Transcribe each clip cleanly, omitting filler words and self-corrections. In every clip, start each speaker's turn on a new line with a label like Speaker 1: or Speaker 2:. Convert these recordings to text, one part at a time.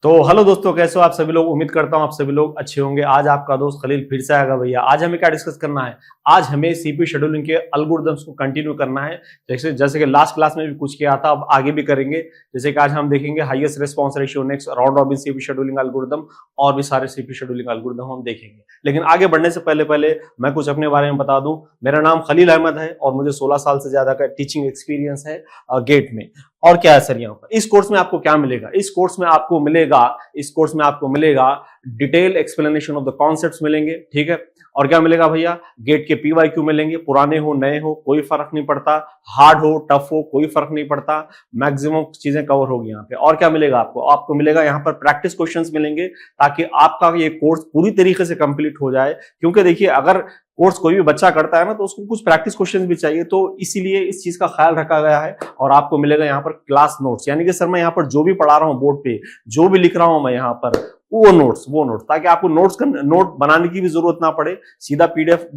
Speaker 1: तो हेलो दोस्तों, कैसे हो आप सभी लोग। उम्मीद करता हूं आप सभी लोग अच्छे होंगे। आज आपका दोस्त खलील फिर से आएगा भैया। आज हमें क्या डिस्कस करना है, आज हमें सीपीयू शेड्यूलिंग के एल्गोरिथम्स को कंटिन्यू करना है। जैसे कि लास्ट क्लास में भी कुछ किया था, अब आगे भी करेंगे। जैसे कि आज हम देखेंगे highest response ratio, next round robin CPU scheduling algorithm और भी सारे सीपीयू शेड्यूलिंग एल्गोरिथम हम देखेंगे। लेकिन आगे बढ़ने से पहले मैं कुछ अपने बारे में बता दूं। मेरा नाम खलील अहमद है और मुझे 16 साल से ज्यादा का टीचिंग एक्सपीरियंस है गेट में। और क्या है सर यहाँ पर, इस कोर्स में आपको क्या मिलेगा, इस कोर्स में आपको मिलेगा detail explanation of the concepts मिलेंगे, ठीक है। और क्या मिलेगा भैया, गेट के पीवाईक्यू मिलेंगे, पुराने हो नए हो कोई फर्क नहीं पड़ता, हार्ड हो टफ हो कोई फर्क नहीं पड़ता, मैक्सिमम चीजें कवर होगी यहाँ पे। और क्या मिलेगा आपको मिलेगा यहाँ पर प्रैक्टिस क्वेश्चंस मिलेंगे, ताकि आपका ये कोर्स पूरी तरीके से कंप्लीट हो जाए। क्योंकि देखिए, अगर कोर्स कोई भी बच्चा करता है ना, तो उसको कुछ प्रैक्टिस क्वेश्चन भी चाहिए, तो इसीलिए इस चीज का ख्याल रखा गया है। और आपको मिलेगा यहाँ पर क्लास नोट्स, यानी कि सर मैं यहाँ पर जो भी पढ़ा रहा हूँ बोर्ड पे, जो भी लिख रहा हूं मैं यहाँ पर, वो नोट्स ताकि आपको नोट बनाने की भी जरूरत ना पड़े। सीधा पीडीएफ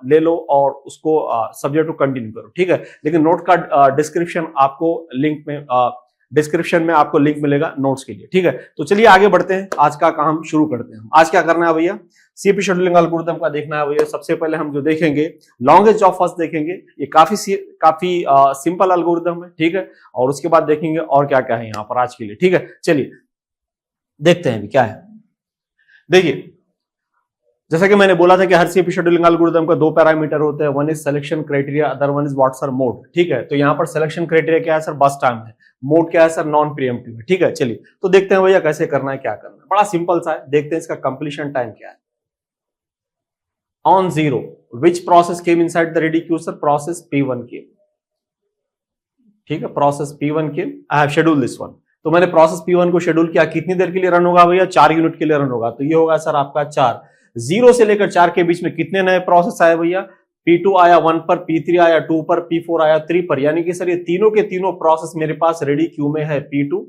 Speaker 1: ले लो और उसको सब्जेक्ट को कंटिन्यू करो, ठीक है। लेकिन नोट का डिस्क्रिप्शन में आपको लिंक मिलेगा नोट्स के लिए, ठीक है। तो चलिए आगे बढ़ते हैं, आज का काम शुरू करते हैं। आज क्या करना है भैया, सीपीयू शेड्यूलिंग एल्गोरिथम का देखना है भैया। सबसे पहले हम जो देखेंगे लॉन्गेस्ट जॉब फर्स्ट देखेंगे, ये काफी सिंपल एल्गोरिथम है, ठीक है। और उसके बाद देखेंगे और क्या क्या है यहाँ पर आज के लिए, ठीक है। चलिए देखते हैं भी क्या है। देखिए, जैसा कि मैंने बोला था कि हर सीपीयू शेड्यूलिंग एल्गोरिथम का दो पैरामीटर होते हैं, one is selection criteria, other one is what's are mode, ठीक है। तो यहाँ पर सिलेक्शन क्राइटेरिया क्या है सर, बस टाइम है। मोड क्या है सर, नॉन प्रीएम्प्टिव है, ठीक है। चलिए तो देखते हैं भैया कैसे करना है, क्या करना है। बड़ा सिंपल सा है, देखते हैं इसका कंप्लीशन टाइम क्या है। On 0 which process came inside the ready Q sir, process P1 केम, ठीक है। Process P1 came, I have scheduled this one. तो मैंने प्रोसेस P1 को शेड्यूल किया, कितनी देर के लिए रन होगा भैया, 4 यूनिट के लिए रन होगा। तो ये होगा सर आपका 4। 0 से लेकर 4 के बीच में कितने नए प्रोसेस आए भैया, P2 आया 1 पर, P3 आया 2 पर, P4 आया 3 पर। यानी कि सर ये तीनों के तीनों प्रोसेस मेरे पास रेडी क्यू में है, P2,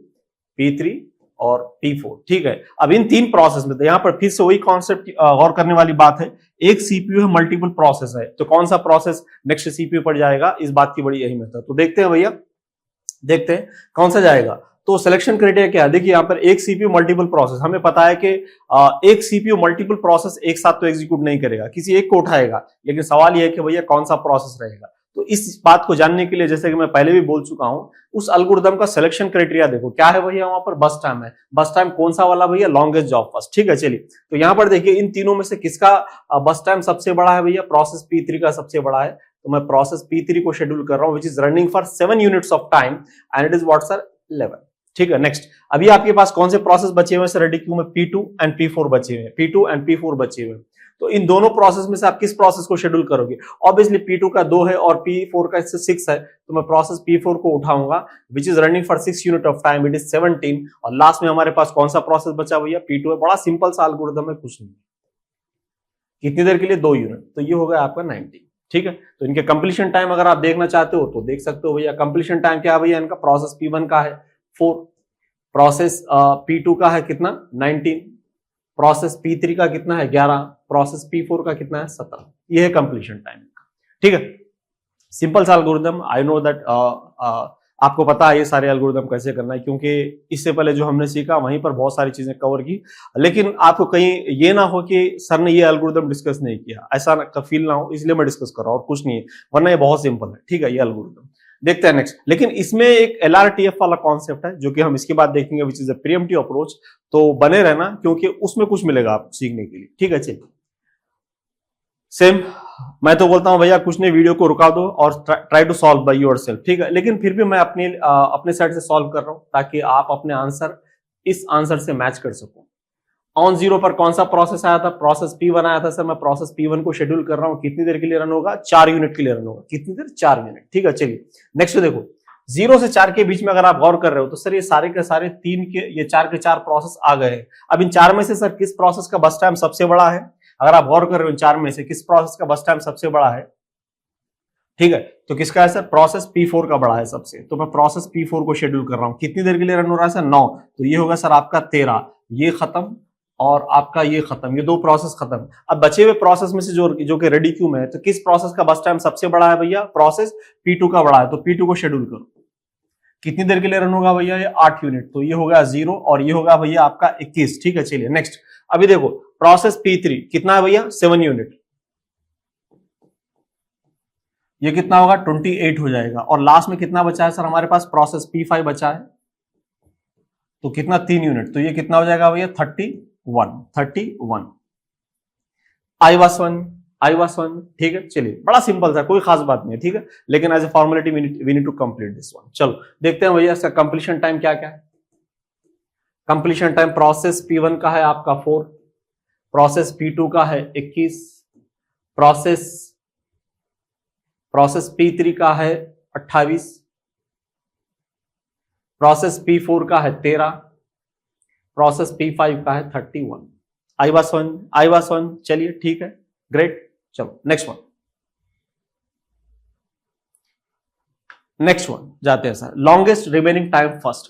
Speaker 1: P3 और P4, ठीक है। अब इन तीन प्रोसेस में, तो यहां पर फिर से वही कॉन्सेप्ट गौर करने वाली बात है, एक सीपीयू है, मल्टीपल प्रोसेस है, तो कौन सा प्रोसेस नेक्स्ट सीपीयू पर जाएगा, इस बात की बड़ी अहमियत है। तो देखते हैं भैया, देखते हैं कौन सा जाएगा। तो सिलेक्शन क्राइटेरिया क्या है, देखिए यहाँ पर एक सीपीयू मल्टीपल प्रोसेस, हमें पता है कि एक सीपीयू मल्टीपल प्रोसेस एक साथ तो एग्जीक्यूट नहीं करेगा, किसी एक को उठाएगा। लेकिन सवाल यह है कि भैया कौन सा प्रोसेस रहेगा। तो इस बात को जानने के लिए, जैसे कि मैं पहले भी बोल चुका हूं, उस एल्गोरिथम का सिलेक्शन क्राइटेरिया देखो क्या है भैया, वहां पर बस टाइम है। बस टाइम कौन सा वाला भैया, लॉन्गेस्ट जॉब फर्स्ट, ठीक है। चलिए तो यहां पर देखिए, इन तीनों में से किसका बस टाइम सबसे बड़ा है भैया, प्रोसेस P3 का सबसे बड़ा है। तो मैं प्रोसेस P3 को शेड्यूल कर रहा हूं, which is running for 7 units of time and it is what's are 11, ठीक है। नेक्स्ट, अभी आपके पास कौन से प्रोसेस बचे हुए हैं रेडी क्यू में, P2 एंड P4 बचे हुए हैं, P2 एंड P4 बचे हुए हैं। तो इन दोनों प्रोसेस में से आप किस प्रोसेस को शेड्यूल करोगे। ऑब्वियसली P2 का 2 है और P4 का 6 है, तो मैं प्रोसेस P4 को उठाऊंगा, विच is running for 6 unit of time, it is 17। और लास्ट में हमारे पास कौन सा प्रोसेस बचा भैया, P2 है। बड़ा सिंपल सा एल्गोरिथम है, कुछ नहीं, कितनी देर के लिए, 2 यूनिट। तो ये हो गया आपका 90, ठीक है। तो इनके कंप्लीशन टाइम अगर आप देखना चाहते हो तो देख सकते हो भैया। कंप्लीशन टाइम क्या है भैया इनका, प्रोसेस P1 का है 4, प्रोसेस P2 का है कितना, 19, प्रोसेस P3 का कितना है 11, प्रोसेस P4 का कितना है 17। ये है कंप्लीशन टाइम, ठीक है। सिंपल सा एल्गोरिथम। आई नो दैट आपको पता है ये सारे एल्गोरिथम कैसे करना है, क्योंकि इससे पहले जो हमने सीखा वहीं पर बहुत सारी चीजें कवर की। लेकिन आपको कहीं ये ना हो कि सर ने ये एल्गोरिथम डिस्कस नहीं किया, ऐसा फील ना हो, इसलिए मैं डिस्कस कर रहा हूं और कुछ नहीं है, वरना ये बहुत सिंपल है, ठीक है ये एल्गोरिथम। देखते हैं नेक्स्ट। लेकिन इसमें एक LRTF वाला कॉन्सेप्ट है, जो कि हम इसके बाद देखेंगे, which is a pre-emptive approach. तो बने रहना, क्योंकि उसमें कुछ मिलेगा आपको सीखने के लिए, ठीक है। चलिए सेम, मैं तो बोलता हूं भैया कुछ नहीं, वीडियो को रुका दो और try to solve by yourself, ठीक है। लेकिन फिर भी मैं अपने साइड से सॉल्व कर रहा हूं, ताकि आप अपने आंसर इस आंसर से मैच कर सको। ऑन 0 पर कौन सा प्रोसेस आया था, प्रोसेस P1 आया था। सर मैं प्रोसेस P1 को शेड्यूल कर रहा हूं, कितनी देर के लिए रन होगा, 4 यूनिट के लिए रन होगा। कितनी देर, 4 यूनिट, ठीक है। चलिए नेक्स्ट देखो, 0 से 4 के बीच में अगर आप गौर कर रहे हो, तो सर ये सारे के सारे 4 के 4 प्रोसेस आ गए हैं। अब इन 4 में से सर किस प्रोसेस का बस टाइम सबसे बड़ा है, अगर आप गौर कर रहे हो इन 4 में से किस प्रोसेस का बस टाइम सबसे बड़ा है, ठीक है। तो किसका है सर, प्रोसेस P4 का बड़ा है सबसे। तो मैं प्रोसेस P4 को शेड्यूल कर रहा हूं, कितनी देर के लिए रन हो रहा है सर, 9। तो ये होगा सर आपका 13, ये खत्म और आपका ये खत्म, ये 2 प्रोसेस खत्म। अब बचे हुए प्रोसेस में से जो कि रेडी क्यू में है, तो किस प्रोसेस का बस टाइम सबसे बड़ा है भैया, प्रोसेस P2 का बड़ा है। तो P2 को शेड्यूल करो, कितनी देर के लिए रन होगा भैया? ये 8 यूनिट, तो ये होगा 0 और ये होगा भैया आपका 21। ठीक है, चलिए नेक्स्ट। अभी देखो प्रोसेस P3 कितना है भैया? 7 यूनिट, ये कितना होगा? 28 हो जाएगा। और लास्ट में कितना बचा है सर हमारे पास? प्रोसेस P5 बचा है, तो कितना? 3 यूनिट, तो ये कितना हो जाएगा भैया? 31। I was one, ठीक है, चलिए बड़ा सिंपल था, कोई खास बात नहीं है, ठीक है, लेकिन as a formality we need to complete this one. चलो देखते हैं भैया इसका कंप्लीशन टाइम क्या क्या है। कंप्लीशन टाइम प्रोसेस P1 का है आपका 4, प्रोसेस P2 का है 21, प्रोसेस P3 का है 28, प्रोसेस P4 का है 13, प्रोसेस P5 का है 31। I was one, चलिए ठीक है, ग्रेट। चलो नेक्स्ट वन जाते हैं sir. Longest remaining time first,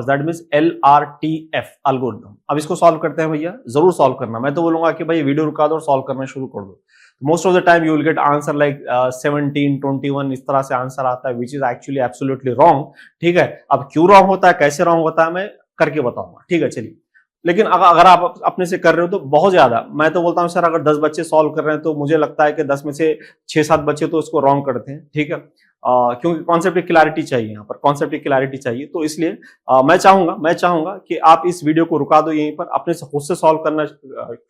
Speaker 1: that means LRTF algorithm. अब इसको सॉल्व करते हैं भैया, जरूर सॉल्व करना। मैं तो बोलूंगा कि भाई वीडियो रुका दो और सॉल्व करना शुरू कर दो। Most of the time you will get answer like 17, 21 इस तरह से आंसर आता है, which is actually absolutely wrong. ठीक है, अब क्यों रॉन्ग होता है, कैसे रॉन्ग होता है, मैं करके बताऊंगा। ठीक है, चलिए। लेकिन अगर आप अपने से कर रहे हो तो बहुत ज्यादा, मैं तो बोलता हूं सर अगर 10 बच्चे सॉल्व कर रहे हैं तो मुझे लगता है कि 10 में से 6-7 बच्चे तो इसको रॉन्ग करते हैं। ठीक है, क्योंकि कॉन्सेप्ट की क्लैरिटी चाहिए, यहाँ पर कॉन्सेप्ट की क्लैरिटी चाहिए। तो इसलिए मैं चाहूंगा कि आप इस वीडियो को रुका दो यहीं पर, अपने से खुद से सॉल्व करना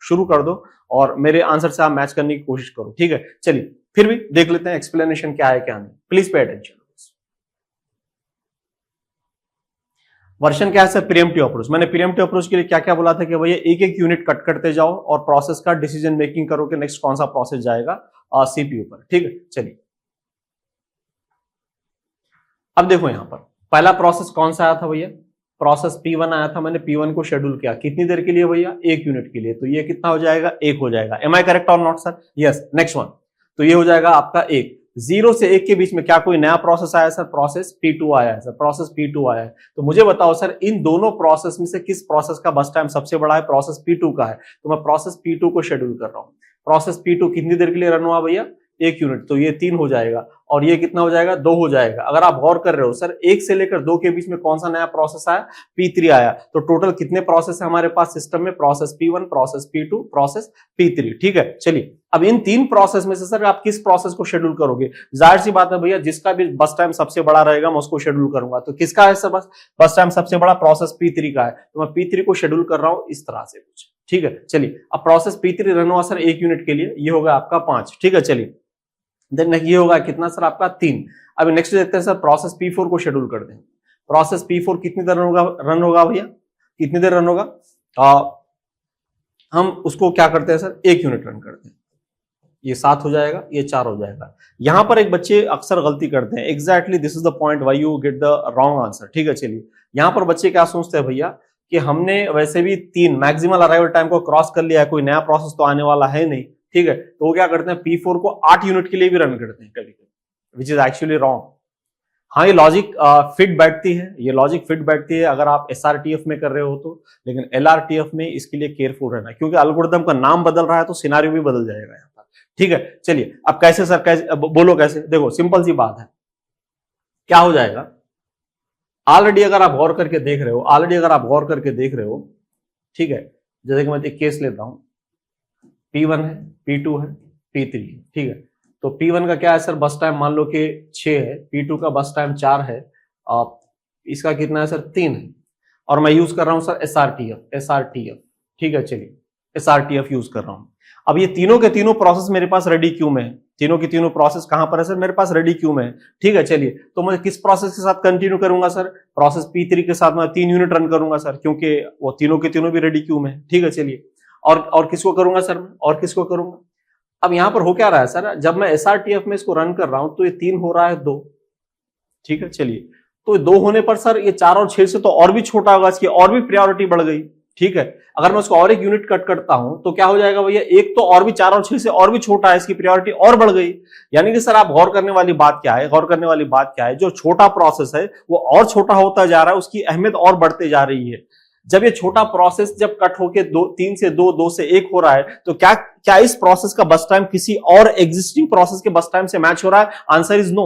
Speaker 1: शुरू कर दो और मेरे आंसर से आप मैच करने की कोशिश करो। ठीक है, चलिए फिर भी देख लेते हैं एक्सप्लेनेशन क्या है क्या नहीं। Please pay attention. वर्जन क्या है सर? Pre-emptive approach. मैंने प्रीएम्प्टिव अप्रोच के लिए क्या क्या बोला था कि भैया एक एक यूनिट कट करते जाओ और प्रोसेस का डिसीजन मेकिंग करो कि नेक्स्ट कौन सा प्रोसेस जाएगा सीपीयू पर। ठीक है, चलिए अब देखो यहां पर पहला प्रोसेस कौन सा आया था भैया? प्रोसेस P1 आया था। मैंने P1 को शेड्यूल किया कितनी देर के लिए भैया? 1 यूनिट के लिए, तो ये कितना हो जाएगा? 1 हो जाएगा। एम आई करेक्ट और not sir? Yes. Next one, तो ये हो जाएगा आपका 1। 0 से 1 के बीच में क्या कोई नया प्रोसेस आया सर? प्रोसेस P2 आया है सर, प्रोसेस P2 आया है। तो मुझे बताओ सर इन दोनों प्रोसेस में से किस प्रोसेस का बस टाइम सबसे बड़ा है? प्रोसेस P2 का है, तो मैं प्रोसेस P2 को शेड्यूल कर रहा हूं। प्रोसेस P2 कितनी देर के लिए रन हुआ भैया? 1 यूनिट, तो ये 3 हो जाएगा और ये कितना हो जाएगा? 2 हो जाएगा। अगर आप गौर कर रहे हो सर 1 से लेकर 2 के बीच में कौन सा नया प्रोसेस आया? P3 आया। तो टोटल कितने प्रोसेस है हमारे पास सिस्टम में? Process P1, process P2, process P3। ठीक है, चलिए अब इन 3 प्रोसेस में से सर आप किस प्रोसेस को शेड्यूल करोगे? जाहिर सी बात है भैया जिसका भी बस टाइम सबसे बड़ा रहेगा मैं उसको शेड्यूल करूंगा। तो किसका है सर बस टाइम सबसे बड़ा? प्रोसेस P3 का है, तो मैं P3 को शेड्यूल कर रहा हूं इस तरह से कुछ। ठीक है, चलिए अब प्रोसेस P3 रन हुआ सर 1 यूनिट के लिए, ये होगा आपका 5। ठीक है, चलिए देन ये होगा कितना सर आपका? 3। अब नेक्स्ट देखते हैं सर प्रोसेस P4 को शेड्यूल करते हैं। प्रोसेस P4 कितनी देर रन होगा भैया? कितनी देर रन होगा? हम उसको क्या करते हैं सर? 1 यूनिट रन करते हैं। ये 7 हो जाएगा, ये 4 हो जाएगा। यहां पर एक बच्चे अक्सर गलती करते हैं। Exactly this is the point why you get the wrong answer. ठीक है, चलिए यहां पर बच्चे क्या सोचते हैं भैया कि हमने वैसे भी 3 मैक्सिमल अराइवल टाइम को क्रॉस कर लिया है, कोई नया प्रोसेस तो आने वाला है नहीं। ठीक है, तो वो क्या करते हैं? P4 को 8 यूनिट के लिए भी रन करते हैं कभी कभी, विच इज एक्चुअली रॉन्ग। हाँ ये लॉजिक फिट बैठती है, ये लॉजिक फिट बैठती है अगर आप SRTF में कर रहे हो तो, लेकिन LRTF में इसके लिए केयरफुल रहना, क्योंकि एल्गोरिथम का नाम बदल रहा है तो सिनेरियो भी बदल जाएगा यहाँ पर। ठीक है, चलिए अब कैसे सर? कैसे बोलो कैसे? देखो सिंपल सी बात है, क्या हो जाएगा? ऑलरेडी अगर आप गौर करके देख रहे हो, ठीक है, जैसे कि मैं एक केस लेता हूं, P1 है, P2 है, P3 है। ठीक है, तो P1 का क्या है सर? बस टाइम मान लो कि 6 है, P2 का बस टाइम 4 है, इसका कितना है सर? 3 है। और मैं यूज कर रहा हूं सर SRTF। ठीक है, चलिए SRTF यूज कर रहा हूं। अब ये तीनों के तीनों प्रोसेस मेरे पास रेडी क्यू में है। तीनों की तीनों प्रोसेस कहां पर है सर? मेरे पास रेडी क्यू में है। ठीक है, चलिए तो मैं किस प्रोसेस के साथ कंटिन्यू करूंगा सर? प्रोसेस P3 के साथ मैं 3 यूनिट रन करूंगा सर, क्योंकि वो तीनों के तीनों भी रेडी क्यू में है। ठीक है, चलिए और किसको करूंगा सर? और किसको करूंगा? अब यहां पर हो क्या रहा है सर? जब मैं SRTF में इसको रन कर रहा हूं तो ये 3 हो रहा है 2। ठीक है, चलिए तो 2 होने पर सर ये 4 और 6 से तो और भी छोटा होगा, इसकी और भी प्रायोरिटी बढ़ गई। ठीक है, अगर मैं उसको और 1 यूनिट कट करता हूं तो क्या हो जाएगा भैया? एक तो और भी 4 और 6 से और भी छोटा है, इसकी प्रायोरिटी और बढ़ गई। यानी कि सर आप गौर करने वाली बात क्या है? जो छोटा प्रोसेस है वो और छोटा होता जा रहा है, उसकी अहमियत और बढ़ते जा रही है। जब ये छोटा प्रोसेस जब कट होके 3 से 2 से 1 हो रहा है, तो क्या इस प्रोसेस का बस टाइम किसी और एग्जिस्टिंग प्रोसेस के बस टाइम से मैच हो रहा है? Answer is no.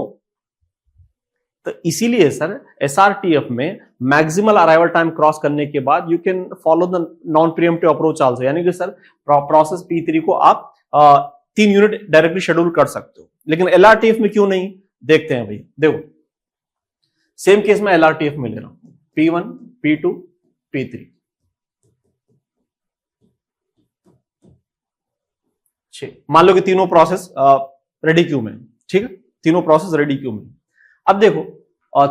Speaker 1: तो इसीलिए सर एसआरटीएफ में मैक्सिमल अराइवल टाइम क्रॉस करने के बाद you can follow the non preemptive approach also, यानी कि सर प्रोसेस P3 को आप 3 यूनिट डायरेक्टली शेड्यूल कर सकते हो, लेकिन एलआरटीएफ में क्यों नहीं, देखते हैं भाई। देखो सेम केस में एलआरटीएफ में ले रहा हूं, P1 P2 P3, मान लो कि तीनों प्रोसेस रेडी क्यू में, ठीक है, तीनों प्रोसेस रेडी क्यू में। अब देखो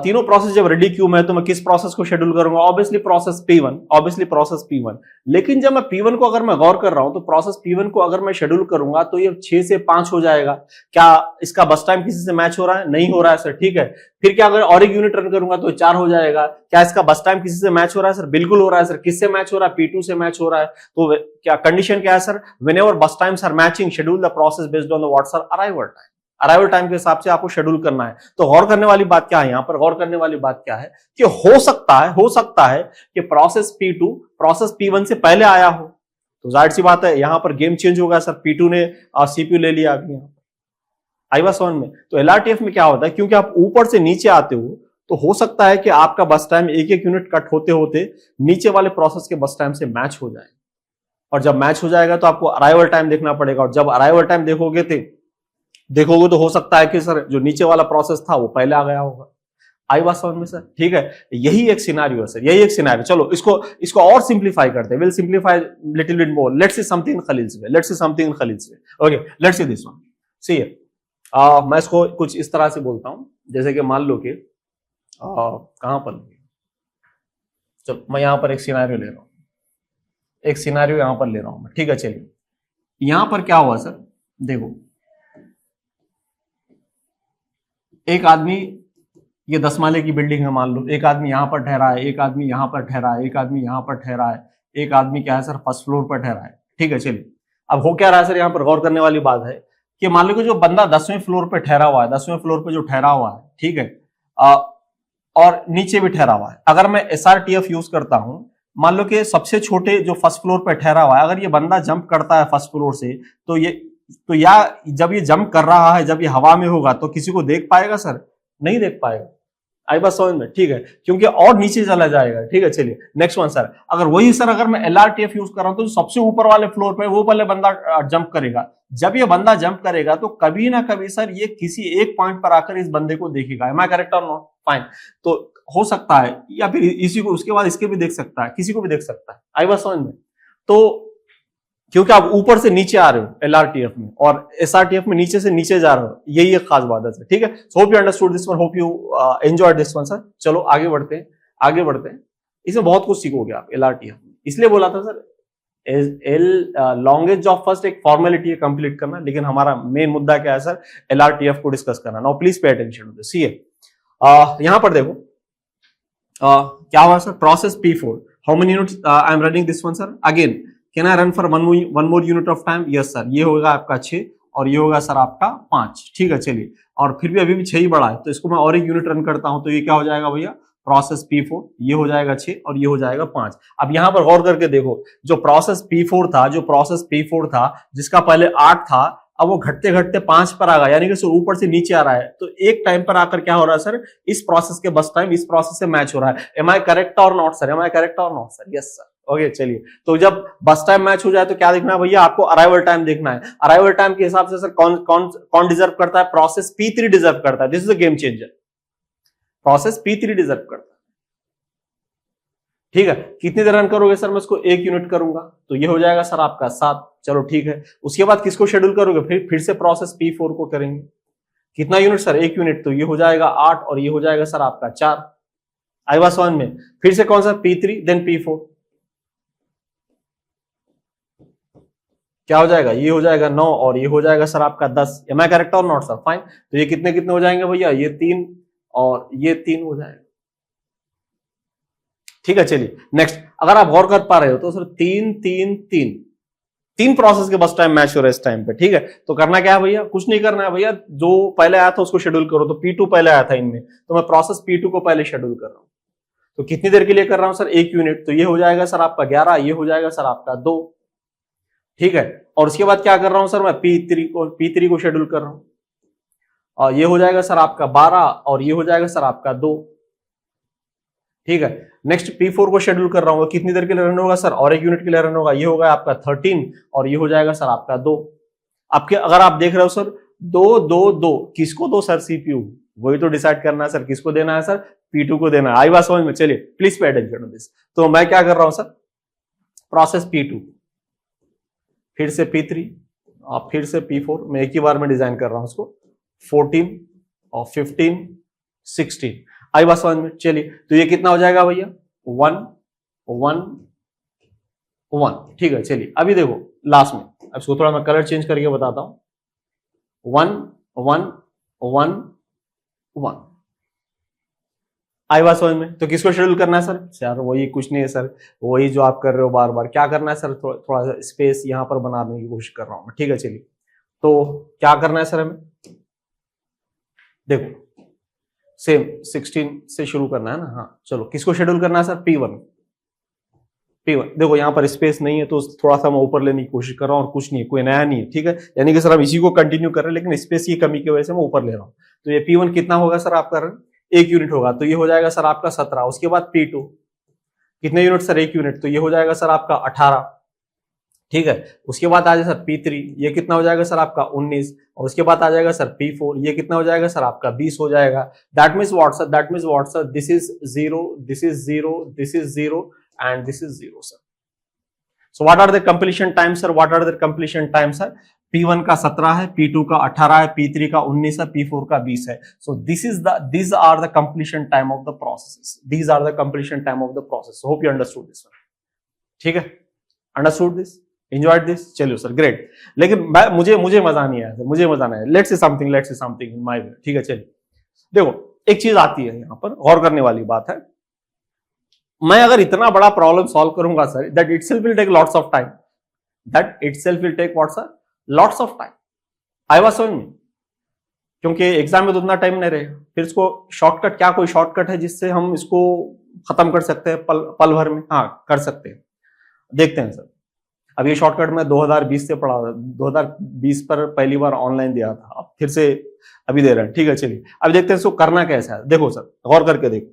Speaker 1: तीनों प्रोसेस जब रेडी क्यू में है तो मैं किस प्रोसेस को शेड्यूल करूंगा, ऑब्वियसली प्रोसेस P1, लेकिन जब मैं P1 को अगर मैं गौर कर रहा हूं तो प्रोसेस P1 को अगर मैं शेड्यूल करूंगा तो ये 6 से 5 हो जाएगा। क्या इसका बस टाइम किसी से मैच हो रहा है, नहीं हो रहा है सर, ठीक है। फिर क्या अगर और एक यूनिट रन करूंगा तो 4 हो जाएगा। क्या इसका बस टाइम किसी से मैच हो रहा है सर, बिल्कुल हो रहा है सर। किससे मैच हो रहा है, P2 से मैच हो रहा है। तो क्या कंडीशन क्या है sir, whenever burst times are matching schedule the process based on the what's are arrival time, arrival time के हिसाब से आपको शेड्यूल करना है। तो गौर करने वाली बात क्या है, यहां पर गौर करने वाली बात क्या है कि हो सकता है कि प्रोसेस P2 प्रोसेस P1 से पहले आया हो, तो जाहिर सी बात है यहां पर गेम चेंज होगा सर, P2 ने CPU ले लिया अभी यहां पर, आई बात समझ में। तो एलआरटीएफ में क्या होता है, क्योंकि आप ऊपर से नीचे आते हो तो हो सकता है कि आपका बस टाइम एक एक यूनिट कट होते होते नीचे वाले प्रोसेस के बस टाइम से मैच हो जाए, और जब मैच हो जाएगा तो आपको अराइवल टाइम देखना पड़ेगा, और जब अराइवल टाइम देखोगे तो हो सकता है कि सर जो नीचे वाला प्रोसेस था वो पहले आ गया होगा। आई बात समझ में सर, ठीक है। यही एक सिनेरियो है सर, यही एक सिनेरियो। चलो इसको और सिंप्लीफाई करते हैं, will simplify little bit more. Let's see something in Khalil's way, okay let's see this one. See मैं इसको कुछ इस तरह से बोलता हूं, जैसे कि मान लो कि कहां पर, चलो मैं यहां पर एक सिनेरियो ले रहा हूं, एक सिनेरियो यहां पर ले रहा हूं मैं, ठीक है। चलिए यहां पर क्या हुआ सर, देखो एक आदमी, ये 10 माले की बिल्डिंग है मान लो, एक आदमी यहां पर ठहरा है, एक आदमी यहां पर ठहरा है, एक आदमी यहां पर ठहरा है, एक आदमी क्या है सर फर्स्ट फ्लोर पर ठहरा है, ठीक है। चलिए अब हो क्या रहा है सर, यहां पर गौर करने वाली बात है कि मान लो कि जो बंदा 10वें फ्लोर पर ठहरा हुआ है, 10वें फ्लोर पर जो ठहरा हुआ है, ठीक है, और नीचे भी ठहरा हुआ है, अगर मैं एसआरटीएफ यूज करता हूं, मान लो कि सबसे छोटे जो फर्स्ट फ्लोर पर ठहरा हुआ है, अगर ये बंदा जंप करता है फर्स्ट फ्लोर से, तो या जब ये जंप कर रहा है, जब ये हवा में होगा तो किसी को देख पाएगा सर, नहीं देख पाएगा। आई बात समझ में, ठीक है, क्योंकि और नीचे चला जाएगा, ठीक है। चलिए नेक्स्ट वन सर, अगर मैं एलआरटीएफ यूज कर रहा हूं तो सबसे ऊपर वाले फ्लोर पे वो पहले बंदा जंप करेगा। जब ये बंदा जंप करेगा तो कभी ना कभी सर ये किसी एक पॉइंट पर आकर इस बंदे को देखेगा। एम आई करेक्ट और नॉट, फाइन। तो हो सकता है, या फिर इसी को उसके बाद इसके भी देख सकता है, किसी को भी देख सकता है। आई बात समझ में। तो क्योंकि आप ऊपर से नीचे आ रहे हो एलआरटीएफ में, और एसआरटीएफ में नीचे से नीचे जा रहे हो, यही एक खास बात है सर, ठीक है। So hope you understood this one, hope you enjoyed this one sir. चलो आगे बढ़ते हैं। इसमें बहुत कुछ सीखोगे आप एलआरटीएफ में, इसलिए बोला था सर लॉन्गेस्ट जॉब फर्स्ट एक फॉर्मेलिटी है कंप्लीट करना, लेकिन हमारा मेन मुद्दा क्या है सर, एलआरटीएफ को डिस्कस करना। Now please pay attention to this. यहां पर देखो क्या हुआ sir, process P4, how many units I am running this one sir, again can I run for one more unit of time, yes sir. ये होगा आपका 6 और ये होगा सर आपका 5, ठीक है। चलिए, और फिर भी अभी भी 6 ही बड़ा है, तो इसको मैं और एक यूनिट रन करता हूं, तो ये क्या हो जाएगा भैया, प्रोसेस P4, ये हो जाएगा 6 और ये हो जाएगा 5। अब यहां पर गौर करके देखो, जो प्रोसेस P4 था जिसका पहले 8 था, अब वो घटते घटते 5 पर आ गया, यानी कि ऊपर से नीचे आ रहा है। तो एक टाइम पर आकर क्या हो रहा है सर, इस प्रोसेस के बस टाइम इस प्रोसेस से मैच हो रहा है। एम आई करेक्ट और not sir, yes sir. Okay चलिए, तो जब बस टाइम मैच हो जाए तो क्या देखना है भैया, आपको अराइवल टाइम देखना है। अराइवल टाइम के हिसाब से सर कौन डिजर्व करता है, प्रोसेस P3 डिजर्व करता है। This is a game changer, process P3 deserve करता है, ठीक है। कितनी देर रन करोगे सर, मैं इसको 1 यूनिट करूंगा, तो ये हो जाएगा सर आपका 7, चलो ठीक है। उसके बाद किसको शेड्यूल करोगे, फिर से प्रोसेस P4 को करेंगे। कितना यूनिट सर, 1 यूनिट, तो ये हो जाएगा 8 और ये हो जाएगा सर आपका 4। आई बात समझ में। फिर से कौन सा, P3 देन P4, क्या हो जाएगा, ये हो जाएगा 9 और ये हो जाएगा सर आपका 10। एम आई करेक्ट और नॉट सर, फाइन। तो ये कितने कितने हो जाएंगे भैया, ये 3 और ये 3 हो जाएगा, ठीक है। चलिए नेक्स्ट, अगर आप गौर कर पा रहे हो तो सर 3 प्रोसेस के बस टाइम मैच हो रहा है इस टाइम पे, ठीक है। तो करना क्या है भैया, कुछ नहीं करना है भैया, जो पहले आया था उसको शेड्यूल करो। तो P2 पहले आया था इनमें, तो मैं प्रोसेस P2 को पहले शेड्यूल कर रहा हूं। तो कितनी देर के लिए कर रहा हूं सर, 1 यूनिट, तो ये हो जाएगा सर आपका 11, ये हो जाएगा सर आपका 2, ठीक है। और उसके बाद क्या कर रहा हूं सर, मैं P3 को शेड्यूल कर रहा हूं। और ये हो जाएगा सर आपका 12 और ये हो जाएगा सर आपका 2। ठीक है, नेक्स्ट P4 को शेड्यूल कर रहा हूँ, कितनी देर के लिए रन होगा सर, और 1 यूनिट के लिए रन होगा, ये होगा आपका 13 और ये हो जाएगा सर आपका 2। आपके अगर आप देख रहे हो सर 2 2 2 किसको दो सर, CPU, वही तो डिसाइड करना है सर, किसको देना है सर, P2 को देना है। आई बात समझ में, चलिए please pay attention to this. तो मैं क्या कर रहा हूं सर, प्रोसेस P2 फिर से P3 और फिर से P4, मैं एक ही बार में डिजाइन कर रहा हूं उसको, 14 और 15 16। आई बात समझ में, चलिए तो ये कितना हो जाएगा भैया, 1 1 1। ठीक है, चलिए अभी देखो लास्ट में, अब इसको थोड़ा मैं कलर चेंज करके बताता हूं, 1 1 1 1। आई बात समझ में, तो किसको शेड्यूल करना है सर वही, कुछ नहीं है सर, वही जो आप कर रहे हो बार बार। क्या करना है सर, थोड़ा सा स्पेस यहां पर बनाने की कोशिश कर रहा हूं मैं। ठीक है, चलिए तो क्या करना है सर हमें, देखो सेम 16 से शुरू करना है ना। हाँ चलो, किसको शेड्यूल करना है सर, P1। देखो यहाँ पर स्पेस नहीं है तो थोड़ा सा मैं ऊपर लेने की कोशिश कर रहा हूँ, और कुछ नहीं है, कोई नया नहीं है। ठीक है, यानी कि सर हम इसी को कंटिन्यू कर रहे हैं, लेकिन स्पेस की कमी की वजह से मैं ऊपर ले रहा हूँ। तो ये P1 कितना होगा सर आपका, 1 यूनिट होगा, तो ये हो जाएगा सर आपका 17। उसके बाद P2 कितने यूनिट सर, 1 यूनिट, तो ये हो जाएगा सर आपका 18। ठीक है, उसके बाद आ जाएगा सर P3, ये कितना हो जाएगा सर आपका 19। और उसके बाद आ जाएगा सर P4, ये कितना हो जाएगा सर आपका 20 हो जाएगा। That means what sir, this is 0, this is 0, this is 0 and this is 0 sir. So what are the completion time sir, P1 का 17 है, P2 का 18 है, P3 का 19 है, P4 का 20 है। सो these are the completion time of the processes, these are the completion time of the process. So hope you understood this one. ठीक है, understood this, enjoyed this, चलिए सर ग्रेट। लेकिन मुझे मजा नहीं आया सर, मुझे मजा नहीं आया। Let's say something in my way. ठीक है, चलिए देखो एक चीज आती है यहाँ पर, गौर करने वाली बात है। मैं अगर इतना बड़ा प्रॉब्लम सॉल्व करूंगा sir, that itself will take lots of time, lots of time. I was समझ में, क्योंकि एग्जाम में तो उतना टाइम नहीं रहेगा। फिर इसको शॉर्टकट, क्या कोई शॉर्टकट है जिससे हम इसको खत्म कर सकते हैं पल भर में? हाँ कर सकते हैं, देखते हैं सर। अब ये शॉर्टकट मैं 2020 से पढ़ा था, 2020 पर पहली बार ऑनलाइन दिया था, अब फिर से अभी दे रहे हैं। ठीक है, चलिए अब देखते हैं इसको करना कैसा है। देखो सर, गौर करके देखो,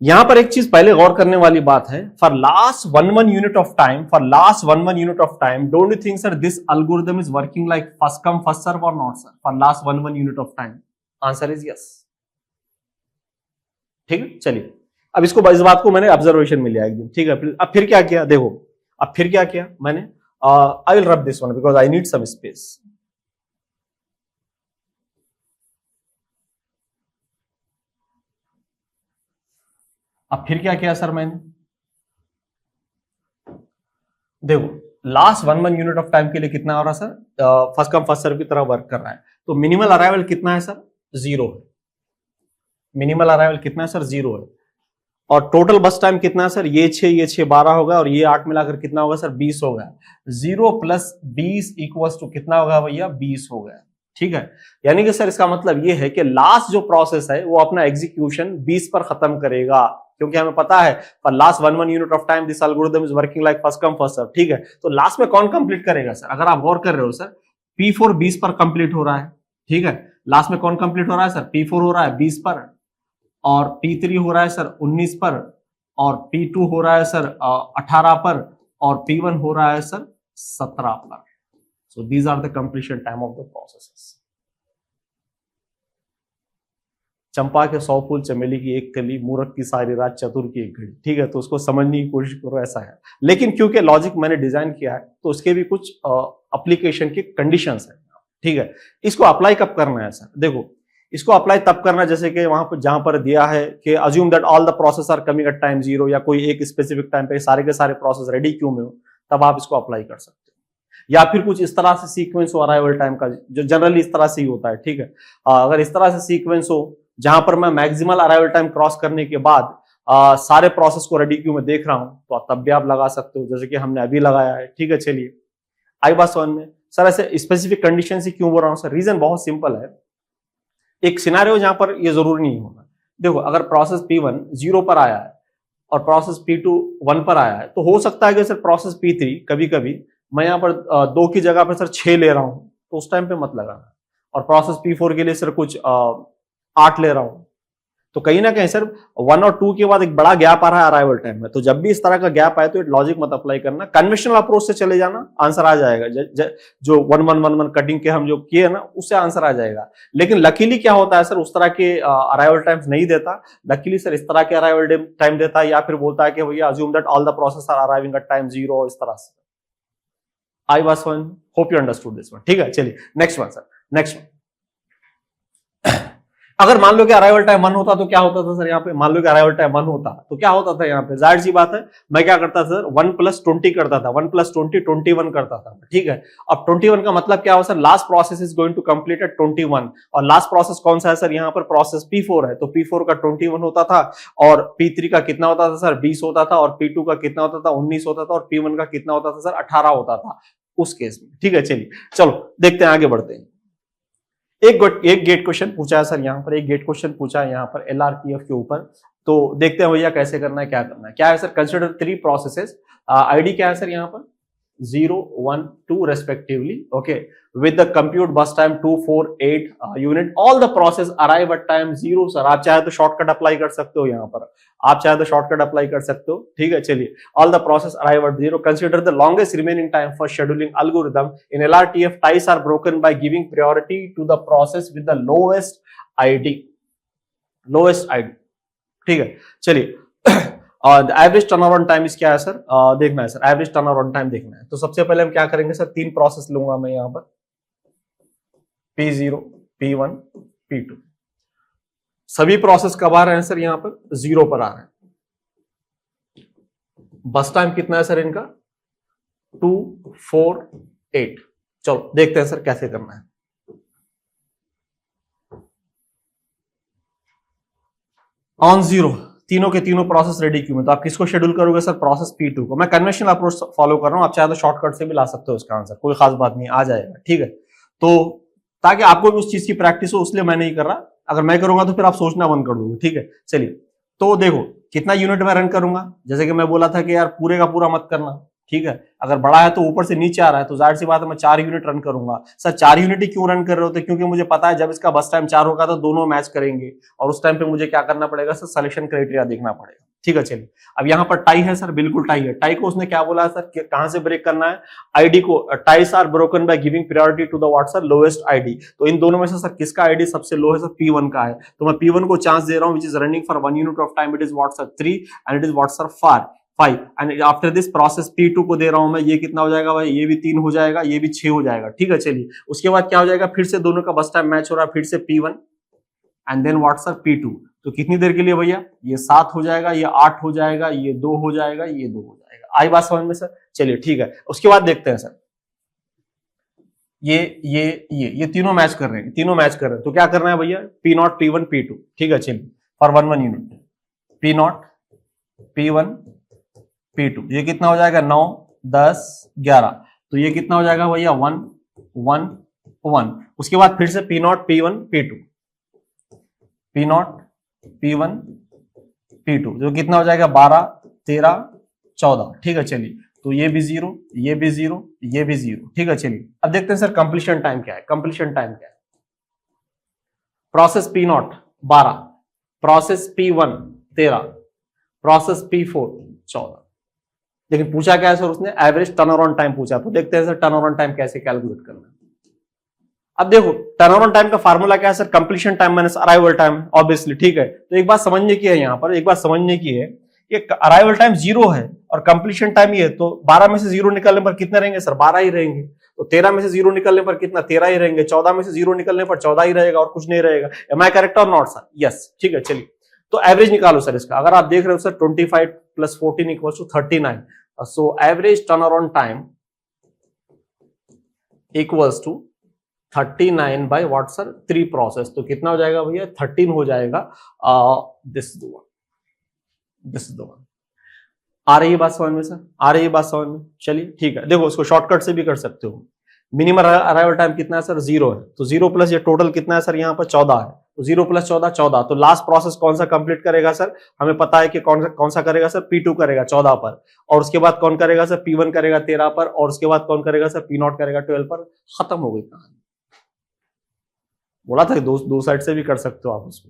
Speaker 1: यहां पर एक चीज पहले गौर करने वाली बात है। For last 1 unit of time, don't you think sir this algorithm is working like first come first serve और not sir, for last 1 unit of time? Answer is yes. ठीक है, चलिए अब इसको, इस बात को मैंने ऑब्जर्वेशन में लिया एकदम। ठीक है, अब फिर क्या किया, देखो अब फिर क्या किया मैंने, I will rub this one because I need some space. अब फिर क्या किया सर मैंने, देखो लास्ट 1 यूनिट ऑफ टाइम के लिए कितना हो रहा है sir, first come first serve की तरह वर्क कर रहा है। तो मिनिमल अराइवल कितना है सर, 0 है। मिनिमल अराइवल कितना है सर, 0 है। और टोटल बस टाइम कितना है सर, ये 6 12 होगा, और ये 8 मिलाकर कितना होगा सर, 20 होगा। 0 + 20 इक्वल्स टू कितना होगा भैया, 20 हो गया। ठीक है, यानी कि सर इसका मतलब ये है कि लास्ट जो प्रोसेस है वो अपना एग्जीक्यूशन 20 पर खत्म करेगा, क्योंकि हमें पता है for last 1 unit of time this algorithm is working like first come first serve. ठीक है, तो लास्ट में कौन कंप्लीट करेगा सर, अगर आप गौर कर रहे हो सर, P4 20 पर कंप्लीट हो रहा है। ठीक है, लास्ट में कौन कंप्लीट हो रहा है सर, P4 हो रहा है 20 पर, और P3 हो रहा है सर 19 पर, और P2 हो रहा है सर 18 पर, और P1 हो रहा है सर 17 पर। So these are the completion time of the processes. चंपा के 100 फूल, चमेली की एक कली, मूर्ख की सारी रात, चतुर की एक घड़ी। ठीक है, तो उसको समझने की कोशिश करो, ऐसा है। लेकिन क्योंकि लॉजिक मैंने डिजाइन किया है तो उसके भी कुछ एप्लीकेशन की कंडीशंस है। ठीक है, इसको अप्लाई कब करना है सर, देखो इसको अप्लाई तब करना जैसे कि वहां पर जहां पर दिया है कि assume that all the process are coming at time 0, या कोई एक स्पेसिफिक टाइम पे सारे के सारे प्रोसेस रेडी क्यू में हो, तब आप इसको अप्लाई कर सकते हो। या फिर कुछ इस तरह से सीक्वेंस हो अराइवल टाइम का, जो जनरली इस तरह से ही होता है। ठीक है, अगर इस तरह से सीक्वेंस हो जहां पर मैं मैक्सिमल अराइवल टाइम क्रॉस करने के बाद सारे प्रोसेस को रेडी क्यू में देख रहा हूं, तो तब भी आप लगा सकते हो, जैसे कि हमने अभी लगाया है। ठीक है, चलिए आई बात समझ में। सर ऐसे स्पेसिफिक कंडीशन से क्यों बोल रहा हूं सर, रीजन बहुत सिंपल है। एक सिनेरियो जहां पर ये जरूरी नहीं होगा, देखो अगर प्रोसेस P1 0 पर आया है और प्रोसेस P2 1 पर आया है, तो हो सकता है कि सर प्रोसेस P3 कभी कभी मैं यहाँ पर 2 की जगह पर सर 6 ले रहा हूं, तो उस टाइम पे मत लगाना। और प्रोसेस P4 के लिए सर कुछ 8 ले रहा हूं, तो कहीं ना कहीं सर 1 और 2 के बाद एक बड़ा गैप आ रहा है अराइवल टाइम में। तो जब भी इस तरह का गैप आए तो लॉजिक मत अप्लाई करना, कन्वेंशनल अप्रोच से चले जाना, आंसर आ जाएगा। जो 1 1 1 1 कटिंग के हम जो किए ना उससे आंसर आ जाएगा। लेकिन लकीली क्या होता है सर, उस तरह के अराइवल टाइम्स नहीं देता। लकीली सर इस तरह के अराइवल टाइम देता है, या फिर बोलता है कि भैया assume that all the process are arriving at time 0, इस तरह से। I was one, hope you understood this one. ठीक है, चलिए next one sir, next one. अगर मान लो कि अराइवल टाइम 1 होता तो क्या होता था सर, यहाँ पे मान लो कि अराइवल टाइम 1 होता तो क्या होता था यहाँ पे, जाहिर सी बात है मैं क्या करता सर 1 + 20 करता था, 1 + 20 21 करता था। ठीक है, अब 21 का मतलब क्या हो sir, last process is going to complete at 21, और लास्ट प्रोसेस कौन सा है सर, यहाँ पर प्रोसेस P4 है, तो P4 का 21 होता था, और P3 का कितना होता था सर 20 होता था, और P2 का कितना होता था 19 होता था, और P1 का कितना होता था सर 18 होता था उस केस में। ठीक है, चलिए चलो देखते हैं, आगे बढ़ते हैं। एक गेट क्वेश्चन पूछा है सर यहाँ पर, एक गेट क्वेश्चन पूछा है यहाँ पर LRTF के ऊपर, तो देखते हैं भैया कैसे करना है, क्या करना है। क्या है सर, कंसिडर 3 प्रोसेसेस, आईडी क्या है सर यहाँ पर 0 1 2 respectively, okay, with the compute bus time 2 4 8 unit, all the process arrive at time 0 sir. आप चाहे तो शॉर्टकट अप्लाई कर सकते हो यहाँ पर, आप चाहे तो शॉर्टकट अप्लाई कर सकते हो। ठीक है, चलिए all the process arrive at 0, consider the longest remaining time for scheduling algorithm in LRTF, ties are broken by giving priority to the process with the lowest ID, lowest ID। ठीक है, चलिए और एवरेज टर्न अराउंड टाइम इस क्या है sir, देखना है sir, average turn around time देखना है। तो सबसे पहले हम क्या करेंगे सर, 3 प्रोसेस लूंगा मैं यहाँ पर, P0 P1 P2, सभी प्रोसेस कब आ रहे हैं सर, यहाँ पर 0 पर आ रहे हैं। बस टाइम कितना है सर इनका 2 4 8। चलो देखते हैं सर कैसे करना है। ऑन 0 तीनों के तीनों प्रोसेस रेडी क्यों है, तो आप किसको शेड्यूल करोगे सर, प्रोसेस P2 को। मैं कन्वेंशनल अप्रोच फॉलो कर रहा हूं, आप चाहे तो शॉर्टकट से भी ला सकते हो इसका आंसर, कोई खास बात नहीं, आ जाएगा। ठीक है, तो ताकि आपको भी उस चीज की प्रैक्टिस हो, इसलिए मैं नहीं कर रहा। अगर मैं करूंगा तो फिर आप सोचना बंद कर दोगे। ठीक है, चलिए तो देखो कितना यूनिट में रन करूंगा, जैसे कि मैं बोला था कि यार पूरे का पूरा मत करना। ठीक है, अगर बड़ा है तो ऊपर से नीचे आ रहा है, तो जाहिर सी बात है मैं 4 यूनिट रन करूंगा। सर 4 यूनिट ही क्यों रन कर रहे होते, क्योंकि मुझे पता है जब इसका बस टाइम 4 होगा तो दोनों मैच करेंगे, और उस टाइम पे मुझे क्या करना पड़ेगा सर, सिलेक्शन क्राइटेरिया देखना पड़ेगा। ठीक है, चलिए अब यहाँ पर टाई है सर, बिल्कुल टाई है। टाई को उसने क्या बोला है सर, कहां से ब्रेक करना है, आईडी को। Ties are broken by giving priority to the what sir, lowest ID. तो इन दोनों में से सर किसका आईडी सबसे लो है सर, P1 का है, तो मैं P1 को चांस दे रहा हूं, which is running for 1 unit of time, it is what sir 3 and it is what sir 5 and after this process P2 को दे रहा हूं मैं, ये कितना हो जाएगा भाई, ये भी 3 हो जाएगा, ये भी 6 हो जाएगा। ठीक है, चलिए उसके बाद क्या हो जाएगा, फिर से दोनों का बस टाइम मैच हो रहा है, फिर से P1 and then what sir P2। तो कितनी देर के लिए भैया, ये 7 हो जाएगा, ये 8 हो जाएगा, ये 2 हो जाएगा, ये 2 हो जाएगा। आई बात समझ में सर, चलिए ठीक है। उसके बाद देखते हैं सर, ये तीनों मैच कर रहे हैं, तीनों मैच कर रहे हैं, तो क्या करना है भैया, P0 P1 P2। ठीक है, चलिए for 1 1 unit, P0 P1 P2, ये कितना हो जाएगा 9 10 11, तो ये कितना हो जाएगा भैया 1 1 1। उसके बाद फिर से P0 P1 P2, P0 P1 P2, जो कितना हो जाएगा 12 13 14। ठीक है, चलिए तो ये भी 0, ये भी 0, ये भी 0। ठीक है, चलिए अब देखते हैं सर कंप्लीशन टाइम क्या है, कंप्लीशन टाइम क्या है। Process P0 12, process P1 13, process P4 14। लेकिन पूछा क्या है सर उसने, एवरेज टर्न अराउंड टाइम पूछा, तो देखते हैं सर टर्न अराउंड टाइम कैसे कैलकुलेट करना है। अब देखो टर्न अराउंड टाइम का फार्मूला क्या है sir, completion time minus arrival time, obviously. ठीक है, तो एक बात समझने की है यहाँ पर, एक बात समझने की है कि अराइवल टाइम 0 है और कंप्लीशन टाइम ये है, तो 12 में से 0 निकलने पर कितने रहेंगे सर, 12 ही रहेंगे। तो 13 में से 0 निकलने पर कितना, 13 ही रहेंगे। 14 में से 0 निकलने पर 14 ही रहेगा और कुछ नहीं रहेगा। एम आई करेक्ट और नॉट सर, यस। ठीक है, चलिए तो एवरेज निकालो सर इसका। अगर आप देख रहे हो sir 25 + 14 = 39, so average turn around time equals to 39 by what sir 3 process, तो कितना हो जाएगा भैया 13 हो जाएगा। This is the one, this is the one. आ रही है बात समझ में सर, आ रही है बात समझ में, चलिए ठीक है। देखो इसको शॉर्टकट से भी कर सकते हो। मिनिमम अराइवल टाइम कितना है सर, 0 है, तो 0 प्लस ये टोटल कितना है सर, यहाँ पर 14 है, तो 0 + 14 14। तो लास्ट प्रोसेस कौन सा कंप्लीट करेगा सर, हमें पता है कि कौन सा करेगा सर, P2 करेगा 14 पर, और उसके बाद कौन करेगा सर, P1 करेगा 13 पर, और उसके बाद कौन करेगा सर, P0 करेगा 12 पर। खत्म हो गई कहानी। बोला था कि दो साइड से भी कर सकते हो आप उसको।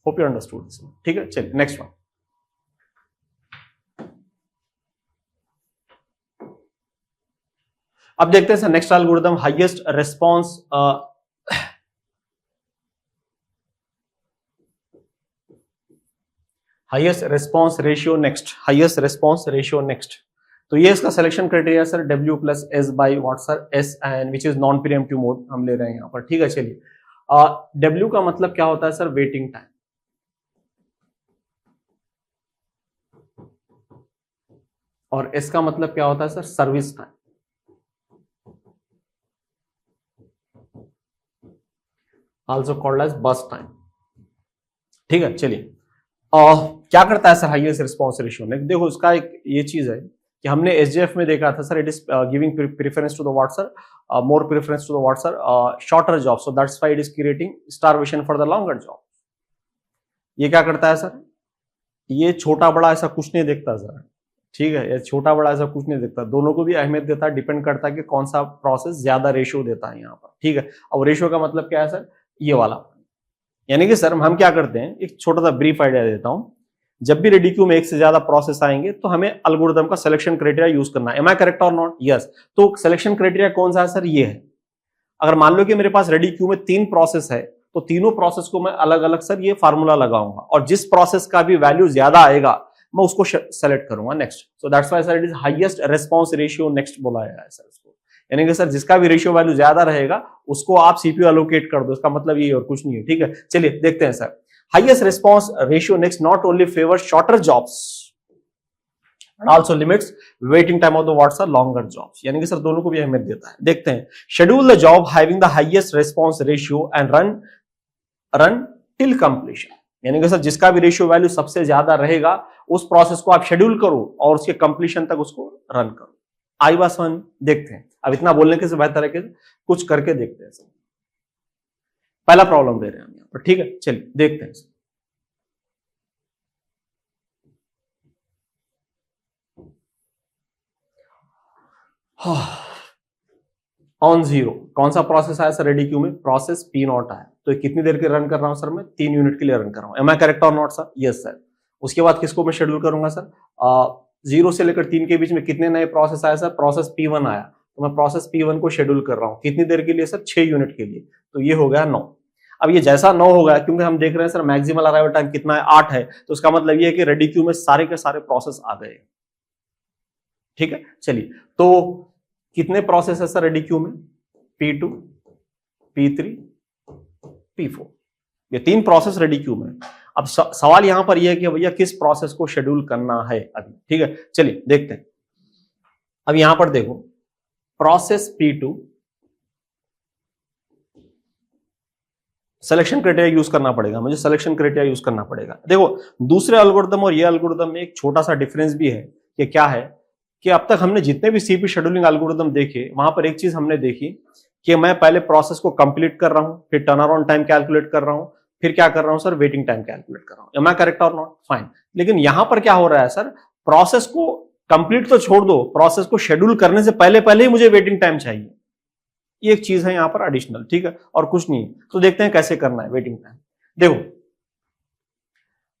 Speaker 1: Hope you understood this. ठीक है, चलिए नेक्स्ट वन। अब देखते हैं sir next algorithm, highest response highest response ratio next, highest response ratio next. तो ये इसका selection criteria sir W + S by what sir S and which is non pre-emptive mode हम ले रहे हैं यहाँ पर। ठीक है, चलिए W का मतलब क्या होता है सर, वेटिंग टाइम, और S का मतलब क्या होता है sir, service time. Also called as burst time. ठीक है, चलिए क्या करता है सर हाईएस्ट रिस्पॉन्स रेशियो ने। देखो इसका एक ये चीज है कि हमने SJF में देखा था sir, it is giving preference to the what sir, more preference to the what sir, shorter job, so that's why it is creating starvation for the longer job. ये क्या करता है सर, ये छोटा बड़ा ऐसा कुछ नहीं देखता सर। ठीक है, ये छोटा बड़ा ऐसा कुछ नहीं देखता, दोनों को भी अहमियत देता है, डिपेंड करता है कि कौन सा प्रोसेस ज्यादा रेशियो देता है यहाँ पर। ठीक है, अब रेशियो का मतलब क्या है सर, ये वाला, यानी कि सर हम क्या करते हैं, एक छोटा सा ब्रीफ आइडिया देता हूं। जब भी रेडी क्यू में एक से ज्यादा प्रोसेस आएंगे तो हमें एल्गोरिथम का सिलेक्शन क्राइटेरिया यूज करना है। एम आई करेक्ट और नॉट? यस। तो सिलेक्शन क्राइटेरिया कौन सा है सर, ये है। अगर मान लो कि मेरे पास रेडी क्यू में 3 प्रोसेस है तो तीनों प्रोसेस को मैं अलग अलग सर ये फार्मूला लगाऊंगा, और जिस प्रोसेस का भी वैल्यू ज्यादा आएगा मैं उसको सेलेक्ट करूंगा next. So that's why sir it is highest response ratio next बोला है सर इसको। यानी कि सर जिसका भी रेशियो वैल्यू ज्यादा रहेगा उसको आप सीपीयू एलोकेट कर दो, इसका मतलब ये और कुछ नहीं है। ठीक है, चलिए देखते हैं sir. Highest response ratio next not only favour shorter jobs and also limits waiting time of the what's are longer jobs, यानी कि सर दोनों को भी अहमियत देता है। देखते हैं, schedule the job having the highest response ratio and run till completion, यानी कि सर जिसका भी रेशियो वैल्यू सबसे ज्यादा रहेगा उस प्रोसेस को आप शेड्यूल करो और उसके कंप्लीशन तक उसको रन करो। आई बात समझ? देखते हैं, अब इतना बोलने के से बेहतर है कि कुछ करके देखते हैं सर। पहला प्रॉब्लम दे रहे हैं हम यहाँ पर। ठीक है, चलिए देखते हैं सर। ऑन 0 कौन सा प्रोसेस आया सर रेडी क्यू में, प्रोसेस P0 आया। तो कितनी देर के रन कर रहा हूं सर मैं, 3 यूनिट के लिए रन कर रहा हूं। एम आई करेक्ट और नॉट सर? Yes sir. उसके बाद किसको मैं शेड्यूल करूंगा सर, 0 से लेकर 3 के बीच में कितने नए प्रोसेस आए सर, प्रोसेस P1 आया, तो मैं प्रोसेस P1 को शेड्यूल कर रहा हूं कितनी देर के लिए सर, 6 यूनिट के लिए। तो ये हो गया 9। अब ये जैसा 9 हो गया, क्योंकि हम देख रहे हैं सर मैक्सिमल अराइवल टाइम कितना है, 8 है, तो इसका मतलब ये है कि रेडी क्यू में सारे के सारे प्रोसेस आ गए। ठीक है, चलिए तो कितने प्रोसेस है सर रेडी क्यू में, P2, P3, P4, ये 3 प्रोसेस रेडी क्यू में। अब सवाल यहां पर यह है कि भैया किस प्रोसेस को शेड्यूल करना है अभी। ठीक है, चलिए देखते हैं। अब यहां पर देखो, process P2 selection criteria use करना पड़ेगा, मुझे सिलेक्शन क्राइटेरिया यूज करना पड़ेगा। देखो दूसरे एल्गोरिथम और ये एल्गोरिथम में एक छोटा सा डिफरेंस भी है कि क्या है कि अब तक हमने जितने भी सीपी शेड्यूलिंग एल्गोरिथम देखे वहां पर एक चीज हमने देखी कि मैं पहले प्रोसेस को कंप्लीट कर रहा हूं, फिर टर्न अराउंड टाइम कैलकुलेट कर रहा हूं, फिर क्या कर रहा हूं सर, वेटिंग टाइम कैलकुलेट कर रहा हूं। एम आई करेक्ट और नॉट? फाइन। लेकिन यहां पर क्या हो रहा है सर, प्रोसेस को कंप्लीट तो छोड़ दो, प्रोसेस को शेड्यूल करने से पहले पहले ही मुझे वेटिंग टाइम चाहिए। ये एक चीज है यहां पर एडिशनल। ठीक है, और कुछ नहीं। तो देखते हैं कैसे करना है वेटिंग टाइम। देखो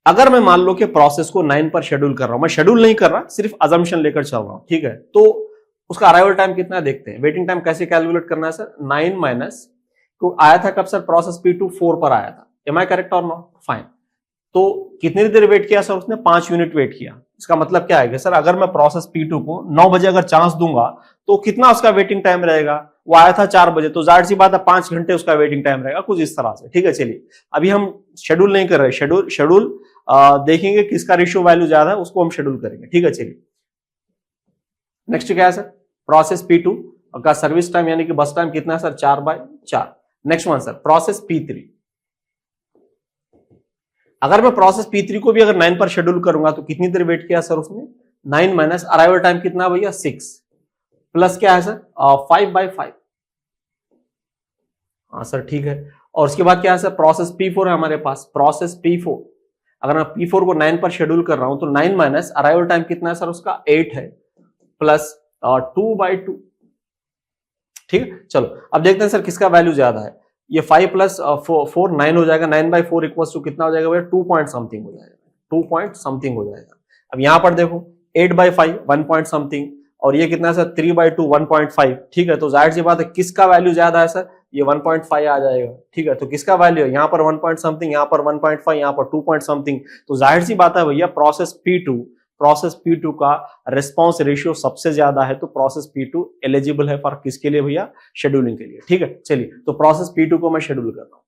Speaker 1: अगर मैं मान लो कि प्रोसेस को 9 पर शेड्यूल कर रहा हूं, मैं शेड्यूल नहीं कर रहा, सिर्फ अजम्पशन लेकर चल रहा हूं। ठीक है, तो उसका अराइवल टाइम कितना है देखते हैं। वेटिंग टाइम कैसे कैलकुलेट करना है सर, 9 माइनस को आया था कब सर, प्रोसेस P2 4 पर आया था। एम आई करेक्ट और नॉट? फाइन। तो कितनी देर वेट किया सर उसने, 5 यूनिट वेट किया। इसका मतलब क्या है कि सर अगर मैं प्रोसेस P2 को 9 बजे अगर चांस दूंगा तो कितना उसका वेटिंग टाइम रहेगा, वो आया था 4 बजे, तो जाहिर सी बात है 5 घंटे उसका वेटिंग टाइम रहेगा, कुछ इस तरह से। ठीक है, चलिए अभी हम शेड्यूल नहीं कर रहे, शेड्यूल देखेंगे किसका रेशियो वैल्यू ज्यादा है उसको हम शेड्यूल करेंगे। ठीक है, चलिए नेक्स्ट क्या है सर, प्रोसेस P2 का सर्विस टाइम यानी कि बस टाइम कितना है sir, 4/4। Next one sir process P3। अगर मैं प्रोसेस P3 को भी अगर 9 पर शेड्यूल करूंगा तो कितनी देर वेट किया सर उसने, 9 माइनस अराइवल टाइम कितना भैया, 6 प्लस क्या है सर, 5/5। हाँ सर ठीक है। और उसके बाद क्या है सर, प्रोसेस P4 है हमारे पास, प्रोसेस P4 अगर मैं P4 को 9 पर शेड्यूल कर रहा हूं तो 9 माइनस अराइवल टाइम कितना है सर उसका, 8 है, प्लस 2/2। ठीक है, चलो अब देखते हैं सर किसका वैल्यू ज्यादा है। ये 5 प्लस 4 9 हो जाएगा, 9/4 इक्वल्स टू कितना हो जाएगा भैया 2 पॉइंट समथिंग हो जाएगा, 2 पॉइंट समथिंग हो जाएगा। अब यहां पर देखो 8/5 1 पॉइंट समथिंग, और ये कितना है सर 3/2 1.5, ठीक है। तो जाहिर सी बात है किसका वैल्यू ज्यादा है सर, ये 1.5 आ जाएगा, ठीक है। तो किसका वैल्यू है, यहाँ पर 1 पॉइंट समथिंग, यहाँ पर 1.5, यहाँ पर 2 पॉइंट समथिंग। तो जाहिर सी बात है भैया प्रोसेस P2 का रिस्पॉन्स रेशियो सबसे ज्यादा है, तो प्रोसेस P2 एलिजिबल है फॉर किसके लिए भैया, शेड्यूलिंग के लिए, ठीक है। चलिए तो प्रोसेस P2 को मैं शेड्यूल कर रहा हूं,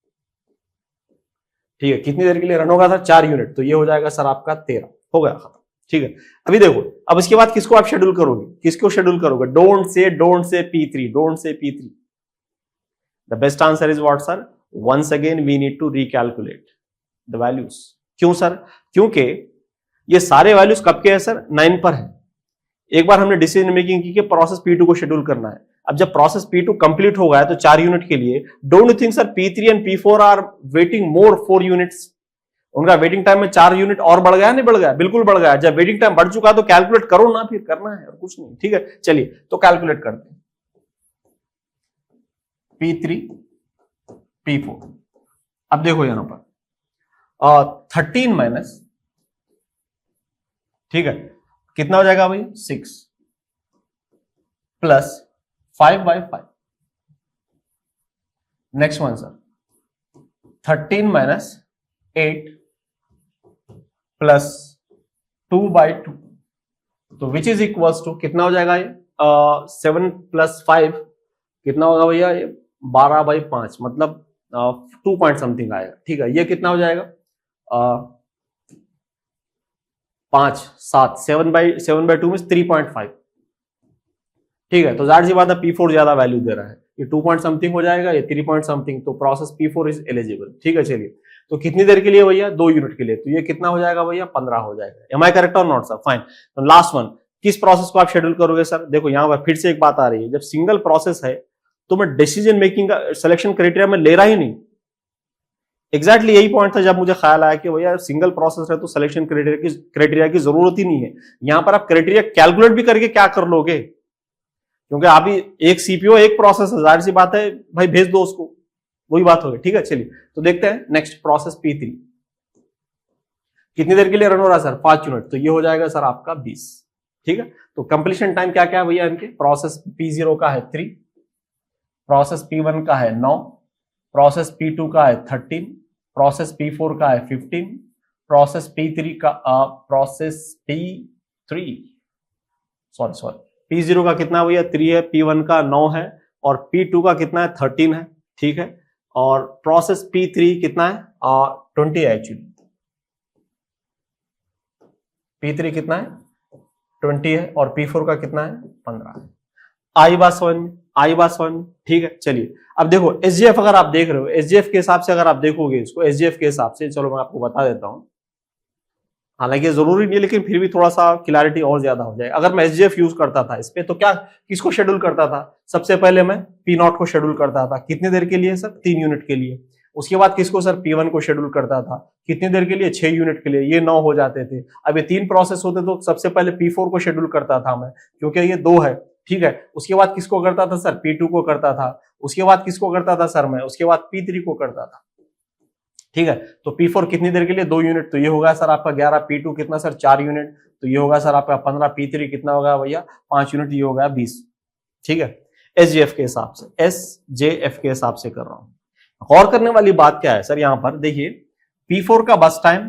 Speaker 1: ठीक है। कितनी देर के लिए रन होगा सर, 4 यूनिट, तो ये हो जाएगा सर आपका 13, हो गया खत्म, ठीक है। अभी देखो, अब इसके बाद किसको आप शेड्यूल करोगे, किसको शेड्यूल करोगे, don't say P3, the best answer is what sir, once again we need to recalculate the values. क्यों सर, क्योंकि ये सारे वैल्यूज कब के हैं सर, 9 पर है। एक बार हमने डिसीजन मेकिंग की कि प्रोसेस P2 को शेड्यूल करना है। अब जब प्रोसेस P2 कंप्लीट हो गया है तो 4 यूनिट के लिए, don't you think sir P3 and P4 are waiting more 4 units, उनका वेटिंग टाइम में 4 यूनिट और बढ़ गया, नहीं बढ़ गया, बिल्कुल बढ़ गया। जब वेटिंग टाइम बढ़ चुका तो कैलकुलेट करो ना, फिर करना है और कुछ नहीं, ठीक है। चलिए तो कैलकुलेट करते हैं, P3 P4। अब देखो यहां पर 13 माइनस, ठीक है, कितना हो जाएगा भाई 6 plus 5/5। Next one sir 13 minus 8 plus 2/2, तो विच इज इक्वल्स टू कितना हो जाएगा ये 7 प्लस 5 कितना होगा भैया, ये 12/5, मतलब 2 पॉइंट समथिंग आएगा, ठीक है। ये कितना हो जाएगा 5 7 7/2 में 3.5, ठीक है। तो जाहिर सी बात है P4 ज्यादा वैल्यू दे रहा है, ये 2 पॉइंट समथिंग हो जाएगा, ये 3 पॉइंट समथिंग, तो प्रोसेस P4 इज एलिजिबल, ठीक है। चलिए तो कितनी देर के लिए भैया, 2 यूनिट के लिए, तो ये कितना हो जाएगा भैया 15 हो जाएगा। एम आई करेक्ट और नॉट सर, फाइन। तो लास्ट वन, किस प्रोसेस को आप शेड्यूल करोगे सर, देखो यहां पर फिर से एक बात आ रही है, जब सिंगल प्रोसेस है तो मैं डिसीजन मेकिंग का सिलेक्शन क्राइटेरिया में ले रहा ही नहीं। एग्जैक्टली यही पॉइंट था जब मुझे ख्याल आया कि भैया सिंगल प्रोसेस है तो सिलेक्शन क्राइटेरिया की जरूरत ही नहीं है। यहां पर आप क्राइटेरिया कैलकुलेट भी करके क्या कर लोगे, क्योंकि अभी एक सीपीओ एक प्रोसेस है, जाहिर सी बात है भाई भेज दो उसको, वही बात होगी, ठीक है। चलिए तो देखते हैं नेक्स्ट प्रोसेस P3 कितनी देर के लिए रन हो रहा है सर, 5 यूनिट, तो ये हो जाएगा सर आपका 20, ठीक है। तो कंप्लीशन टाइम क्या क्या है भैया इनके, प्रोसेस P0 का है 3, प्रोसेस P1 का है 9, प्रोसेस P2 का है 13, प्रोसेस P4 का है 15, प्रोसेस P3 का P0 का कितना भैया 3 है, P1 का 9 है, और P2 का कितना है 13 है, ठीक है। और प्रोसेस P3 कितना है 20 है एक्चुअली, P3 कितना है 20 है, और P4 का कितना है 15 है। आई बात समझ में, ठीक है। चलिए अब देखो SGF अगर आप देख रहे हो, SGF के हिसाब से अगर आप देखोगे इसको, SGF के हिसाब से, चलो मैं आपको बता देता हूं, हालांकि जरूरी नहीं है लेकिन फिर भी थोड़ा सा क्लैरिटी और ज्यादा हो जाए। अगर मैं SGF यूज करता था इस पे तो क्या किसको शेड्यूल करता था, सबसे पहले मैं P0 को शेड्यूल करता था, कितनी देर के लिए सर 3 यूनिट के लिए। उसके बाद किसको सर P1 को शेड्यूल करता था, कितनी देर के लिए 6 यूनिट के लिए, ये 9 हो जाते थे। अब ये 3 प्रोसेस होते तो सबसे पहले P4 को शेड्यूल करता था मैं, क्योंकि ये 2 है, ठीक है। उसके बाद किसको करता था सर, P2 को करता था। उसके बाद किसको करता था सर मैं, उसके बाद P3 को करता था, ठीक है। तो P4 कितनी देर के लिए 2 यूनिट, तो ये होगा सर आपका 11, P2 कितना सर 4 यूनिट, तो ये होगा सर आपका 15, P3 कितना होगा भैया 5 यूनिट, ये होगा 20, ठीक है। SGF के हिसाब से, SJF के हिसाब से कर रहा हूं। गौर करने वाली बात क्या है सर, यहां पर देखिए P4 का बस टाइम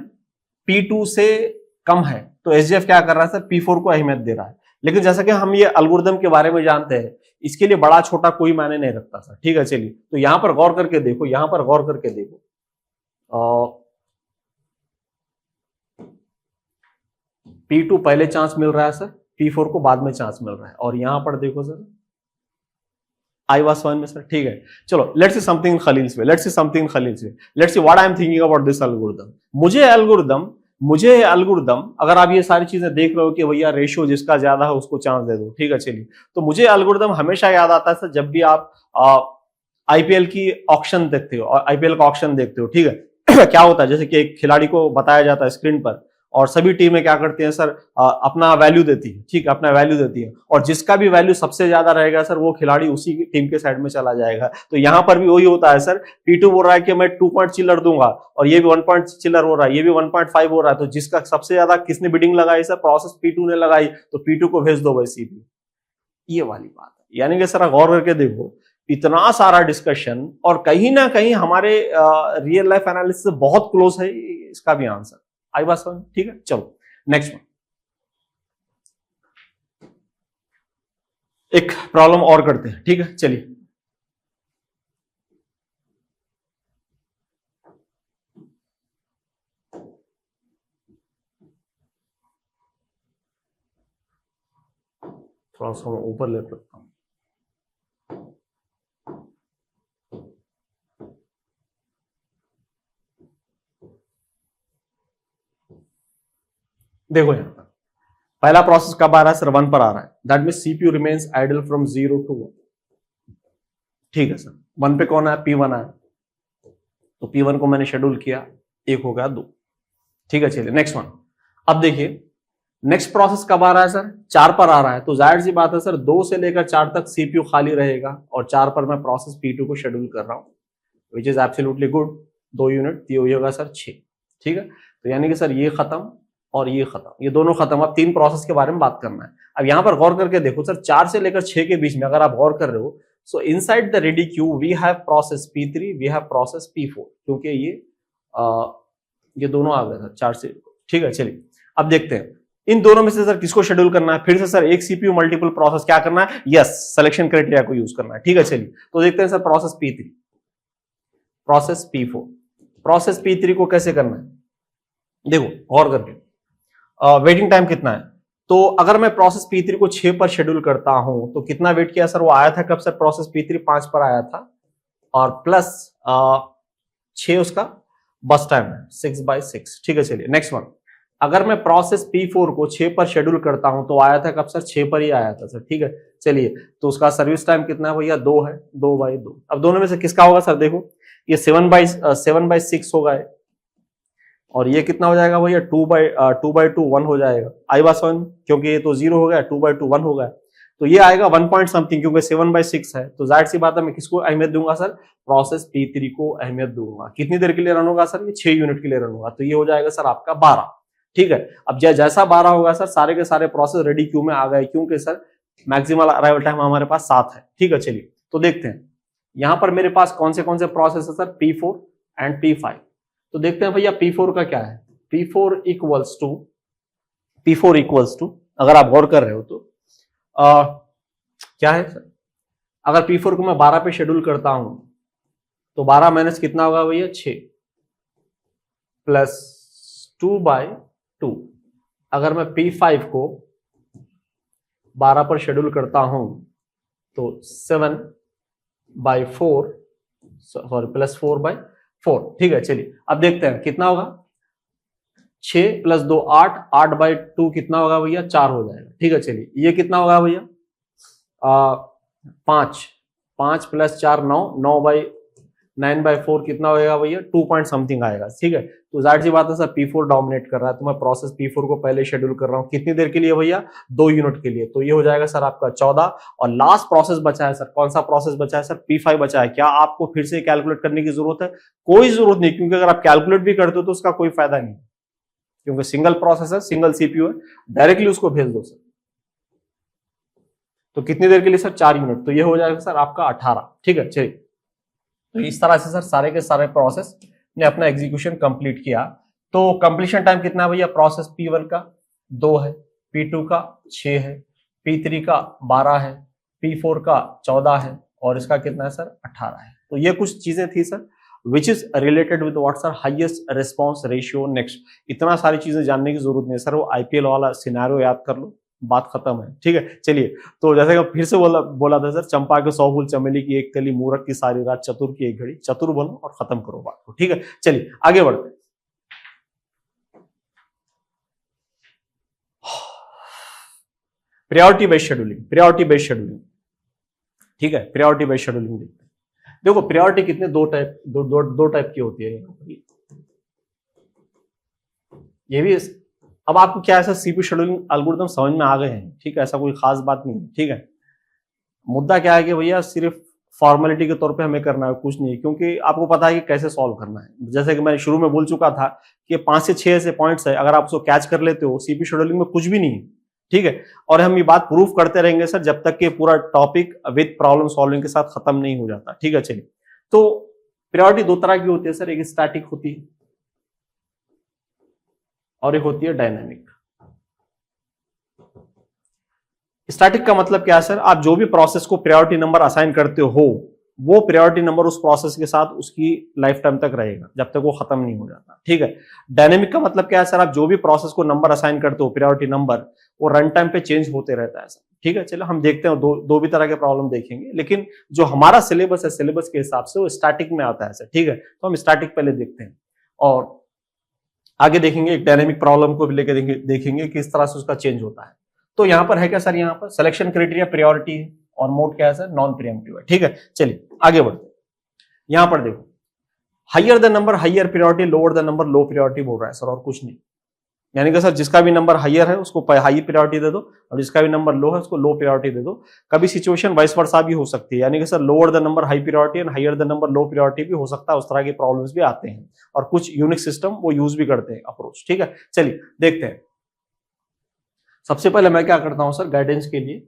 Speaker 1: P2 से कम है, तो SGF क्या कर रहा है सर, P4 को अहमियत दे रहा है। लेकिन जैसा कि हम ये एल्गोरिथम के बारे में जानते हैं, इसके लिए बड़ा छोटा कोई मायने नहीं रखता सर, ठीक है। चलिए तो यहां पर गौर करके देखो, यहां पर गौर करके देखो, P2 पहले चांस मिल रहा है सर, P4 को बाद में चांस मिल रहा है, और यहां पर देखो सर आई वाज वन में सर, ठीक है। चलो let's see something in Khalil's way, let's see what I am thinking about this algorithm. मुझे एल्गोरिथम अगर आप ये सारी चीजें देख रहे हो कि भैया रेशियो जिसका ज्यादा है उसको चांस दे दो, ठीक है। चलिए तो मुझे एल्गोरिथम हमेशा याद आता है सर जब भी आप आईपीएल की ऑक्शन देखते हो, आईपीएल का ऑक्शन देखते हो, ठीक है। क्या होता है, जैसे कि एक खिलाड़ी को बताया जाता है स्क्रीन पर, और सभी टीमें क्या करती हैं सर, अपना वैल्यू देती है, ठीक है, अपना वैल्यू देती है, और जिसका भी वैल्यू सबसे ज्यादा रहेगा सर वो खिलाड़ी उसी टीम के साइड में चला जाएगा। तो यहां पर भी वही होता है सर, P2 बोल रहा है कि मैं 2 पॉइंट चिल्लर दूंगा और ये भी 1 पॉइंट चिल्लर हो रहा है, ये भी 1.5 हो रहा है, तो जिसका सबसे ज्यादा किसने बिडिंग लगाई सर, प्रोसेस P2 ने लगाई, तो P2 को भेज दो भाई CPU। ये वाली बात है, यानी कि सर गौर करके देखो, इतना सारा डिस्कशन और कहीं ना कहीं हमारे रियल लाइफ एनालिसिस से बहुत क्लोज है इसका भी आंसर। आई बात समझ, ठीक है, चलो नेक्स्ट वन, एक प्रॉब्लम और करते हैं, ठीक है, चलिए। थोड़ा सा मैं ऊपर ले सकता हूं। देखो यहां पर पहला प्रोसेस कब आ रहा है सर, 1 पर आ रहा है, that mean CPU remains idle from 0 to 1, ठीक है सर। 1 पे कौन है, P1 है, तो P1 को मैंने शेड्यूल किया, 1 हो गया 2, ठीक है, चलिए नेक्स्ट वन। अब देखिए नेक्स्ट प्रोसेस कब आ रहा है सर, 4 पर आ रहा है, तो जाहिर सी बात है सर 2 से लेकर 4 तक CPU खाली रहेगा, और 4 पर मैं प्रोसेस P2 को शेड्यूल कर रहा हूं, which is absolutely good. 2 unit, तो ये होगा सर 6, ठीक है। तो यानी कि सर ये खत्म और ये खत्म, ये दोनों खत्म। अब 3 प्रोसेस के बारे में बात करना है। अब यहां पर गौर करके देखो सर, 4 से लेकर 6 के बीच में अगर आप गौर कर रहे हो, so inside the ready queue we have process P3, we have process P4, क्योंकि ये दोनों आ गए सर 4 से, ठीक है। चलिए अब देखते हैं इन दोनों में से सर किसको शेड्यूल करना है। फिर से सर एक CPU मल्टीपल प्रोसेस क्या करना है, यस, सिलेक्शन क्राइटेरिया को यूज करना है, ठीक है। चलिए तो देखते हैं सर process P3, process P4, process P3 को कैसे करना है, देखो गौर करके, वेटिंग टाइम कितना है, तो अगर मैं प्रोसेस P3 को 6 पर शेड्यूल करता हूं तो कितना वेट किया सर, वो आया था कब सर, प्रोसेस P3 5 पर आया था, और प्लस 6 उसका बस टाइम है, 6/6, ठीक है। चलिए नेक्स्ट वन, अगर मैं प्रोसेस P4 को 6 पर शेड्यूल करता हूं तो आया था कब सर, 6 पर ही आया था सर, ठीक है। चलिए तो उसका सर्विस टाइम कितना है भैया, 2 है, 2/2। अब दोनों में से किसका होगा सर, देखो ये 7/6 होगा, और ये कितना हो जाएगा भैया, 2/2 1 हो जाएगा। आई बात समझ, क्योंकि ये तो 0 हो गया, 2/2 1 हो गया, तो ये आएगा 1 पॉइंट समथिंग, क्योंकि 7/6 है, तो जाहिर सी बात है मैं किसको अहमियत दूंगा सर, प्रोसेस P3 को अहमियत दूंगा। कितनी देर के लिए रन होगा सर, ये 6 यूनिट के लिए रन होगा, तो ये हो जाएगा सर आपका 12, ठीक है। अब जैसा 12 होगा सर, सारे के सारे प्रोसेस रेडी क्यू में आ गए, क्योंकि सर मैक्सिमल अराइवल टाइम हमारे पास 7 है, ठीक है। चलिए तो देखते हैं यहां पर मेरे पास कौन से प्रोसेस है सर, P4 एंड P5। तो देखते हैं भैया P4 का क्या है, P4 इक्वल्स टू, अगर आप गौर कर रहे हो तो क्या है सर, अगर P4 को मैं 12 पे शेड्यूल करता हूं तो 12 माइनस कितना होगा भैया, 6 प्लस 2/2। अगर मैं P5 को 12 पर शेड्यूल करता हूं तो 7/4, सॉरी प्लस 4/4, ठीक है। चलिए अब देखते हैं कितना होगा, 6 प्लस 2 8, 8/2 कितना होगा भैया, 4 हो जाएगा, ठीक है। चलिए ये कितना होगा भैया, 5 प्लस 4 9, 9/4 कितना होगा भैया, 2 पॉइंट समथिंग आएगा, ठीक है। तो जाहिर सी बात है सर P4 डोमिनेट कर रहा है, तो मैं प्रोसेस P4 को पहले शेड्यूल कर रहा हूं, कितनी देर के लिए भैया, 2 यूनिट के लिए, तो ये हो जाएगा सर आपका 14। और लास्ट प्रोसेस बचा है सर, कौन सा प्रोसेस बचा है सर, P5 बचा है। क्या आपको फिर से कैलकुलेट करने की जरूरत है, कोई जरूरत नहीं, क्योंकि अगर आप कैलकुलेट भी करते हो तो उसका कोई फायदा नहीं, क्योंकि सिंगल प्रोसेस है, सिंगल CPU है, डायरेक्टली उसको भेज दो सर। तो कितनी देर के लिए सर, 4 यूनिट, तो ये हो जाएगा सर आपका 18, ठीक है। चलिए तो इस तरह से सर सारे के सारे प्रोसेस ने अपना एग्जीक्यूशन कंप्लीट किया। तो कंप्लीशन टाइम कितना है भैया, प्रोसेस P1 का 2 है, P2 का 6 है, P3 का 12 है, P4 का 14 है, और इसका कितना है सर, 18 है। तो ये कुछ चीजें थी sir which is related with what's are highest response ratio. Next इतना सारी चीजें जानने की जरूरत नहीं सर, वो IPL वाला सिनेरियो याद कर लो, बात खत्म है, ठीक है। चलिए तो जैसे कि फिर से बोला था सर, चंपा के 100 फूल, चमेली की एक कली, मूरख की सारी रात, चतुर की एक घड़ी, चतुर बनो और खत्म करो बात को, ठीक है। चलिए आगे बढ़ते, प्रायोरिटी बेस्ड शेड्यूलिंग, ठीक है। प्रायोरिटी बेस्ड शेड्यूलिंग देखते हैं। देखो प्रायोरिटी कितने, दो टाइप की होती है। ये भी अब आपको क्या ऐसा सीपीयू शेड्यूलिंग एल्गोरिथम समझ में आ गए हैं, ठीक है, ऐसा कोई खास बात नहीं है, ठीक है। मुद्दा क्या है कि भैया सिर्फ फॉर्मेलिटी के तौर पे हमें करना है, कुछ नहीं है, क्योंकि आपको पता है कि कैसे सॉल्व करना है। जैसे कि मैं शुरू में बोल चुका था कि 5 से 6 ऐसे पॉइंट्स है, अगर आप उसको कैच कर लेते हो सीपीयू शेड्यूलिंग में कुछ भी नहीं है, ठीक है। और हम ये बात प्रूफ करते रहेंगे सर जब तक कि पूरा टॉपिक विद प्रॉब्लम सॉल्विंग के साथ खत्म नहीं हो जाता, ठीक है। चलिए, तो प्रायोरिटी दो तरह की होती है सर, एक स्टैटिक होती है और एक होती है डायनामिक। स्टैटिक का मतलब क्या है सर, आप जो भी प्रोसेस को प्रायोरिटी नंबर असाइन करते हो वो प्रायोरिटी नंबर उस प्रोसेस के साथ उसकी लाइफ टाइम तक रहेगा, जब तक वो खत्म नहीं हो जाता, ठीक है। डायनेमिक का मतलब क्या है सर, आप जो भी प्रोसेस को नंबर असाइन करते हो प्रायोरिटी नंबर, वो रन टाइम पे चेंज होते रहता है सर, ठीक है। चलो हम देखते हैं, दो भी तरह के प्रॉब्लम देखेंगे, लेकिन जो हमारा सिलेबस है सिलेबस के हिसाब से वो स्टैटिक में आता है सर, ठीक है। तो हम स्टैटिक पहले देखते हैं और आगे देखेंगे एक डायनेमिक प्रॉब्लम को भी लेकर देखेंगे किस तरह से उसका चेंज होता है। तो यहां पर है क्या सर, यहां पर सिलेक्शन क्राइटेरिया प्रायोरिटी है और मोड क्या है सर, नॉन प्रीएम्प्टिव है, ठीक है। चलिए आगे बढ़ते हैं। यहां पर देखो higher the number higher priority, lower the number low priority बोल रहा है सर, और कुछ नहीं। यानी कि सर जिसका भी नंबर हायर है उसको हाई प्रायोरिटी दे दो और जिसका भी नंबर लो है उसको लो प्रायोरिटी दे दो। कभी सिचुएशन वाइस वर्सा भी हो सकती है, यानी कि sir lower the number high priority and higher the number low priority भी हो सकता है, उस तरह के प्रॉब्लम्स भी आते हैं और कुछ यूनिक सिस्टम वो यूज भी करते हैं अप्रोच, ठीक है। चलिए देखते हैं। सबसे पहले मैं क्या करता हूं सर, गाइडेंस के लिए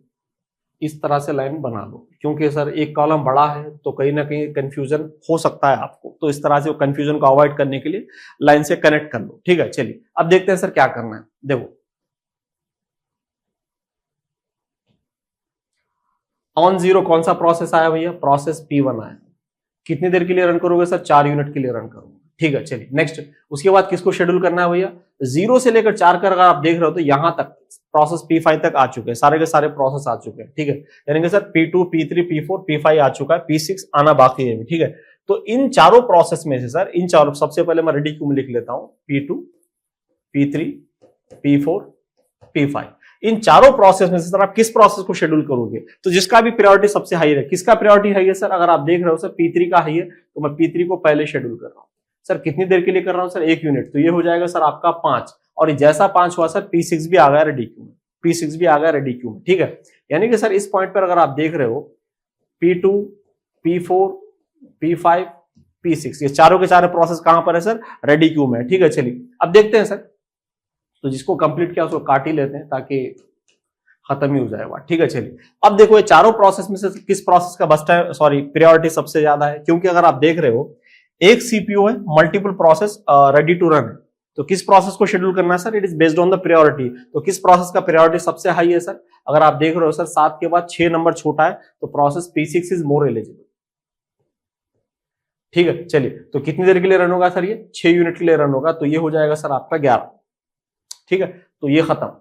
Speaker 1: इस तरह से लाइन बना लो, क्योंकि सर एक कॉलम बड़ा है तो कहीं ना कहीं कंफ्यूजन हो सकता है आपको, तो इस तरह से कंफ्यूजन को अवॉइड करने के लिए लाइन से कनेक्ट कर लो, ठीक है। चलिए अब देखते हैं सर क्या करना है। देखो ऑन जीरो कौन सा प्रोसेस आया भैया, प्रोसेस P1 आया। कितनी देर के लिए रन करोगे सर, 4 यूनिट के लिए रन करोगे, ठीक है। चलिए नेक्स्ट, उसके बाद किसको शेड्यूल करना है भैया, 0 से लेकर 4 का अगर आप देख रहे हो तो यहां तक प्रोसेस P5 तक आ चुके हैं, सारे के सारे प्रोसेस आ चुके हैं, ठीक है। यानी कि sir P2 P3 P4 P5 आ चुका है, P6 आना बाकी है, ठीक है। तो इन चारों प्रोसेस में से सर, इन चारों, सबसे पहले मैं रेडी क्यू में लिख लेता हूं P2 P3 P4 P5। इन चारों प्रोसेस में से सर आप किस प्रोसेस को शेड्यूल करोगे, तो जिसका भी प्रायोरिटी सबसे हाई है। किसका प्रायोरिटी हाई है सर, अगर आप देख रहे हो सर P3 का हाई है तो मैं P3 को पहले शेड्यूल कर रहा हूं। सर कितनी देर के लिए कर रहा हूं सर, 1 यूनिट, तो ये हो जाएगा सर आपका 5, और जैसा 5 हुआ सर P6 भी आ गया रेडी क्यू में, P6 भी आ गया रेडी क्यू में, ठीक है। यानी कि सर इस पॉइंट पर अगर आप देख रहे हो P2 P4 P5 P6 ये चारों के चारों प्रोसेस कहां पर है सर, रेडी क्यू में, ठीक है। चलिए अब देखते हैं सर, तो जिसको कंप्लीट किया उसको काट ही लेते हैं ताकि खत्म ही हो जाएगा, ठीक है। चलिए अब देखो ये चारों प्रोसेस में से किस प्रोसेस का बस टाइम प्रायोरिटी सबसे ज्यादा है, क्योंकि अगर आप देख रहे हो एक सीपीयू है, multiple process ready to run है, तो किस प्रोसेस को शेड्यूल करना है sir, it is based on the priority. तो किस प्रोसेस का प्रायोरिटी सबसे हाई है सर, अगर आप देख रहे हो सर 7 के बाद 6 नंबर छोटा है तो process P6 is more eligible, ठीक है। चलिए तो कितनी देर के लिए रन होगा सर, ये 6 यूनिट के लिए रन होगा, तो ये हो जाएगा सर आपका 11, ठीक है। तो ये खत्म।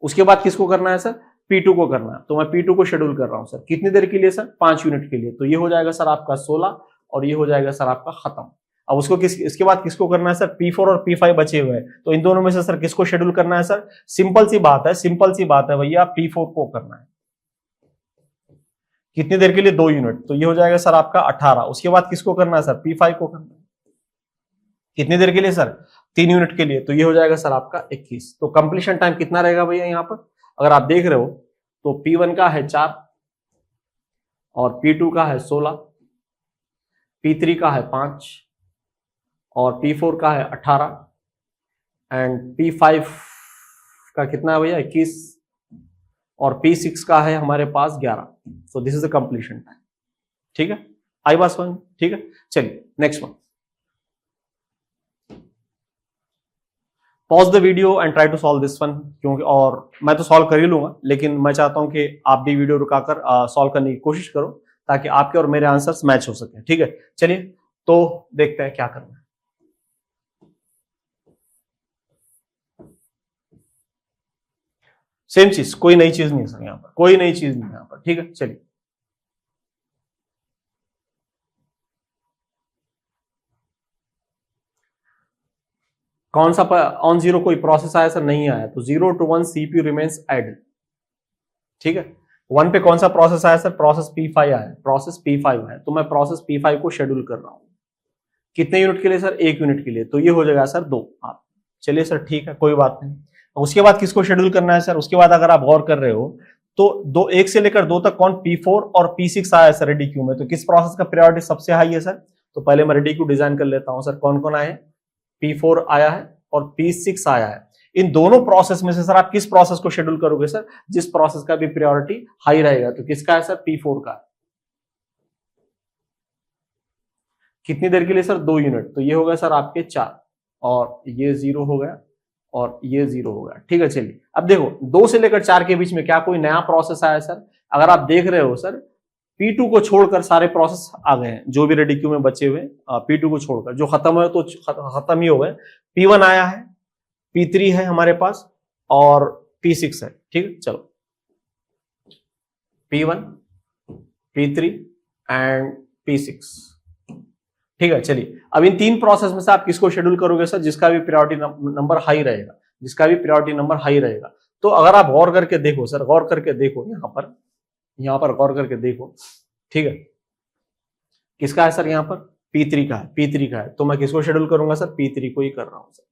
Speaker 1: उसके बाद किसको करना है सर, P2 को करना है, तो मैं P2 को शेड्यूल कर रहा हूं सर, कितनी देर के लिए सर, 5 यूनिट के लिए, तो ये हो जाएगा सर आपका 16 और ये हो जाएगा सर आपका खत्म। अब उसको इसके बाद किसको करना है सर, P4 और P5 बचे हुए हैं, तो इन दोनों में से सर किसको शेड्यूल करना है सर, सिंपल सी बात है भैया, P4 को करना है। कितनी देर के लिए, 2 यूनिट, तो ये हो जाएगा सर आपका 18। उसके बाद किसको करना है सर, P5 को करना है। कितनी देर के लिए सर, 3 यूनिट के लिए, तो ये हो जाएगा सर आपका 21। तो कंप्लीशन टाइम कितना रहेगा भैया यहाँ पर, अगर आप देख रहे हो तो P1 का है 4 और P2 का है 16, P3 का है 5 और P4 का है 18 एंड P5 का कितना है भैया, 21 और P6 का है हमारे पास 11। So this is the completion time, ठीक है। आई बात समझ, ठीक है। चलिए next one, pause the video and try to solve this one, क्योंकि और मैं तो सॉल्व कर ही लूंगा, लेकिन मैं चाहता हूं कि आप भी वीडियो रुकाकर सॉल्व करने की कोशिश करो ताकि आपके और मेरे आंसर्स मैच हो सके, ठीक है। चलिए तो देखते हैं क्या करना है। सेम चीज, कोई नई चीज नहीं है सर यहाँ पर, कोई नई चीज नहीं है यहाँ पर, ठीक है। चलिए कौन सा ऑन जीरो कोई प्रोसेस आया सर, नहीं आया, तो 0 to 1 CPU रिमेन्स आइडल, ठीक है। 1 पे कौन सा प्रोसेस आया सर, प्रोसेस P5 आया, प्रोसेस P5 है, तो मैं प्रोसेस P5 को शेड्यूल कर रहा हूं। कितने यूनिट के लिए सर, 1 यूनिट के लिए, तो ये हो जाएगा सर 2 आप, चलिए सर ठीक है, कोई बात नहीं। उसके बाद किसको शेड्यूल करना है सर? उसके बाद अगर आप गौर कर रहे हो तो 1 से लेकर 2 तक कौन? P4 और P6 आया है सर रेडी क्यू में। तो किस प्रोसेस का प्रायोरिटी सबसे हाई है सर? तो पहले मैं रेडी क्यू डिजाइन कर लेता हूं सर। कौन कौन आए हैं? P4 आया है और P6 आया है। इन दोनों प्रोसेस में से सर आप किस प्रोसेस को शेड्यूल करोगे सर? जिस प्रोसेस का भी प्रायोरिटी हाई रहेगा। तो किसका है सर? P4 का। कितनी देर के लिए सर? 2 यूनिट। तो ये हो गया सर आपके 4 और ये 0 हो गया और ये 0 हो गया। ठीक है, चलिए अब देखो 2 से लेकर 4 के बीच में क्या कोई नया प्रोसेस आया सर? अगर आप देख रहे हो सर P2 को छोड़कर सारे प्रोसेस आ गए हैं, जो भी रेडी क्यू में बचे हुए P2 को छोड़कर जो खत्म हुए तो खत्म ही हो गए। P1 आया है, P3 है हमारे पास और P6 है। ठीक है, चलो P1, P3 एंड P6। ठीक है, चलिए अब इन 3 प्रोसेस में से आप किसको शेड्यूल करोगे सर? जिसका भी प्रायोरिटी नंबर हाई रहेगा, जिसका भी प्रायोरिटी नंबर हाई रहेगा। तो अगर आप गौर करके देखो सर, गौर करके देखो यहां पर गौर करके देखो। ठीक है, किसका है सर? यहां पर P3 का है, P3 का है। तो मैं किसको शेड्यूल करूंगा सर? P3 को ही कर रहा हूं सर।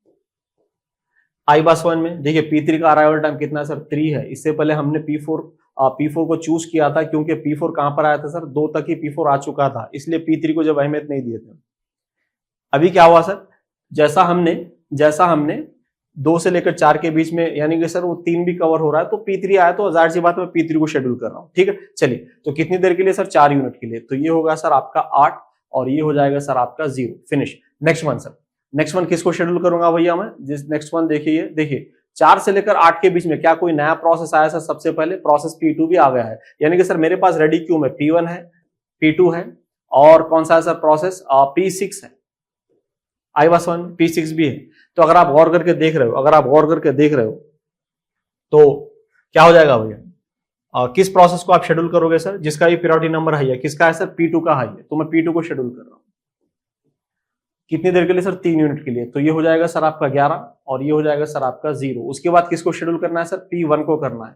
Speaker 1: I/1 में देखिए P3 का अराइवल टाइम कितना है सर? 3 है। इससे पहले हमने P4 को चूज किया था क्योंकि P4 कहां पर आया था सर? 2 तक ही P4 आ चुका था, इसलिए P3 को जब अहमियत नहीं दिए थे। अभी क्या हुआ सर? जैसा हमने 2 से लेकर 4 के बीच में, यानी कि सर वो 3 भी कवर हो रहा है, तो P3 आया, तो जाहिर सी बात मैं P3 को शेड्यूल कर रहा हूं। ठीक है, चलिए तो कितनी देर के लिए सर? 4 यूनिट के लिए। तो ये होगा सर आपका 8 और ये हो जाएगा सर आपका 0। Finish. Next one sir, next one किसको शेड्यूल करूंगा भैया मैं? जिस नेक्स्ट वन देखिए 4 से लेकर 8 के बीच में क्या कोई नया प्रोसेस आया सर? सबसे पहले प्रोसेस P2 भी आ गया है, यानी कि सर मेरे पास रेडी क्यू में P1 है, P2 है और कौन सा है सर प्रोसेस? P6 है। I/1 P6 भी है। तो अगर आप गौर करके देख रहे हो तो क्या हो जाएगा भैया? किस प्रोसेस को आप शेड्यूल करोगे सर? जिसका भी प्रायोरिटी नंबर हाई है। किसका है सर? P2 का हाई है, तो मैं P2 को शेड्यूल कर रहा हूं। कितनी देर के लिए सर? 3 यूनिट के लिए। तो ये हो जाएगा सर आपका 11 और ये हो जाएगा सर आपका 0। उसके बाद किसको शेड्यूल करना है सर? P1 को करना है।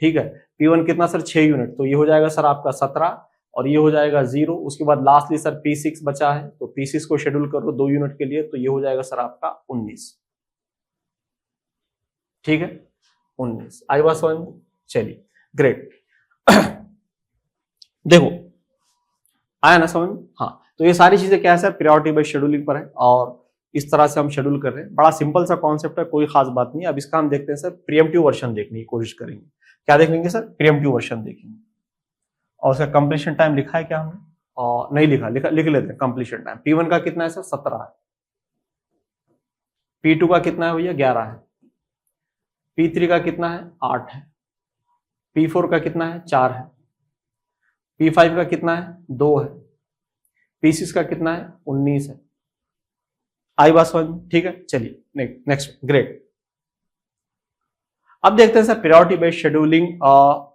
Speaker 1: ठीक है, P1 कितना सर? 6 यूनिट। तो ये हो जाएगा सर आपका 17 और ये हो जाएगा 0। उसके बाद लास्टली सर P6 बचा है, तो P6 को शेड्यूल करो 2 यूनिट के लिए। तो ये हो जाएगा सर आपका 19। ठीक है, 19 I/1। चलिए ग्रेट। देखो आया ना समझ? हाँ, तो ये सारी चीजें क्या है सर? प्रायोरिटी बेस्ड शेड्यूलिंग पर है और इस तरह से हम शेड्यूल कर रहे हैं। बड़ा सिंपल सा कॉन्सेप्ट है, कोई खास बात नहीं। अब इसका हम देखते हैं सर प्रीएम्प्टिव वर्जन देखने की कोशिश करेंगे। क्या देखेंगे सर? प्रीएम्प्टिव वर्जन देखेंगे। और उसका कंप्लीशन टाइम लिखा है क्या हमने? और नहीं लिख लेते हैं कंप्लीशन टाइम। P1 का कितना है सर? 17 है। P2 का कितना है भैया? 11 है। P3 का कितना है? 8 है। P4 का कितना है? 4 है। P5 का कितना है? 2 है। P6 का कितना है? 19 है। I/1। ठीक है, चलिए नेक्स्ट। ग्रेट। अब देखते हैं sir priority based scheduling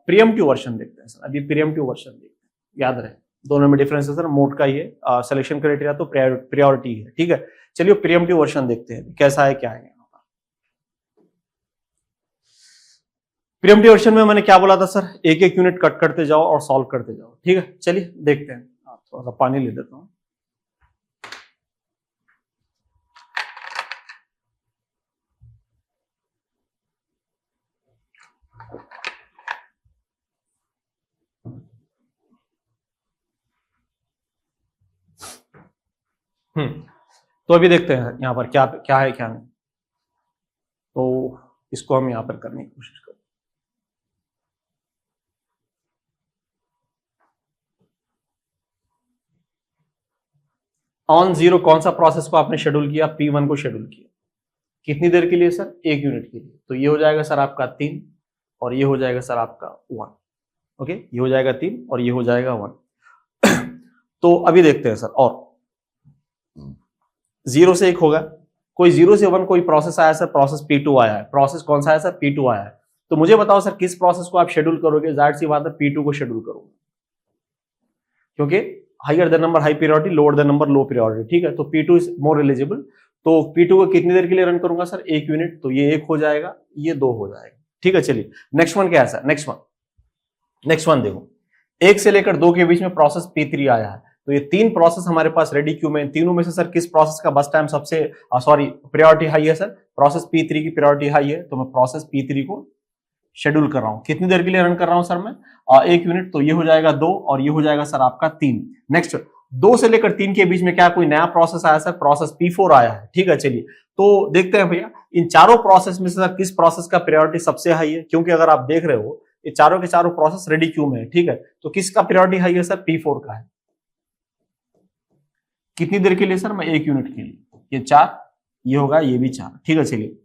Speaker 1: pre-emptive version देखते हैं सर। अभी प्रीएम्प्टिव वर्जन देखते हैं, याद रहे दोनों में डिफरेंस है सर। मोड का ये सिलेक्शन क्राइटेरिया तो प्रायोरिटी है। ठीक है, चलिए प्रीएम्प्टिव वर्जन देखते हैं कैसा है क्या है। प्रीएम्प्टिव वर्जन में मैंने क्या बोला था सर? एक एक यूनिट कट करते जाओ और सॉल्व करते जाओ। ठीक है, चलिए देखते हैं। थोड़ा सा पानी ले लेता हूं। तो अभी देखते हैं यहां पर क्या क्या है क्या नहीं। तो इसको हम यहां पर करने की कोशिश करें। ऑन 0 कौन सा प्रोसेस को आपने शेड्यूल किया? P1 को शेड्यूल किया। कितनी देर के लिए सर? 1 यूनिट के लिए। तो ये हो जाएगा सर आपका 3 और ये हो जाएगा सर आपका 1। ओके, ये हो जाएगा 3 और ये हो जाएगा 1। तो अभी देखते हैं सर। और 0 से 1 होगा, कोई 0 से 1 कोई प्रोसेस आया सर? प्रोसेस P2 आया है। प्रोसेस कौन सा आया सर? P2 आया है। तो मुझे बताओ सर किस प्रोसेस को आप शेड्यूल करोगे? जाहिर सी बात है P2 को शेड्यूल करोगे, क्योंकि higher the number high priority, lower the number low priority. ठीक है, तो P2 इज मोर एलिजिबल। तो P2 को कितनी देर के लिए रन करूंगा सर? 1 यूनिट। तो ये 1 हो जाएगा, ये 2 हो जाएगा। ठीक है, चलिए नेक्स्ट वन क्या है सर? नेक्स्ट वन देखो 1 से लेकर 2 के बीच में प्रोसेस P3 आया है। तो ये 3 प्रोसेस हमारे पास रेडी क्यू में, तीनों में से सर किस प्रोसेस का बस टाइम सबसे प्रायोरिटी हाई है? सर प्रोसेस P3 की प्रायोरिटी हाई है, तो मैं प्रोसेस P3 को शेड्यूल कर रहा हूं। कितनी देर के लिए रन कर रहा हूं सर मैं? 1 यूनिट, तो ये हो जाएगा 2 और ये हो जाएगा सर आपका 3। नेक्स्ट 2 से लेकर 3 के बीच में क्या कोई नया प्रोसेस आया? सर प्रोसेस P4 आया है। ठीक है, चलिए तो देखते हैं भैया इन चारों प्रोसेस में से सर किस प्रोसेस का प्रायोरिटी सबसे हाई है, क्योंकि अगर आप देख रहे हो ये चारों के चारों प्रोसेस रेडी क्यू में है। ठीक है, तो किसका प्रायोरिटी हाई है? सर P4 का है। कितनी देर के लिए? सर मैं 1 यूनिट के लिए। ये 4, ये होगा, ये भी 4। ठीक है, चलिए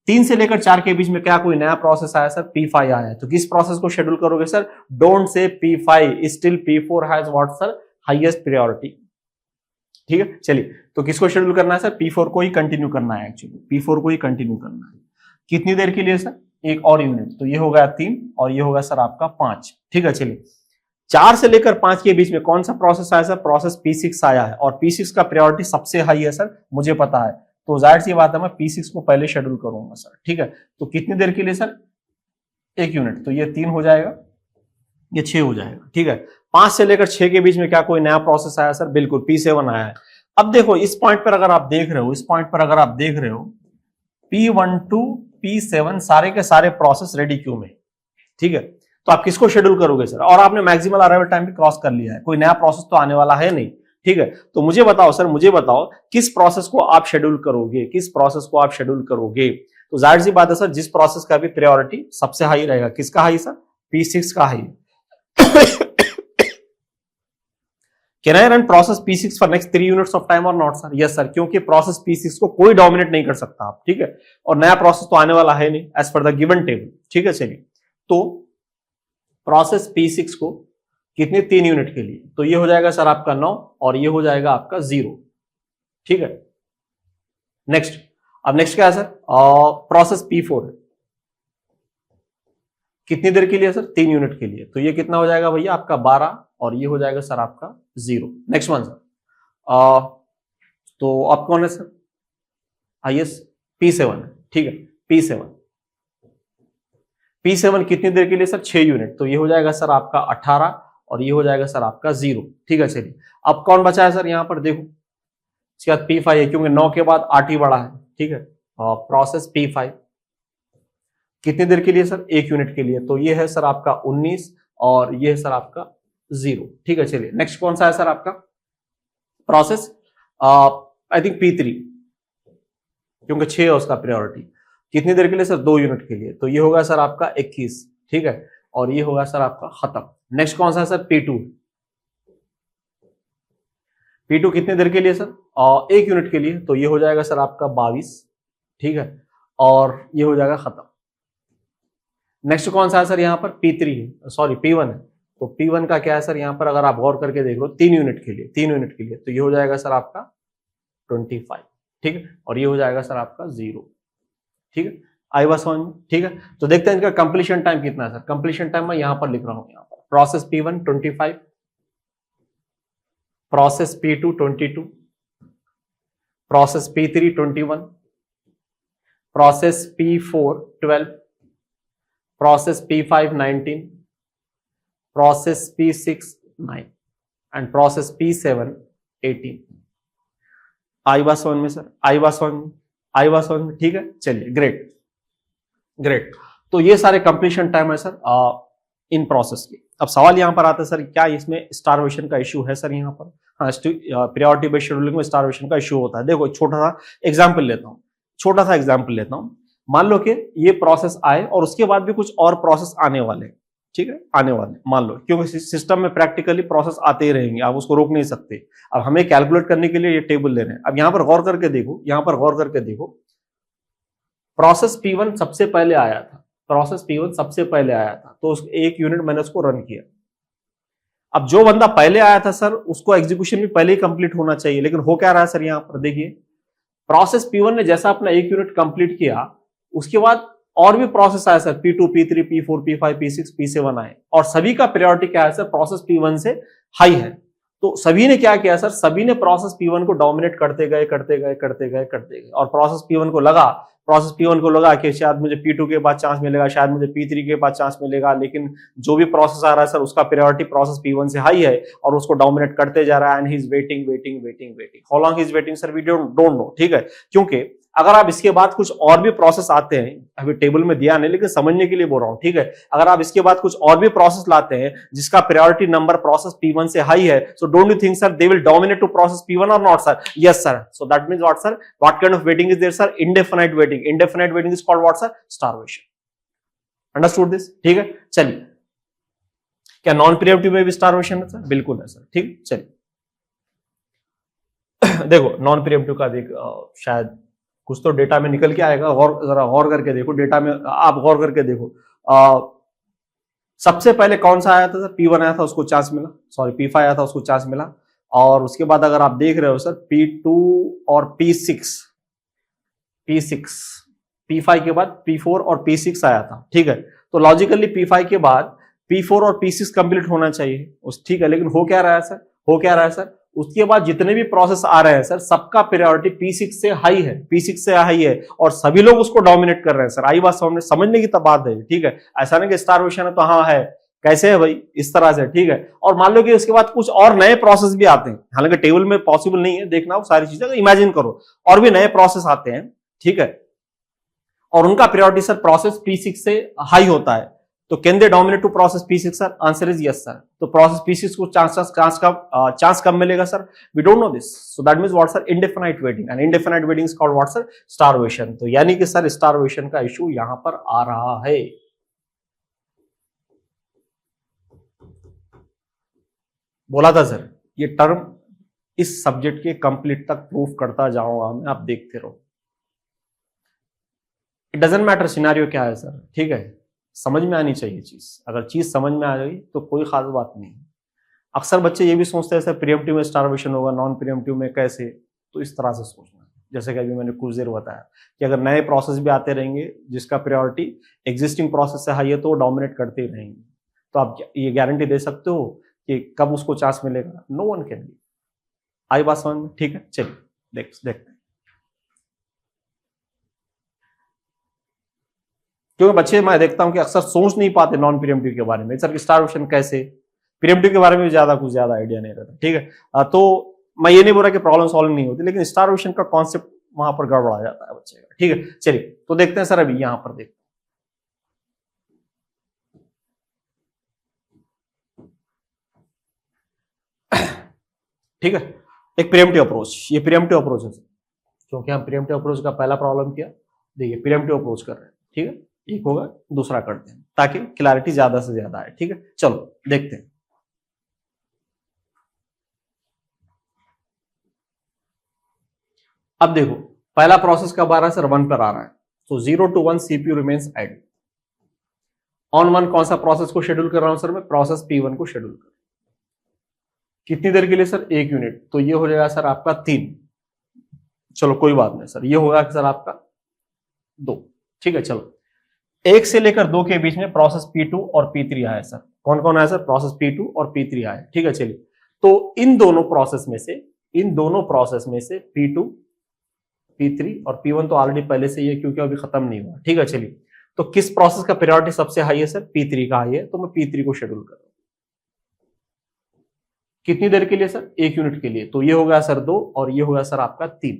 Speaker 1: 3 से लेकर 4 के बीच में क्या कोई नया प्रोसेस आया? सर P5 आया है। तो किस प्रोसेस को शेड्यूल करोगे? Sir don't say P5, still P4 has what sir? Highest priority. ठीक है, चलिए तो किसको शेड्यूल करना है? सर P4 को ही कंटिन्यू करना है। एक्चुअली P4 को ही कंटिन्यू करना है। कितनी देर के लिए? सर 1 और यूनिट, तो ये होगा 3 और ये होगा सर आपका 5। ठीक है, चलिए 4 से लेकर 5 के बीच में कौन सा प्रोसेस आया? सर प्रोसेस P6 आया है और P6 का प्रायोरिटी सबसे हाई है सर, मुझे पता है, तो जाहिर सी बात है मैं P6 को पहले शेड्यूल करूंगा सर। ठीक है, तो कितनी देर के लिए? सर 1 यूनिट, तो ये 3 हो जाएगा, ये 6 हो जाएगा। ठीक है, 5 से लेकर 6 के बीच में क्या कोई नया प्रोसेस आया? सर बिल्कुल P7 आया है। अब देखो इस पॉइंट पर अगर आप देख रहे हो, इस पॉइंट पर अगर आप देख रहे हो P1 to P7 सारे के सारे प्रोसेस रेडी क्यू में। ठीक है, तो आप किसको शेड्यूल करोगे सर? और आपने मैक्सिमल अराइवल टाइम भी क्रॉस कर लिया है, कोई नया प्रोसेस तो आने वाला है नहीं। ठीक है, तो मुझे बताओ सर, मुझे बताओ किस प्रोसेस को आप शेड्यूल करोगे, किस प्रोसेस को आप शेड्यूल करोगे? तो जाहिर सी बात है सर जिस प्रोसेस का भी प्रायोरिटी सबसे हाई रहेगा। किसका हाई सर? P6 का high. Can I run process P6 for next 3 units of time or not sir? Yes sir, क्योंकि प्रोसेस P6 को कोई डोमिनेट नहीं कर सकता आप। ठीक है, और नया प्रोसेस तो आने वाला है नहीं as per the given table. ठीक है, चलिए तो प्रोसेस P6 को कितने 3 यूनिट के लिए, तो ये हो जाएगा सर आपका 9 और ये हो जाएगा आपका 0। ठीक है, नेक्स्ट, अब नेक्स्ट क्या है सर? प्रोसेस P4 है, कितनी देर के लिए सर? 3 यूनिट के लिए, तो ये कितना हो जाएगा भैया आपका 12 और ये हो जाएगा सर आपका 0। नेक्स्ट वन सर, तो अब कौन है सर? हाईएस्ट P7 है। ठीक है, P7 कितनी देर के लिए सर? 6 यूनिट, तो ये हो जाएगा सर आपका 18 और ये हो जाएगा सर आपका 0। ठीक है, चलिए अब कौन बचा है सर यहाँ पर? देखो इसके बाद P5 है, क्योंकि 9 के बाद 8 ही बड़ा है। ठीक है, प्रोसेस P5 कितनी देर के लिए सर? 1 यूनिट के लिए, तो ये है सर आपका 19 और ये है सर आपका 0। ठीक है, चलिए नेक्स्ट कौन सा है सर आपका? प्रोसेस आई थिंक P3, क्योंकि 6 है उसका प्रायोरिटी। कितनी देर के लिए सर? 2 यूनिट के लिए, तो ये होगा सर आपका 21। ठीक है, और ये होगा सर आपका खत्म। नेक्स्ट कौन सा है सर? P2 कितनी देर के लिए सर? 1 यूनिट के लिए, तो ये हो जाएगा सर आपका 22। ठीक है, और ये हो जाएगा खत्म। नेक्स्ट कौन सा है सर यहाँ पर? P1 है, तो P1 का क्या है सर यहाँ पर? अगर आप गौर करके देख लो 3 यूनिट के लिए, तो ये हो जाएगा सर आपका 25। ठीक है, और ये हो जाएगा सर आपका 0। ठीक है, आई बात समझ में? ठीक है, तो देखते हैं इनका कंप्लीशन टाइम कितना है सर। कंप्लीशन टाइम मैं यहां पर लिख रहा हूं, यहां पर process P1 25, process P2 22, process P3 21, process P4 12, process P5 19, process P6 9 and process P7 18। आई बात समझ में सर? आई बात समझ में? ठीक है, चलिए ग्रेट। तो ये सारे कंप्लीशन टाइम है सर इन प्रोसेस के। अब सवाल यहां पर आता है सर, क्या इसमें स्टारवेशन का इश्यू है सर? यहाँ पर हाँ, प्रायोरिटी बेस्ड शेड्यूलिंग में स्टारवेशन का इश्यू होता है। देखो छोटा सा एग्जाम्पल लेता हूं। मान लो कि ये प्रोसेस आए और उसके बाद भी कुछ और प्रोसेस आने वाले, ठीक है, आने वाले मान लो, क्योंकि सिस्टम में प्रैक्टिकली प्रोसेस आते ही रहेंगे, आप उसको रोक नहीं सकते। अब हमें कैलकुलेट करने के लिए ये टेबल ले रहे हैं। अब यहां पर गौर करके देखो, प्रोसेस P1 सबसे पहले आया था, तो 1 यूनिट मैंने उसको रन किया। अब जो बंदा पहले आया था सर, उसको एग्जीक्यूशन भी पहले ही कंप्लीट होना चाहिए, लेकिन हो क्या रहा है सर? यहां पर देखिए, प्रोसेस P1 ने जैसा अपना 1 यूनिट कंप्लीट किया, उसके बाद और भी प्रोसेस आया sir, P2 P3 P4 P5 P6 P7 आए, और सभी का प्रायोरिटी क्या है सर? प्रोसेस P1 से हाई है। तो सभी ने क्या किया सर? सभी ने प्रोसेस P1 को डोमिनेट करते गए, और प्रोसेस P1 को लगा प्रोसेस P1 को लगा कि शायद मुझे P2 के बाद चांस मिलेगा, शायद मुझे P3 के बाद चांस मिलेगा, लेकिन जो भी प्रोसेस आ रहा है सर उसका प्रायोरिटी प्रोसेस P1 से हाई है और उसको डोमिनेट करते जा रहा है, and he is waiting waiting waiting waiting. How long he is waiting sir, we don't know, ठीक है। क्योंकि अगर आप इसके बाद कुछ और भी प्रोसेस आते हैं, अभी टेबल में दिया नहीं लेकिन समझने के लिए बोल रहा हूं, ठीक है, अगर आप इसके बाद कुछ और भी प्रोसेस लाते हैं जिसका प्रायोरिटी नंबर प्रोसेस P1 से हाई है, so don't you think sir they will dominate to process P1 और not sir? Yes sir. So that means what sir, what kind of waiting is there sir? Indefinite waiting. Indefinite waiting is called what sir? Starvation. Understood this? ठीक है, चलिए। क्या non pre-emptive में भी starvation है sir? बिल्कुल है sir, ठीक। चलिए देखो नॉन प्रिएम्प्टिव का देख, शायद कुछ तो डेटा में निकल के आएगा, जरा गौर करके देखो डेटा में, आप गौर करके देखो। सबसे पहले कौन सा आया था सर? P1 आया था, उसको चांस मिला, सॉरी P5 आया था, उसको चांस मिला। और उसके बाद अगर आप देख रहे हो सर P2 और P6, P5 के बाद P4 और P6 आया था, ठीक है। तो लॉजिकली P5 के बाद P4 और P6 कंप्लीट होना चाहिए, ठीक है, लेकिन हो क्या रहा है सर? उसके बाद जितने भी प्रोसेस आ रहे हैं सर सबका प्रायोरिटी P6 से हाई है, और सभी लोग उसको डोमिनेट कर रहे हैं सर। आई बात समझने की तब बात है, ठीक है। ऐसा नहीं कि स्टारवेशन है तो हाँ है, कैसे है भाई? इस तरह से, ठीक है। और मान लो कि उसके बाद कुछ और नए प्रोसेस भी आते हैं, हालांकि टेबल में पॉसिबल नहीं है देखना वो सारी चीजें, इमेजिन करो और भी नए प्रोसेस आते हैं, ठीक है, और उनका प्रायोरिटी सर प्रोसेस P6 से हाई होता है, तो can they dominate to process P6 sir? Answer is yes sir. तो प्रोसेस P6 को चांस कब मिलेगा sir? We don't know this, so that means what sir? Indefinite waiting, and indefinite waiting is called what sir? Starvation. तो यानी कि sir starvation का issue यहां पर आ रहा है। बोला था सर ये टर्म इस सब्जेक्ट के कंप्लीट तक प्रूफ करता जाऊंगा मैं, आप देखते रहो। इट डजंट मैटर सिनेरियो क्या है सर, ठीक है, समझ में आनी चाहिए चीज। अगर चीज समझ में आ गई तो कोई खास बात नहीं। अक्सर बच्चे ये भी सोचते हैं सर प्रिएम्प्टिव में स्टारवेशन होगा, नॉन प्रिएम्प्टिव में कैसे? तो इस तरह से सोचना, जैसे कि अभी मैंने कुछ देर बताया कि अगर नए प्रोसेस भी आते रहेंगे जिसका प्रायोरिटी एग्जिस्टिंग प्रोसेस से हाई है तो वो डोमिनेट करते ही रहेंगे। तो आप ये गारंटी दे सकते हो कि कब उसको चांस मिलेगा? No one can give. आई बात समझ में? ठीक है, चलिए देखते हैं। क्योंकि बच्चे मैं देखता हूं कि अक्सर सोच नहीं पाते नॉन प्रिएम्प्टिव के बारे में, सर स्टारवेशन कैसे? प्रिएम्प्टिव के बारे में कुछ ज्यादा आइडिया नहीं रहता, ठीक है। तो मैं ये नहीं बोल रहा कि प्रॉब्लम सॉल्व नहीं होती, लेकिन स्टारवेशन का कॉन्सेप्ट वहां पर गड़बड़ा जाता है बच्चे का, ठीक है। चलिए तो देखते हैं सर, अभी यहां पर देखते हैं, ठीक है। एक प्रिएम्प्टिव अप्रोच, ये प्रिएम्प्टिव अप्रोच है क्योंकि हम प्रिएम्प्टिव अप्रोच का पहला प्रॉब्लम किया, देखिए प्रिएम्प्टिव अप्रोच कर रहे हैं, ठीक है। एक होगा, दूसरा करते हैं ताकि क्लैरिटी ज्यादा से ज्यादा आए, ठीक है। चलो देखते हैं। अब देखो पहला प्रोसेस कब आ रहा है सर? 1 पर आ रहा है, तो 0 to 1 CPU remains idle. On 1 कौन सा प्रोसेस को शेड्यूल कर रहा हूं सर मैं? प्रोसेस P1 को शेड्यूल कर। कितनी देर के लिए सर? 1 यूनिट। तो ये हो जाएगा सर आपका 3। चलो कोई बात नहीं सर, ये होगा सर आपका 2, ठीक है। चलो 1 से लेकर 2 के बीच में प्रोसेस P2 और P3 आया सर। कौन कौन आया सर? प्रोसेस P2 और P3 आया, ठीक है। चलिए तो इन दोनों प्रोसेस में से P2, P3 और P1 तो ऑलरेडी पहले से ही है क्योंकि अभी खत्म नहीं हुआ, ठीक है। चलिए तो किस प्रोसेस का प्रायोरिटी सबसे हाई है सर? P3 का हाई है, तो मैं P3 को शेड्यूल कर रहा हूं। कितनी देर के लिए सर? 1 यूनिट के लिए। तो ये हो गया सर 2 और ये हो गया सर आपका 3,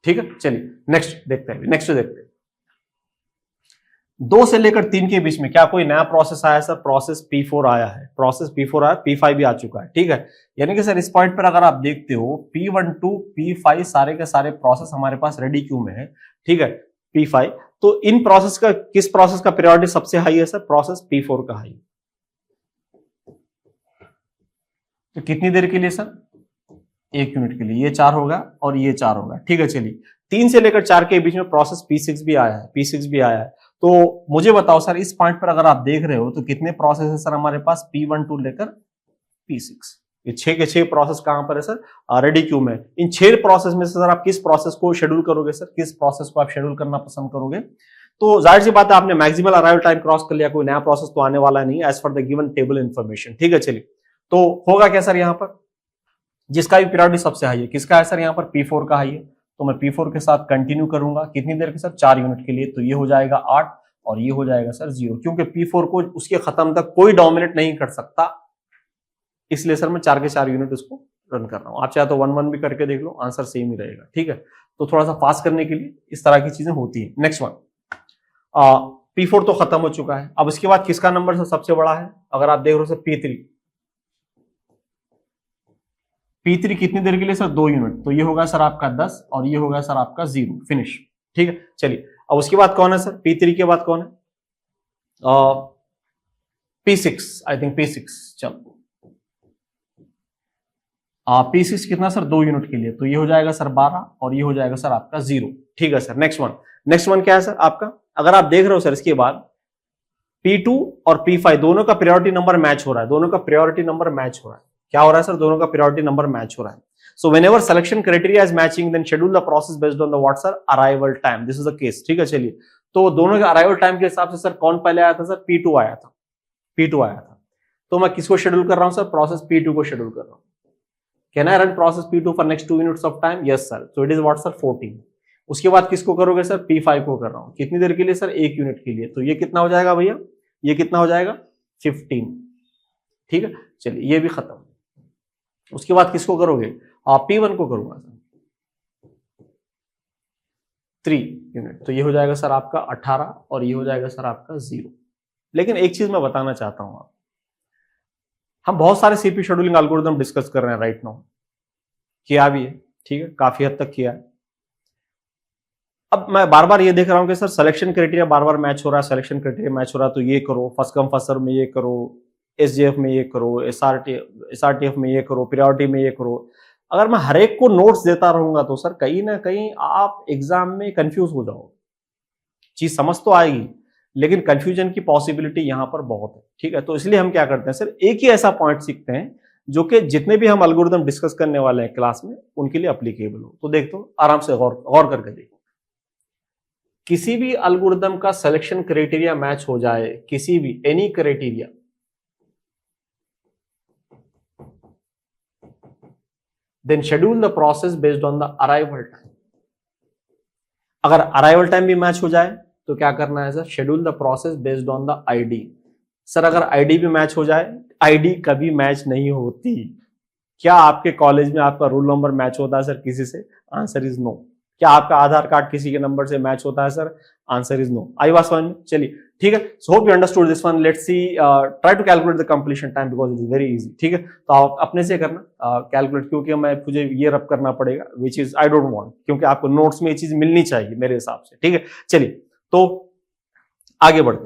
Speaker 1: ठीक है। चलिए नेक्स्ट देखते हैं। 2 से लेकर 3 के बीच में क्या कोई नया प्रोसेस आया सर? प्रोसेस P4 आया है, P5 भी आ चुका है, ठीक है। यानी कि सर इस पॉइंट पर अगर आप देखते हो P1 to P5 सारे के सारे प्रोसेस हमारे पास रेडी क्यू में है, ठीक है। P5 तो इन प्रोसेस का किस प्रोसेस का प्रायोरिटी सबसे हाई है सर? प्रोसेस P4 का हाई। तो कितनी देर के लिए सर? 1 यूनिट के लिए। ये 4 होगा और ये 4 होगा, ठीक है। चलिए 3 से लेकर 4 के बीच में प्रोसेस P6 भी आया है, तो मुझे बताओ सर इस पॉइंट पर अगर आप देख रहे हो तो कितने प्रोसेस है सर हमारे पास? P1 to लेकर P6। ये 6 के 6 प्रोसेस कहां पर है सर? रेडी क्यू में। इन 6 प्रोसेस में से सर आप किस प्रोसेस को शेड्यूल करोगे सर? किस प्रोसेस को आप शेड्यूल करना पसंद करोगे? तो जाहिर सी बात है आपने मैक्सिमल अराइवल टाइम क्रॉस कर लिया, कोई नया प्रोसेस तो आने वाला नहीं as for the given table information, ठीक है। चलिए तो होगा क्या सर? यहां पर जिसका भी प्रायोरिटी सबसे हाई है, किसका है सर? यहां पर P4 का हाई है, तो मैं P4 के साथ कंटिन्यू करूंगा कितनी देर के सर 4 यूनिट के लिए, तो ये हो जाएगा 8 और ये हो जाएगा सर 0, क्योंकि P4 को उसके खत्म तक कोई डोमिनेट नहीं कर सकता, इसलिए सर मैं 4 के 4 यूनिट उसको रन कर रहा हूं। आप चाहे तो 1-1 भी करके देख लो, आंसर सेम ही रहेगा। ठीक है, तो थोड़ा सा फास्ट करने के लिए इस तरह की चीजें होती है। नेक्स्ट वन, P4 तो खत्म हो चुका है। अब इसके बाद किसका नंबर सबसे बड़ा है? अगर आप देख रहे हो सर P3 कितनी देर के लिए सर 2 यूनिट, तो ये होगा सर आपका 10 और ये होगा सर आपका 0, फिनिश। ठीक है, चलिए अब उसके बाद कौन है सर? P3 के बाद कौन है? P6, I think P6। चलो P6 कितना सर 2 यूनिट के लिए, तो ये हो जाएगा सर 12 और ये हो जाएगा सर आपका 0। ठीक है सर, नेक्स्ट वन क्या है सर आपका? अगर आप देख रहे हो सर इसके बाद P2 और P5 दोनों का प्रायोरिटी नंबर मैच हो रहा है, दोनों का प्रायोरिटी नंबर मैच हो रहा है। क्या हो रहा है सर? दोनों का प्रायोरिटी नंबर मैच हो रहा है। So whenever selection criteria is matching then schedule the process based on the what sir arrival time, this is the case. ठीक है, चलिए तो दोनों के अराइवल टाइम के हिसाब से सर कौन पहले आया था सर? P2 आया था, P2 आया था। तो मैं किसको शेड्यूल कर रहा हूं सर? प्रोसेस P2 को शेड्यूल कर रहा हूं। Can I run process P2 for next 2 units of time? Yes sir, so it is what sir 14। उसके बाद किसको करोगे सर? P5 को कर रहा हूं, कितनी देर के लिए सर? 1 यूनिट के लिए, तो ये कितना हो जाएगा भैया? ये कितना हो जाएगा? 15। ठीक है, चलिए ये भी खत्म। उसके बाद किसको करोगे? आप P1 को करूंगा सर 3 यूनिट, तो ये हो जाएगा सर आपका 18 और ये हो जाएगा सर आपका 0। लेकिन एक चीज मैं बताना चाहता हूं, हम बहुत सारे सीपी शेड्यूलिंग एल्गोरिथम डिस्कस कर रहे हैं राइट नाउ, किया भी है, ठीक है, काफी हद तक किया है। अब मैं बार बार ये देख रहा हूं कि सर सिलेक्शन क्राइटेरिया बार बार मैच हो रहा है, सिलेक्शन क्राइटेरिया मैच हो रहा है, तो ये करो, फर्स्ट कम फर्स्ट सर्व में ये करो, एसजेएफ में ये करो, एसआरटीएफ में ये करो, प्रायोरिटी में ये करो। अगर मैं हर एक को नोट्स देता रहूंगा तो सर कहीं ना कहीं आप एग्जाम में कंफ्यूज हो जाओगे। चीज समझ तो आएगी लेकिन कंफ्यूजन की पॉसिबिलिटी यहां पर बहुत है। ठीक है, तो इसलिए हम क्या करते हैं सर, एक ही ऐसा पॉइंट सीखते हैं जो कि जितने भी हम एल्गोरिथम डिस्कस करने वाले हैं क्लास में उनके लिए एप्लीकेबल हो। तो देखो आराम से गौर करके देखो, किसी भी एल्गोरिथम का सिलेक्शन क्राइटेरिया मैच हो जाए, किसी भी any criteria, then schedule the process based on the arrival time। अगर अराइवल टाइम भी मैच हो जाए तो क्या करना है sir? Schedule the process based on the ID. Sir अगर आईडी भी मैच हो जाए, आईडी कभी मैच नहीं होती। क्या आपके कॉलेज में आपका रोल नंबर मैच होता है सर किसी से? Answer is no. क्या आपका आधार कार्ड किसी के नंबर से मैच होता है सर? Answer is no. आई बात समझ में? चलिए ठीक है, so hope you understood this one. Let's see, try to calculate the completion time because it is very easy. ठीक है, तो आप अपने से करना कैलकुलेट, क्योंकि मुझे ये रब करना पड़ेगा which is I don't want, क्योंकि आपको नोट्स में ये चीज मिलनी चाहिए मेरे हिसाब से। ठीक है, चलिए तो आगे बढ़ते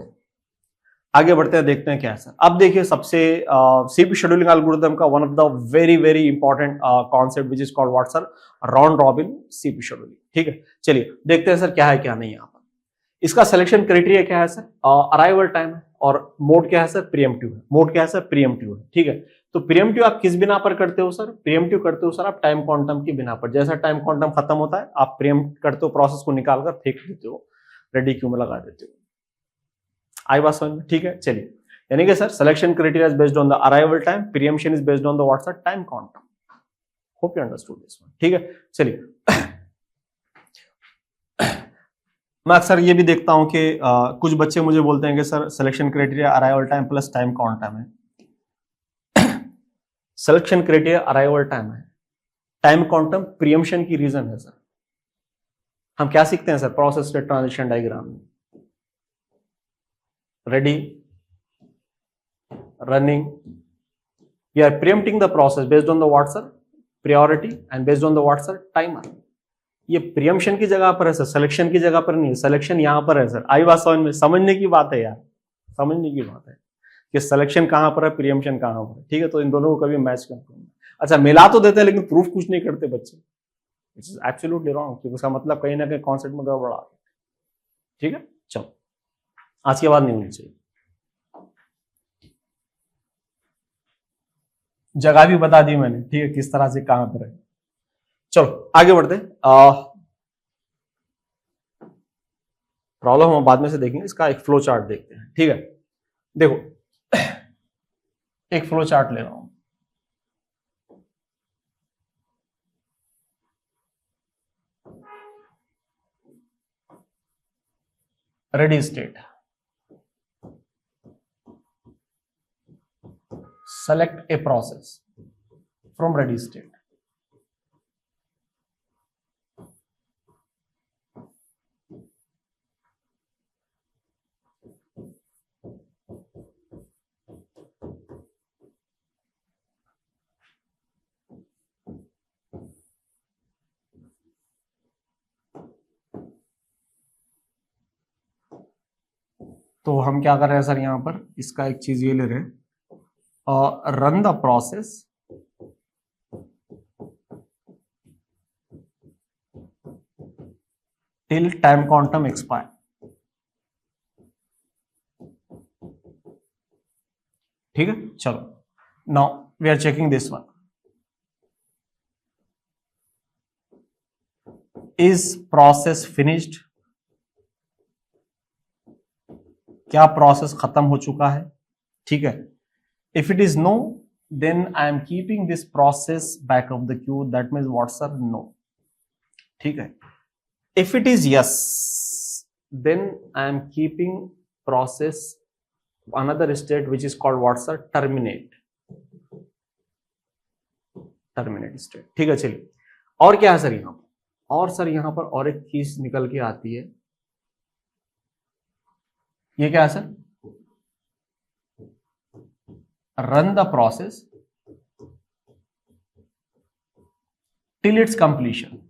Speaker 1: हैं, देखते हैं क्या है सर। अब देखिए सबसे सीपी शेड्यूलिंग एल्गोरिथम का one of the very very important concept which is called what sir? Round robin CP scheduling. ठीक है, चलिए देखते हैं सर क्या है क्या नहीं यहाँ पर। इसका सिलेक्शन क्राइटेरिया क्या है सर? अराइवल टाइम है, और मोड क्या है सर? प्रीएम्प्टिव है। मोड क्या है सर? प्रीएम्प्टिव है। ठीक है, तो प्रीएम्प्टिव आप किस बिना पर करते हो सर? प्रीएम्प्टिव करते हो सर आप टाइम क्वांटम की बिना पर। जैसा टाइम क्वांटम खत्म होता है आप प्रीएम्प्ट करते हो, प्रोसेस को निकालकर फेंक देते हो, रेडी क्यू में लगा देते हो। आई बात समझ में? ठीक है, चलिए यानी कि sir selection criteria is based on the arrival time, preemption is based on the what sir? Time quantum. Hope you understood this one. ठीक है, चलिए मैं अक्सर ये भी देखता हूं कि कुछ बच्चे मुझे बोलते हैं कि sir selection criteria arrival time plus time quantum है। सिलेक्शन क्राइटेरिया अराइवल टाइम है, टाइम क्वांटम प्रीएम्प्शन की रीजन है सर। हम क्या सीखते हैं सर? प्रोसेस स्टेट ट्रांजिशन डायग्राम में ready, running, we are preempting the process based on the what sir? Priority and based on the what sir? Timer. ये प्रीएम्प्शन की जगह पर है सर, सिलेक्शन की जगह पर नहीं है। सिलेक्शन यहां पर है सर। आई बात समझ में? समझने की बात है यार, समझने की बात है कि सिलेक्शन कहां पर है, प्रीएम्प्शन कहां पर है। ठीक है, तो इन दोनों को कभी मैच करते हैं। अच्छा, मिला तो देते हैं लेकिन प्रूफ कुछ नहीं करते बच्चे। इट्स इज एब्सोल्युटली रॉन्ग, क्योंकि उसका मतलब कहीं ना कहीं कॉन्सेप्ट में गड़बड़ आ रही है। ठीक है, चलो आज के बाद नहीं होनी चाहिए। जगह भी बता दी मैंने, ठीक है, किस तरह से कहां पर है। चलो आगे बढ़ते। प्रॉब्लम हम बाद में से देखेंगे, इसका एक फ्लो चार्ट देखते हैं। ठीक है, देखो एक फ्लो चार्ट ले रहा हूं। Ready state, select a process from ready state. तो हम क्या कर रहे हैं सर, यहां पर इसका एक चीज ये ले रहे हैं, run the process till time quantum expire. ठीक है, चलो now we are checking this one. Is process finished, क्या प्रोसेस खत्म हो चुका है? ठीक है, if it is no then I am keeping this process back of the queue, that means what sir, no. ठीक है, if it is yes then I am keeping process another state which is called what sir, terminate state। ठीक है, चलिए और क्या है sir यहां पर, और सर यहां पर और एक चीज निकल के आती है, ये क्या है sir, run the process till it's completion.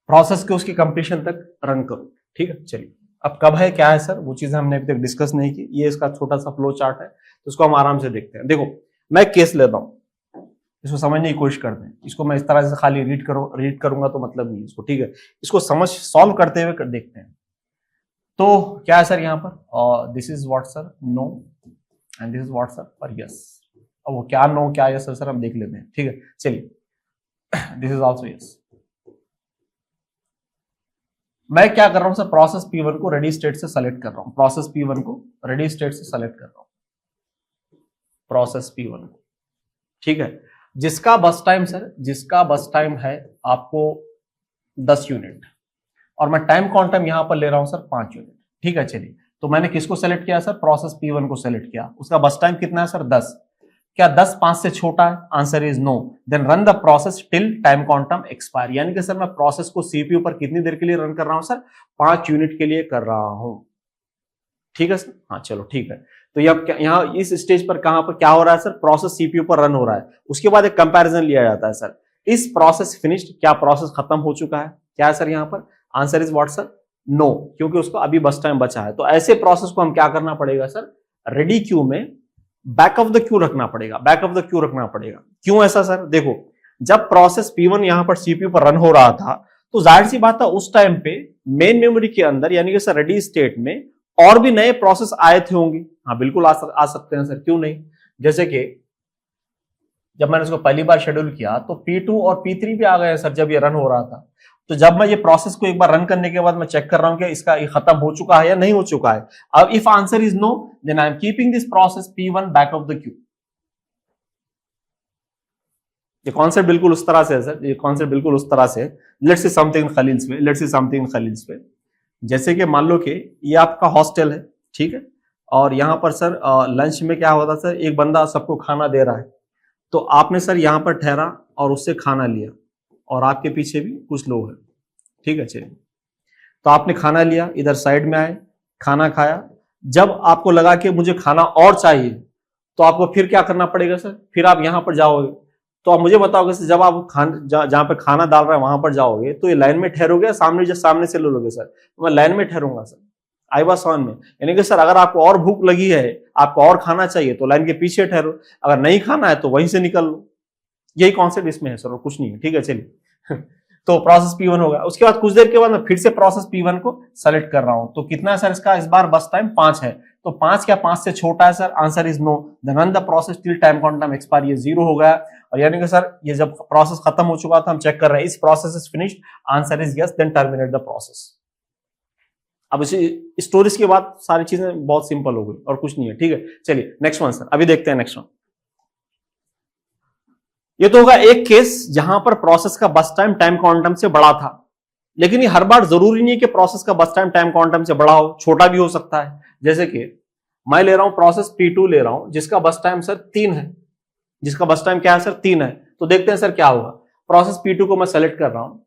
Speaker 1: Process के उसकी कंप्लीशन तक रन करो। ठीक है, चलिए अब कब है क्या है सर, वो चीजें हमने अभी तक डिस्कस नहीं की, ये इसका छोटा सा फ्लो चार्ट है, तो इसको हम आराम से देखते हैं। देखो मैं केस लेता हूं, इसको समझने की कोशिश करते हैं। इसको मैं इस तरह से खाली रीड करूंगा तो मतलब नहीं इसको। ठीक है, इसको समझ सॉल्व करते हुए देखते हैं। तो क्या है सर यहाँ पर, this is what sir, no, and this is what sir पर यस। अब वो क्या नो क्या यस सर हम देख लेते हैं। ठीक है, चलिए दिस इज ऑल्सो यस। मैं क्या कर रहा हूं सर, प्रोसेस P1 को रेडी स्टेट से सेलेक्ट कर रहा हूं, प्रोसेस P1 को रेडी स्टेट से सेलेक्ट कर रहा हूं, प्रोसेस P1 को। ठीक है, जिसका बस टाइम सर, जिसका बस टाइम है आपको 10 यूनिट, और मैं टाइम क्वांटम यहां पर ले रहा हूं सर 5 यूनिट। ठीक है, चलिए तो मैंने किसको सेलेक्ट किया सर, प्रोसेस P1 को सेलेक्ट किया, उसका बस टाइम कितना है सर 10। क्या 10 5 से छोटा है? Answer is no. Then run the process till time quantum expire, यानी कि सर मैं प्रोसेस को सीपीयू पर कितनी देर के लिए रन कर रहा हूं सर, 5 यूनिट के लिए कर रहा हूं। ठीक है सर, हाँ चलो ठीक है। तो ये अब यहाँ इस स्टेज पर कहां पर क्या हो रहा है सर, प्रोसेस सीपीयू पर रन हो रहा है। उसके बाद एक कंपैरिजन लिया जाता है सर, इस प्रोसेस फिनिश्ड, क्या प्रोसेस खत्म हो चुका है? क्या है सर यहाँ पर, answer is what sir, no, क्योंकि उसको अभी बस टाइम बचा है। तो ऐसे प्रोसेस को हम क्या करना पड़ेगा सर, रेडी क्यू में बैक ऑफ द क्यू रखना पड़ेगा, बैक ऑफ द क्यू रखना पड़ेगा। क्यों ऐसा सर, देखो जब प्रोसेस P1 यहां पर सीपीयू पर रन हो रहा था तो जाहिर सी बात है उस टाइम पे मेन मेमोरी के अंदर यानी कि सर रेडी स्टेट में और भी नए प्रोसेस आए थे होंगे। हाँ बिल्कुल आ सकते हैं सर, क्यों नहीं। जैसे कि जब मैंने इसको पहली बार शेड्यूल किया तो P2 और P3 भी आ गए सर जब ये रन हो रहा था। तो जब मैं ये प्रोसेस को एक बार रन करने के बाद मैं चेक कर रहा हूं कि इसका ये खत्म हो चुका है या नहीं हो चुका है। अब if answer is no then I am keeping this process P1 back of the queue. ये कॉन्सेप्ट बिल्कुल उस तरह से है सर, ये कॉन्सेप्ट बिल्कुल उस तरह से है। Let's say something in Khalil's पे, let's say something in Khalil's पे। जैसे कि मान लो कि ये आपका हॉस्टल है, ठीक है, और यहाँ पर सर लंच में क्या होता है सर, एक बंदा सबको खाना दे रहा है, तो आपने सर यहाँ पर ठहरा और उससे खाना लिया और आपके पीछे भी कुछ लोग हैं, ठीक है। चलिए तो आपने खाना लिया, इधर साइड में आए, खाना खाया। जब आपको लगा कि मुझे खाना और चाहिए तो आपको फिर क्या करना पड़ेगा सर, फिर आप यहाँ पर जाओगे। तो आप मुझे बताओगे सर जब आप जहां पे खाना डाल रहे हैं वहां पर जाओगे तो ये लाइन में ठहरोगे, सामने से ले लोगे सर? तो मैं लाइन में ठहरूंगा सर, आई वाज ऑन में। यानी कि सर अगर आपको और भूख लगी है, आपको और खाना चाहिए तो लाइन के पीछे ठहरो, अगर नहीं खाना है तो वहीं से निकल लो। यही कॉन्सेप्ट इसमें है सर, और कुछ नहीं है, ठीक है। चलिए तो प्रोसेस P1 होगा, उसके बाद कुछ देर के बाद मैं फिर से प्रोसेस P1 को सेलेक्ट कर रहा हूं। तो कितना है सर इसका, इस बार बस टाइम 5 है। तो 5 क्या 5 से छोटा है sir? Answer is no. Then run the process till time quantum expire, ये 0 हो गया। और यानी कि सर ये जब प्रोसेस खत्म हो चुका था हम चेक कर रहे हैं इस process is finished, answer is yes, then terminate the process. अब इसी स्टोरेज के बाद सारी चीजें बहुत सिंपल हो गई और कुछ नहीं है। ठीक है, चलिए नेक्स्ट वन सर, अभी देखते हैं नेक्स्ट वन। ये तो होगा एक केस जहां पर प्रोसेस का बस टाइम टाइम क्वांटम से बड़ा था, लेकिन ये हर बार जरूरी नहीं है कि प्रोसेस का बस टाइम टाइम क्वांटम से बड़ा हो, छोटा भी हो सकता है। जैसे कि मैं ले रहा हूं प्रोसेस P2 ले रहा हूं जिसका बस टाइम सर 3 है, जिसका बस टाइम क्या है सर 3 है। तो देखते हैं सर क्या होगा। प्रोसेस P2 को मैं सेलेक्ट कर रहा हूं,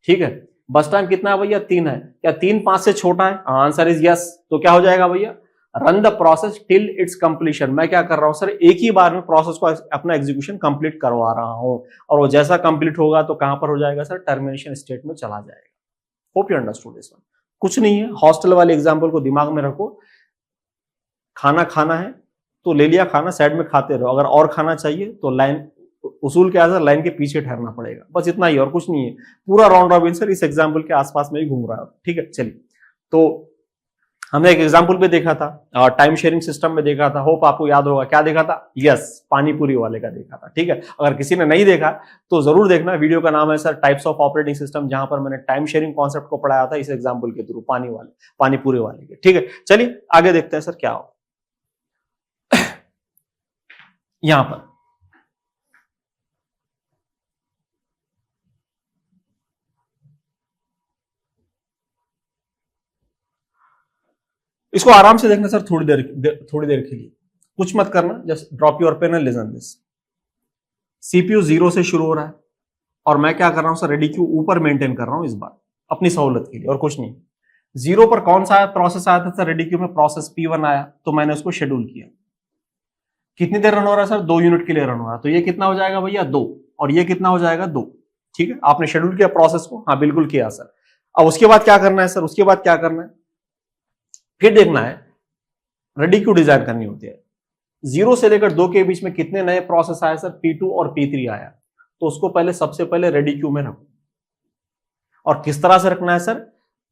Speaker 1: ठीक है, बस टाइम कितना है भैया 3 है, क्या 3 5 से छोटा है? Answer is yes. तो क्या हो जाएगा भैया, run the process till it's completion. मैं क्या कर रहा हूं सर, एक ही बार में प्रोसेस को अपना एग्जीक्यूशन कंप्लीट करवा रहा हूं, और वो जैसा कंप्लीट होगा तो कहां पर हो जाएगा सर, टर्मिनेशन स्टेट में चला जाएगा। Hope you understood this one. कुछ नहीं है, हॉस्टल वाले एग्जांपल को दिमाग में रखो। खाना खाना है तो ले लिया खाना, साइड में खाते रहो। अगर और खाना चाहिए तो लाइन, उसूल क्या है, लाइन के पीछे ठहरना पड़ेगा, बस इतना ही और कुछ नहीं है। पूरा राउंड रॉबिन सर इस एग्जांपल के आसपास में ही घूम रहा है। ठीक है, चलिए तो हमने एक एग्जांपल पे देखा था और टाइम शेयरिंग सिस्टम में देखा था। होप आपको याद होगा क्या देखा था, यस, पानीपुरी वाले का देखा था। ठीक है, अगर किसी ने नहीं देखा तो जरूर देखना। वीडियो का नाम है sir types of operating system, जहां पर मैंने टाइम शेयरिंग कॉन्सेप्ट को पढ़ाया था इस एग्जांपल के थ्रू, पानीपुरी वाले के। ठीक है, चलिए आगे देखते हैं सर क्या हो यहां पर। इसको आराम से देखना सर, थोड़ी देर के लिए, कुछ मत करना, just drop your pen and listen this. CPU 0 से शुरू हो रहा है और मैं क्या कर रहा हूं सर, रेडी क्यू ऊपर मेंटेन कर रहा हूं इस बार अपनी सहूलत के लिए, और कुछ नहीं। 0 पर कौन सा प्रोसेस आया था सर, रेडी क्यू में प्रोसेस P1 आया, तो मैंने उसको शेड्यूल किया। कितनी देर रन हो रहा है सर, 2 यूनिट के लिए रन हो रहा है, तो ये कितना हो जाएगा भैया 2, और ये कितना हो जाएगा 2। ठीक है, आपने शेड्यूल किया प्रोसेस को, हाँ बिल्कुल किया सर। अब उसके बाद क्या करना है सर, उसके बाद क्या करना है, फिर देखना है रेडी क्यू डिजाइन करनी होती है। 0 से लेकर 2 के बीच में कितने नए प्रोसेस आए सर, P2 और P3 आया, तो उसको पहले सबसे पहले रेडी क्यू में रखो। और किस तरह से रखना है सर,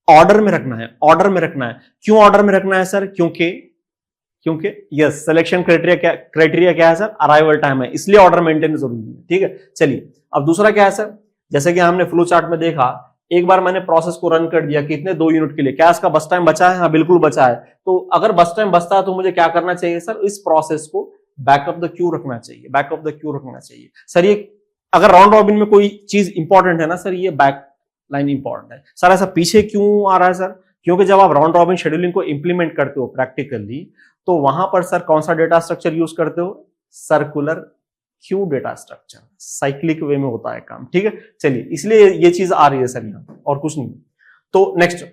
Speaker 1: ऑर्डर में रखना है, ऑर्डर में रखना है। क्यों ऑर्डर में रखना है सर, क्योंकि यस, सिलेक्शन क्राइटेरिया क्या है सर, अराइवल टाइम है, इसलिए ऑर्डर मेंटेन जरूरी है। ठीक है, चलिए अब दूसरा क्या है सर, जैसे कि हमने फ्लो चार्ट में देखा, एक बार मैंने प्रोसेस को रन कर दिया, कितने 2 यूनिट के लिए, क्या इसका बस टाइम बचा है, हाँ बिल्कुल बचा है। तो अगर बस टाइम बचता है तो मुझे क्या करना चाहिए सर, इस प्रोसेस को बैकअप द क्यू रखना चाहिए, बैकअप द क्यू रखना चाहिए सर। ये अगर राउंड रॉबिन में कोई चीज इंपॉर्टेंट है ना सर, ये बैक लाइन इंपॉर्टेंट है सर। ऐसा पीछे क्यों आ रहा है सर, क्योंकि जब आप राउंड रॉबिन शेड्यूलिंग को इंप्लीमेंट करते हो प्रैक्टिकली, तो वहां पर सर कौन सा डेटा स्ट्रक्चर यूज करते हो, circular queue data structure, cyclic way में होता है काम। ठीक है, चलिए इसलिए ये चीज आ रही है सर यहाँ, और कुछ नहीं। तो नेक्स्ट,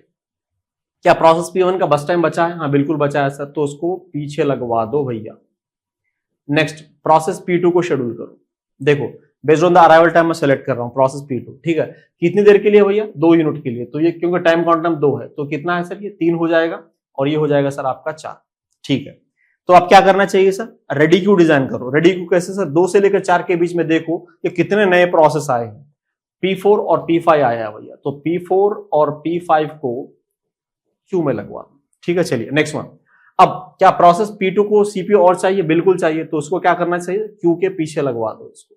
Speaker 1: क्या प्रोसेस P1 का बस टाइम बचा है, हाँ बिल्कुल बचा है सर, तो उसको पीछे लगवा दो भैया। नेक्स्ट, प्रोसेस P2 को शेड्यूल करो। देखो based on the arrival time मैं सेलेक्ट कर रहा हूं प्रोसेस P2। ठीक है, कितनी देर के लिए भैया, 2 यूनिट के लिए, तो ये क्योंकि टाइम क्वांटम 2 है, तो कितना है सर, ये 3 हो जाएगा, और ये हो जाएगा सर आपका 4। ठीक है, तो अब क्या करना चाहिए सर, रेडी क्यू डिजाइन करो। रेडी क्यू कैसे सर, 2 से लेकर 4 के बीच में देखो कि कितने नए प्रोसेस आए हैं। P4 और P5 आया है भैया, तो P4 और P5 को क्यू में लगवा दो। ठीक है, चलिए नेक्स्ट वन। अब क्या प्रोसेस P2 को सीपीयू और चाहिए, बिल्कुल चाहिए, तो उसको क्या करना चाहिए, क्यू के पीछे लगवा दो इसको।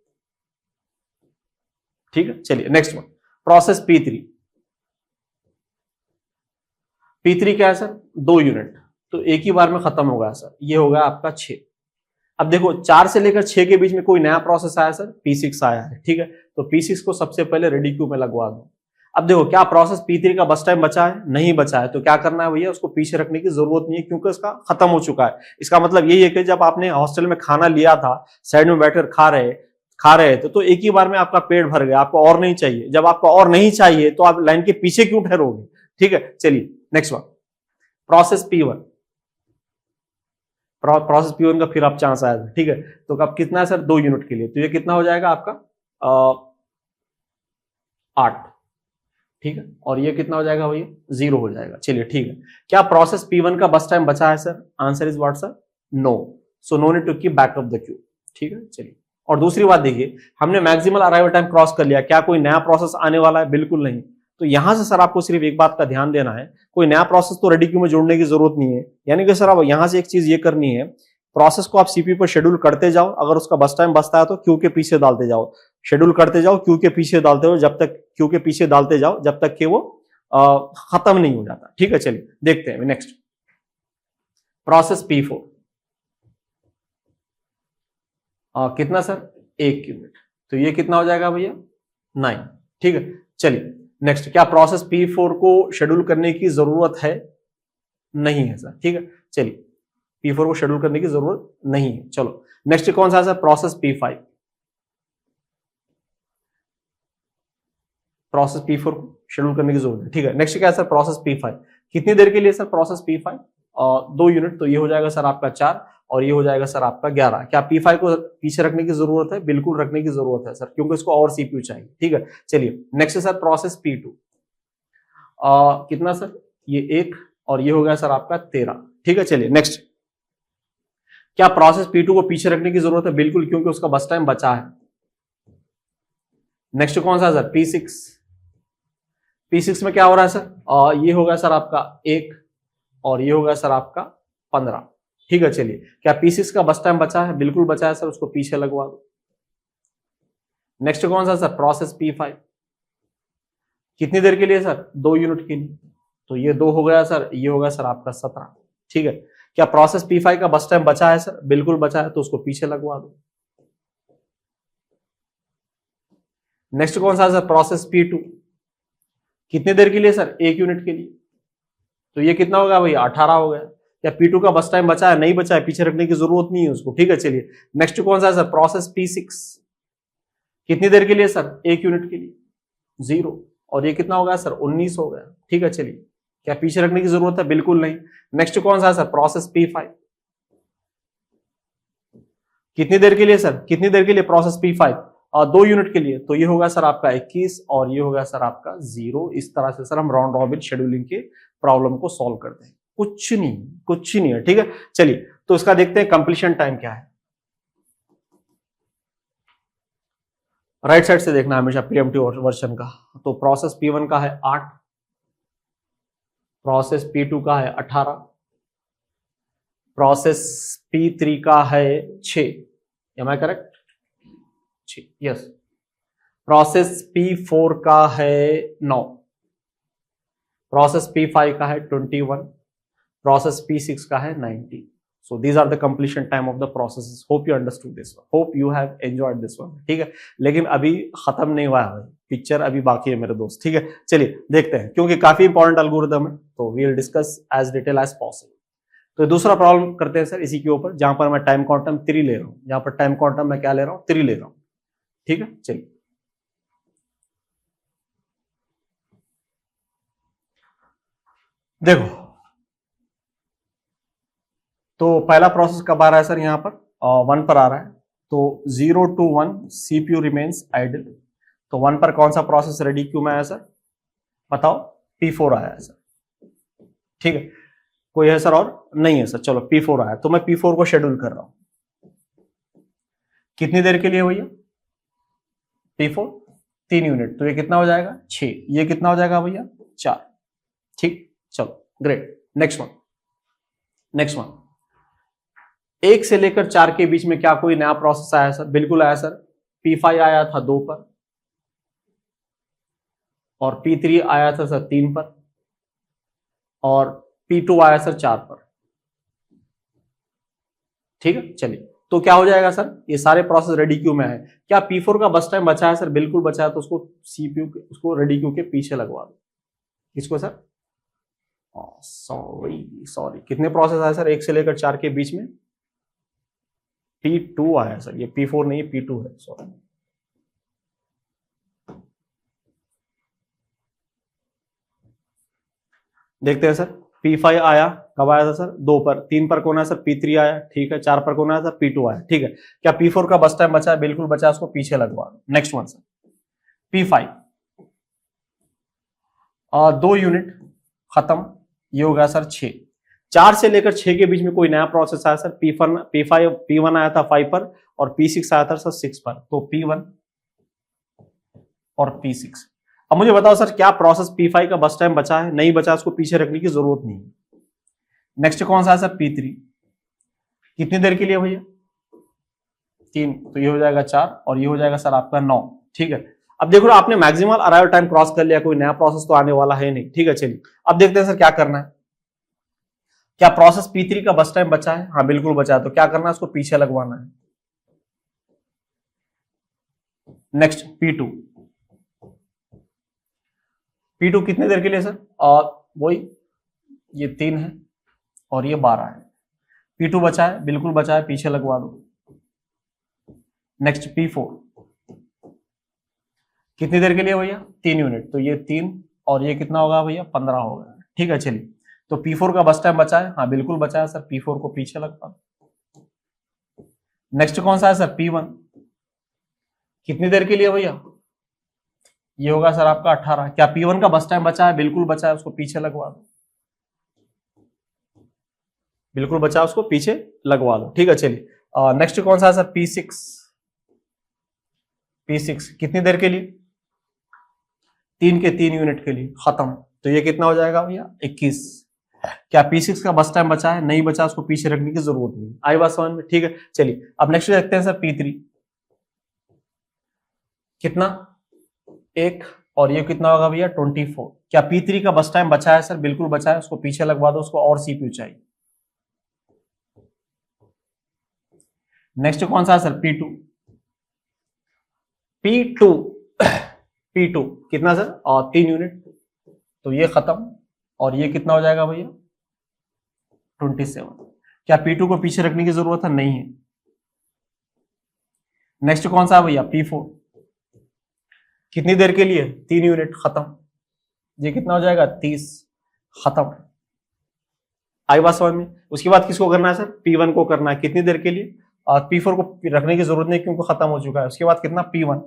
Speaker 1: ठीक है, चलिए next one, process P3। P3 क्या है सर, 2 यूनिट, तो एक ही बार में खत्म होगा सर, ये होगा आपका 6। अब देखो 4 से लेकर 6 के बीच में कोई नया प्रोसेस आया सर, P6 आया है। ठीक है, तो P6 को सबसे पहले रेडी क्यू में लगवा दो। अब देखो क्या प्रोसेस P3 का बस टाइम बचा है, नहीं बचा है, तो क्या करना है भैया, उसको पीछे रखने की जरूरत नहीं है, क्योंकि उसका खत्म हो चुका है। इसका मतलब यही है कि जब आपने हॉस्टल में खाना लिया था, साइड में बैठकर खा रहे थे, तो एक ही बार में आपका पेट भर गया, आपको और नहीं चाहिए। जब आपको और नहीं चाहिए तो आप लाइन के पीछे क्यों ठहरोगे। ठीक है, चलिए next one, process P1। Process P1 का फिर आप चांस आया था। ठीक है, तो अब कितना है सर, 2 यूनिट के लिए, तो ये कितना हो जाएगा आपका 8। ठीक है, और ये कितना हो जाएगा भैया, 0 हो जाएगा। चलिए ठीक है, क्या प्रोसेस P1 का बस टाइम बचा है sir, answer is what sir, no, so no need to keep backup the queue. ठीक है, चलिए और दूसरी बात देखिए, हमने मैक्सिमल अराइवल टाइम क्रॉस कर लिया, क्या कोई नया प्रोसेस आने वाला है, बिल्कुल नहीं। तो यहां से सर आपको सिर्फ एक बात का ध्यान देना है, कोई नया प्रोसेस तो रेडी क्यू में जोड़ने की जरूरत नहीं है। यानी कि सर अब यहां से एक चीज ये करनी है, प्रोसेस को आप सीपीयू पर शेड्यूल करते जाओ, अगर उसका बस टाइम बचता है तो क्यू के पीछे डालते जाओ, शेड्यूल करते जाओ, क्यू के पीछे डालते हो, जब तक क्यू के पीछे डालते जाओ जब तक कि वो खत्म नहीं हो जाता। ठीक है, चलिए देखते हैं नेक्स्ट प्रोसेस P4। कितना सर, 1 यूनिट, तो ये कितना हो जाएगा भैया 9। ठीक है, चलिए नेक्स्ट, क्या प्रोसेस P4 को शेड्यूल करने की जरूरत है? नहीं है सर। ठीक है, चलिए P4 को शेड्यूल करने की जरूरत नहीं है। चलो नेक्स्ट कौन सा है sir, process P5। Process P4 को शेड्यूल करने की जरूरत है। ठीक है, नेक्स्ट क्या है सर, प्रोसेस P5। कितनी देर के लिए सर प्रोसेस P5? 2 यूनिट, तो ये हो जाएगा सर आपका 4 और ये हो जाएगा सर आपका 11। क्या P5 को पीछे रखने की जरूरत है? बिल्कुल रखने की जरूरत है सर, क्योंकि इसको और सीपीयू चाहिए। ठीक है, चलिए नेक्स्ट सर प्रोसेस P2। कितना सर, ये 1 और ये हो गया सर आपका 13। ठीक है, चलिए नेक्स्ट, क्या प्रोसेस P2 को पीछे रखने की जरूरत है? बिल्कुल, क्योंकि उसका बस टाइम बचा है। नेक्स्ट कौन सा है सर, P6। P6 में क्या हो रहा है सर, ये होगा सर आपका 1 और ये होगा सर आपका 15। ठीक है, चलिए क्या P6 का बस टाइम बचा है? बिल्कुल बचा है सर, उसको पीछे लगवा दो। नेक्स्ट कौन सा सर, प्रोसेस P5। कितनी देर के लिए सर, 2 यूनिट के लिए, तो ये 2 हो गया सर, ये होगा सर आपका 17। ठीक है, क्या प्रोसेस P5 का बस टाइम बचा है सर? बिल्कुल बचा है, तो उसको पीछे लगवा दो। नेक्स्ट कौन सा सर, प्रोसेस P2। कितनी देर के लिए सर, 1 यूनिट के लिए, तो ये कितना होगा भैया 18 हो गया। क्या P2 का बस टाइम बचा है? नहीं बचा है, पीछे रखने की जरूरत नहीं है उसको। ठीक है, चलिए नेक्स्ट कौन सा है सर, प्रोसेस P6। कितनी देर के लिए सर, 1 यूनिट के लिए, 0 और ये कितना हो गया सर 19 हो गया। ठीक है, चलिए क्या पीछे रखने की जरूरत है? बिल्कुल नहीं। नेक्स्ट कौन सा है सर, प्रोसेस P5। कितनी देर के लिए सर, कितनी देर के लिए प्रोसेस P5? 2 यूनिट के लिए, तो ये होगा सर आपका 21 और ये होगा सर आपका 0। इस तरह से सर हम राउंड रॉबिन शेड्यूलिंग के प्रॉब्लम को सॉल्व करते हैं। कुछ नहीं, कुछ नहीं है। ठीक है, चलिए तो इसका देखते हैं कंप्लीशन टाइम क्या है। राइट साइड से देखना हमेशा प्रीएम्प्टिव वर्जन का। तो प्रोसेस P1 का है 8, प्रोसेस P2 का है 18, प्रोसेस P3 का है 6। Am I correct? 6, yes. Process P4 का है 9, प्रोसेस P5 का है 21, प्रोसेस P6 का है 19। So these are the completion time of the processes. Hope you understood this one. Hope you have enjoyed this one. ठीक है, लेकिन अभी खत्म नहीं हुआ है, पिक्चर अभी बाकी है मेरे दोस्त। ठीक है, चलिए देखते हैं, क्योंकि काफी इंपॉर्टेंट एल्गोरिथम है, तो we will discuss as detail as possible. तो दूसरा प्रॉब्लम करते हैं सर इसी के ऊपर, जहां पर मैं टाइम क्वांटम 3 ले रहा हूं। यहां पर टाइम क्वांटम मैं क्या ले रहा हूं, 3 ले रहा हूं। ठीक है, चलिए देखो, तो पहला प्रोसेस कब आ रहा है सर, यहाँ पर 1 पर आ रहा है। तो 0 to 1 CPU रिमेन्स आइडल। तो 1 पर कौन सा प्रोसेस रेडी क्यू में आया सर, बताओ? P4 आया है सर। ठीक है, कोई है सर और? नहीं है सर। चलो P4 आया, तो मैं P4 को शेड्यूल कर रहा हूं। कितनी देर के लिए भैया, P4 3 यूनिट, तो ये कितना हो जाएगा 6, ये कितना हो जाएगा भैया 4। ठीक, चलो great. Next one, next one, 1 से लेकर 4 के बीच में क्या कोई नया प्रोसेस आया सर? बिल्कुल आया सर। P5 आया था 2 पर और P3 आया था सर 3 पर और P2 आया सर 4 पर। ठीक है, चलिए तो क्या हो जाएगा सर, ये सारे प्रोसेस रेडी क्यू में है। क्या P4 का बस टाइम बचा है सर? बिल्कुल बचा है, तो उसको CPU उसको रेडी क्यू के पीछे लगवा दो। किसको सर? सॉरी कितने प्रोसेस आए सर 1 से लेकर 4 के बीच में? P2 आया सर, ये P4 नहीं P2 है, सॉरी। देखते हैं सर, P5 आया, कब आया था सर? 2 पर। 3 पर कौन आया सर? P3 आया, ठीक है। 4 पर कौन आया सर? P2 आया, ठीक है। क्या P4 का बस टाइम बचा है? बिल्कुल बचा है, उसको पीछे लगवा दो। Next one sir, P5 2 unit खत्म, ये हो गया सर 6। 4 से लेकर 6 के बीच में कोई नया प्रोसेस आया सर? P1 आया था 5 पर और P6 आया था सर 6 पर। तो P1 और P6। अब मुझे बताओ सर, क्या प्रोसेस P5 का बस टाइम बचा है? नहीं बचा, उसको पीछे रखने की जरूरत नहीं है। नेक्स्ट कौन सा है सर? P3। कितनी देर के लिए भैया? 3, तो ये हो जाएगा 4 और ये हो जाएगा सर आपका 9, ठीक है। अब देखो आपने मैक्सिमम अराइवल टाइम क्रॉस कर लिया, कोई नया प्रोसेस तो आने वाला है नहीं। ठीक है, चलिए अब देखते हैं सर क्या करना है। क्या प्रोसेस P3 का बस टाइम बचा है? हाँ बिल्कुल बचा है। तो क्या करना है, उसको पीछे लगवाना है। नेक्स्ट P2, P2 कितने देर के लिए सर? वही ये 3 है और ये 12 है। P2 बचा है, बिल्कुल बचा है, पीछे लगवा दो। नेक्स्ट P4 कितनी देर के लिए भैया? 3 यूनिट। तो ये 3 और ये कितना होगा भैया? 15 होगा। ठीक है, चलिए तो P4 का बस टाइम बचा है? हाँ बिल्कुल बचा है सर, P4 को पीछे लगवा दो। नेक्स्ट कौन सा है सर? P1 कितनी देर के लिए भैया? ये होगा सर आपका 18। क्या P1 का बस टाइम बचा है? बिल्कुल बचा है, उसको पीछे लगवा दो। बिल्कुल बचा है, उसको पीछे लगवा दो। ठीक है, चलिए नेक्स्ट कौन सा है सर? P6 कितनी देर के लिए? 3 के 3 यूनिट के लिए, खत्म। तो ये कितना हो जाएगा भैया? 21। क्या P6 का बस टाइम बचा है? नहीं बचा, उसको पीछे रखने की जरूरत नहीं। आई बात समझ में? ठीक है, चलिए अब नेक्स्ट देखते हैं सर P3 कितना? 1 और ये कितना होगा भैया? 24। क्या P3 का बस टाइम बचा है सर? बिल्कुल बचा है, उसको पीछे लगवा दो, उसको और CPU चाहिए। नेक्स्ट कौन सा है सर? P2 कितना सर? 3 यूनिट। तो ये खत्म और ये कितना हो जाएगा भैया? 27। क्या P2 को पीछे रखने की जरूरत है? नहीं है। नेक्स्ट कौन सा है भैया? P4 कितनी देर के लिए? 3 यूनिट, खत्म। ये कितना हो जाएगा? 30, खत्म। आई बात समझ में? उसके बाद किसको करना है सर? P1 को करना है। कितनी देर के लिए? P4 को रखने की जरूरत नहीं क्योंकि खत्म हो चुका है। उसके बाद कितना? P1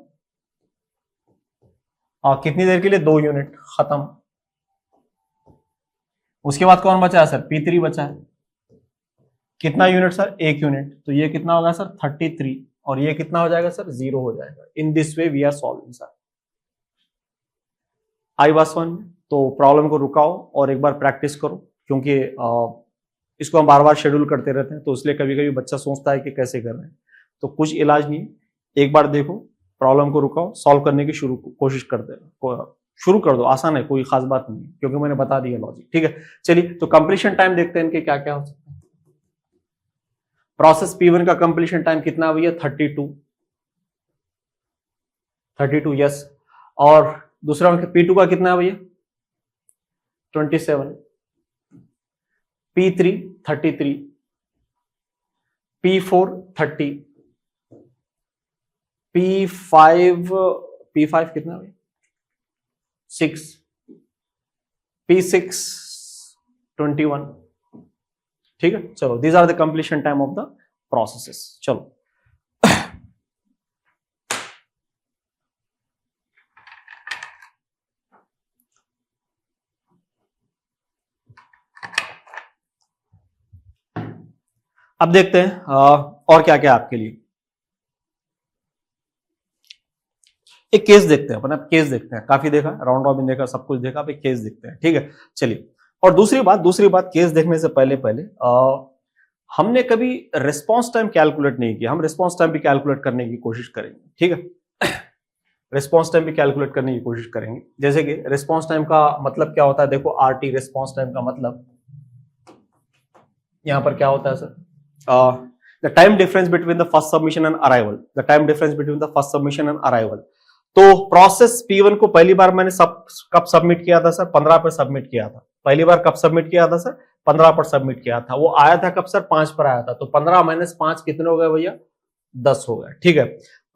Speaker 1: कितनी देर के लिए? 2 यूनिट, खत्म। उसके बाद कौन बचा है सर? P3 बचा है। कितना यूनिट सर? 1 यूनिट। तो ये कितना होगा सर? 33 और ये कितना हो जाएगा सर? 0 हो जाएगा। In this way we are solving sir. आई बात समझ में? तो प्रॉब्लम को रुकाओ और एक बार प्रैक्टिस करो, क्योंकि इसको हम बार बार शेड्यूल करते रहते हैं, तो इसलिए कभी कभी बच्चा सोचता है कि कैसे कर रहे हैं। तो कुछ इलाज नहीं, एक बार देखो, प्रॉब्लम को रुकाओ, सॉल्व करने की कोशिश करते रहो, शुरू कर दो। आसान है, कोई खास बात नहीं है, क्योंकि मैंने बता दिया लॉजिक। ठीक है, चलिए तो कंप्लीशन टाइम देखते हैं इनके क्या क्या हो सकता है। प्रोसेस P1 का कंप्लीशन टाइम कितना भैया? 32 यस। और दूसरा P2 का कितना है भैया? 27। P3 33, P4 30, P5 कितना भैया? 6, P6 21। ठीक है, चलो these are the completion time of the processes. चलो अब देखते हैं और क्या क्या आपके लिए। एक केस देखते हैं, अपन केस देखते हैं। काफी देखा, राउंड रॉबिन देखा, सब कुछ देखा, अब एक केस देखते हैं। ठीक है, चलिए। और दूसरी बात केस देखने से पहले हमने कभी रिस्पांस टाइम कैलकुलेट नहीं किया। हम रिस्पांस टाइम भी कैलकुलेट करने की कोशिश करेंगे। ठीक है, रिस्पांस टाइम भी कैलकुलेट करने की कोशिश करेंगे। जैसे कि रिस्पांस टाइम का मतलब क्या होता है? देखो RT रिस्पांस टाइम का मतलब यहां पर क्या होता है sir? The time difference between the first submission and arrival. The time difference between the first submission and arrival. तो प्रोसेस P1 को पहली बार मैंने कब सबमिट किया था सर? 15 पर सबमिट किया था। पहली बार कब सबमिट किया था सर? 15 पर सबमिट किया था। वो आया था कब सर? 5 पर आया था। तो 15 - 5 कितने हो गए भैया? 10 हो गए। ठीक है,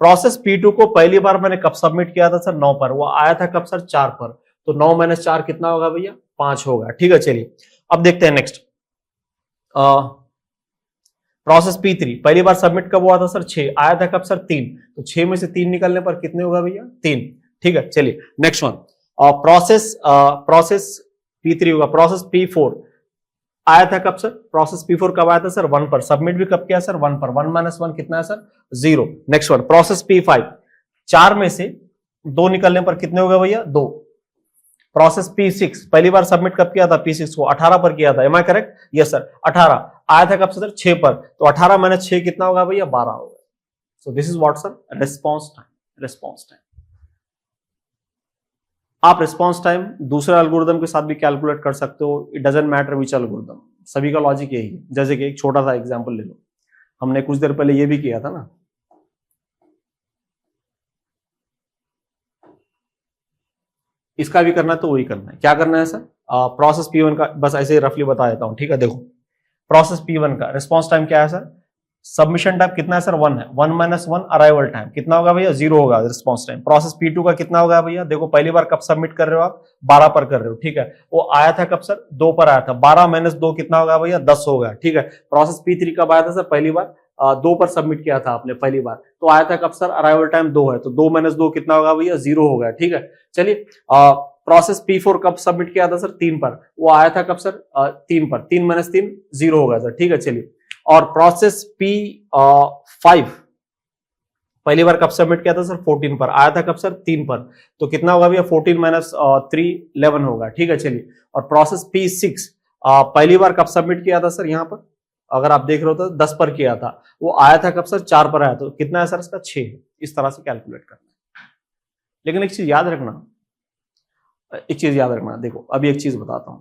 Speaker 1: प्रोसेस P2 को पहली बार मैंने कब सबमिट किया था सर? 9 पर। वो आया था कब सर? 4 पर। तो 9 - 4 कितना होगा भैया? 5 होगा। ठीक है, चलिए अब देखते हैं नेक्स्ट। प्रोसेस P3 पहली बार सबमिट कब हुआ था सर? 6। आया था कब सर? 3। तो 6 में से 3 निकलने पर कितने होगा भैया? 3। ठीक है, चलिए नेक्स्ट वन। प्रोसेस P3 होगा। प्रोसेस P4 आया था कब सर? प्रोसेस P4 कब आया था सर? 1 पर। सबमिट भी कब किया सर? 1 पर। 1 - 1 कितना है sir? 0। Next one, process P5 4 में से 2 निकलने पर कितने हो गए भैया? 2। प्रोसेस P6 पहली बार सबमिट कब किया था? P6 को 18 पर किया था। Am I correct? Yes sir, 18 आया था कब सर? 6 पर। तो 18 - 6 कितना होगा भैया? 12 होगा। सो this is what sir? Response time. आप रिस्पॉन्स टाइम दूसरे एल्गोरिदम के साथ भी कैलकुलेट कर सकते हो, it doesn't matter which algorithm, सभी का लॉजिक यही है। जैसे कि एक छोटा सा एग्जांपल ले लो, हमने कुछ देर पहले ये भी किया था ना, इसका भी करना है तो वही करना है। क्या करना है सर, प्रोसेस P1 का बस ऐसे ही रफली बता देता हूं, ठीक है। देखो प्रोसेस P1 का रिस्पॉन्स टाइम क्या है सर, सबमिशन टाइम कितना है सर, 1 है, 1 - 1 अराइवल टाइम कितना होगा भैया, 0 होगा रिस्पॉन्स टाइम। प्रोसेस P2 का कितना होगा भैया, देखो पहली बार कब सबमिट कर रहे हो आप, 12 पर कर रहे हो, ठीक है। वो आया था कब सर, 2 पर आया था, 12 - 2 कितना होगा भैया, 10 होगा, ठीक है। प्रोसेस P3 कब आया था सर, पहली बार 2 पर सबमिट किया था आपने पहली बार, तो आया था कब सर, अराइवल टाइम 2 है, तो 2 - 2 कितना होगा भैया, 0 होगा, ठीक है। चलिए प्रोसेस P4 कब सबमिट किया था सर, 3 पर, वो आया था कब सर, 3 पर, 3 - 3 0 होगा सर, ठीक है। चलिए और प्रोसेस P5 पहली बार कब सबमिट किया था सर, 14 पर, आया था कब सर, 3 पर, तो कितना होगा भैया, 14 - 3 11 होगा, ठीक है। चलिए और प्रोसेस P6 पहली बार कब सबमिट किया था सर, यहाँ पर अगर आप देख रहे हो तो 10 पर किया था, वो आया था कब सर, 4 पर आया, तो कितना है सर इसका, 6 है। इस तरह से कैलकुलेट करना है। लेकिन एक चीज याद रखना, देखो अभी एक चीज बताता हूं,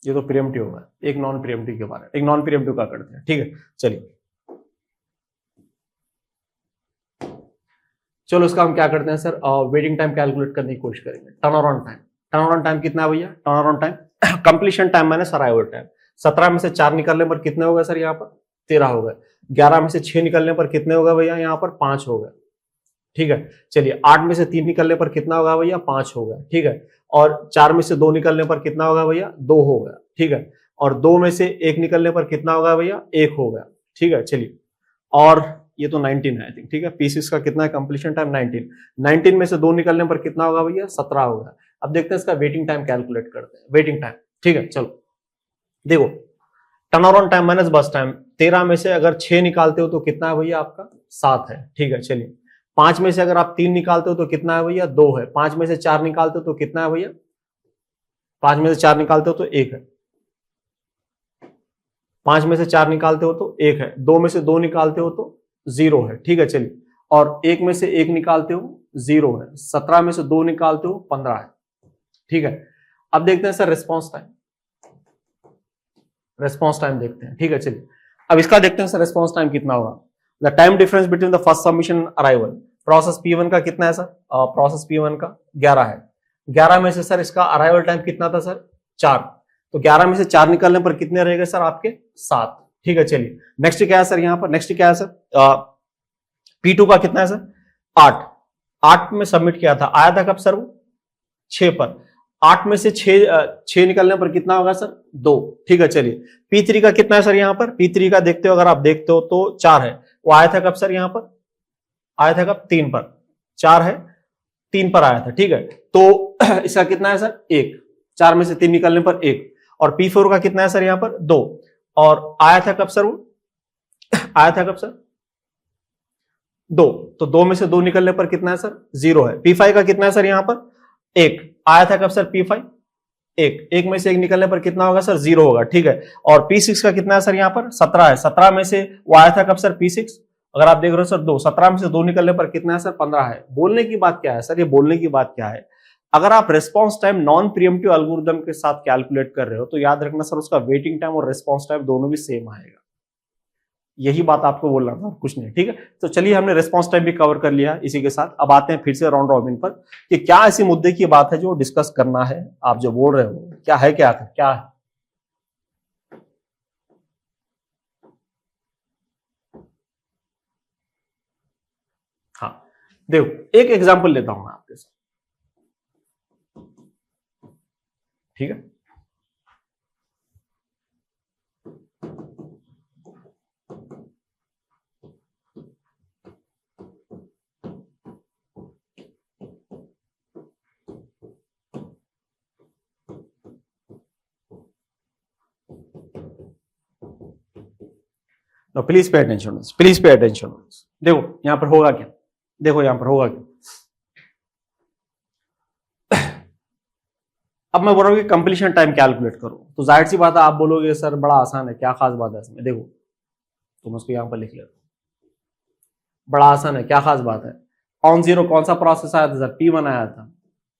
Speaker 1: ये तो प्रीएम्प्टिव होगा, एक नॉन प्रीएम्प्टिव के बारे में, एक नॉन प्रीएम्प्टिव का करते हैं, ठीक है। चलिए चलो इसका हम क्या करते हैं सर, वेटिंग टाइम कैलकुलेट करने की कोशिश करेंगे। Turn around time, turn around time कितना है भैया, turn around time completion time minus arrival time, 17 में से 4 निकलने पर कितने होगा सर, यहाँ पर 13 होगा। 11 में से 6 निकलने पर कितने होगा भैया, यहाँ पर 5 होगा, ठीक है। चलिए 8 में से 3 निकलने पर कितना होगा भैया, 5 होगा, ठीक है। और 4 में से 2 निकलने पर कितना होगा भैया, 2 होगा, ठीक है। और 2 में से 1 निकलने पर कितना होगा भैया, 1 होगा, ठीक है। चलिए और ये तो 19 है आई थिंक, ठीक है। P6 का कितना है कंप्लीशन टाइम, 19, 19 में से 2 निकलने पर कितना होगा भैया, 17 होगा। अब देखते हैं इसका वेटिंग टाइम कैलकुलेट करते हैं, वेटिंग टाइम, ठीक है। चलो देखो टर्न अराउंड टाइम माइनस बस टाइम, 13 में से अगर 6 निकालते हो तो कितना है भैया आपका, 7 है, ठीक है। चलिए 5 में से अगर आप 3 निकालते हो तो कितना है भैया, 2 है। 5 में से 4 निकालते हो तो कितना है भैया, 5 में से 4 निकालते हो तो 1 है। 5 में से 4 निकालते हो तो 1 है। 2 में से 2 निकालते हो तो 0 है, ठीक है। चलिए और 1 में से 1 निकालते हो 0 है। 17 में से 2 निकालते हो 15 है, ठीक है। अब देखते हैं sir response time, response time देखते हैं, ठीक है। चलिए अब इसका देखते हैं सर रिस्पॉन्स टाइम कितना होगा। The time difference between the first submission arrival, process P1 का कितना है सर, प्रोसेस P1 का 11 है। 11 में से सर इसका अराइवल टाइम कितना था सर, 4, तो 11 में से 4 निकलने पर कितने रहेगा सर आपके, 7, ठीक है। चलिए नेक्स्ट क्या है सर, यहाँ पर नेक्स्ट क्या है सर, P2 का कितना है सर, 8, 8 में सबमिट किया था, आया था कब सर वो, 6 पर, 8 में से 6 निकलने पर कितना होगा सर, 2, ठीक है। चलिए P3 का कितना है सर, यहाँ पर P3 का देखते हो, अगर आप देखते हो तो 4 है, वो आया था कब सर, यहाँ पर आया था कब, 3 पर, 4 है 3 पर आया था, ठीक है। तो इसका कितना है सर, 1, 4 में से 3 निकलने पर 1, और P4 का कितना है सर, यहाँ पर 2, और आया था कब सर वो, आया था कब सर, 2, तो 2 में से 2 निकलने पर कितना है सर, 0 है। P5 का कितना है सर, यहाँ पर 1, आया था कब सर P5, 1 में से 1 निकलने पर कितना होगा सर, 0 होगा, ठीक है। और P6 का कितना है सर, यहाँ पर 17 है। 17 में से वो आया था कब सर, P6, अगर आप देख रहे हो सर 2, 17 में से 2 निकलने पर कितना है सर, 15 है। बोलने की बात क्या है सर, ये बोलने की बात क्या है, अगर आप response time non pre-emptive algorithm के साथ कैलकुलेट कर रहे हो तो याद रखना सर उसका वेटिंग टाइम और रिस्पॉन्स टाइम दोनों भी सेम आएगा। यही बात आपको बोलना था, कुछ नहीं, ठीक है। तो चलिए हमने रिस्पॉन्स टाइम भी कवर कर लिया इसी के साथ। अब आते हैं फिर से राउंड रॉबिन पर कि क्या ऐसी मुद्दे की बात है जो डिस्कस करना है, आप जो बोल रहे हो क्या है, क्या है। हाँ देखो एक एग्जांपल लेता हूं मैं आपके साथ, ठीक है। Please pay attention, please pay attention. देखो यहां पर होगा क्या, देखो यहां पर होगा क्या। अब मैं बोल रहा हूं कि कंप्लीशन टाइम कैलकुलेट करो, तो जाहिर सी बात है आप बोलोगे सर बड़ा आसान है, क्या खास बात है इसमें। देखो तो मैं उसको यहां पर लिख लेता हूं, बड़ा आसान है, क्या खास बात है। ऑन जीरो कौन सा प्रोसेस आया था सर, P1 आया था,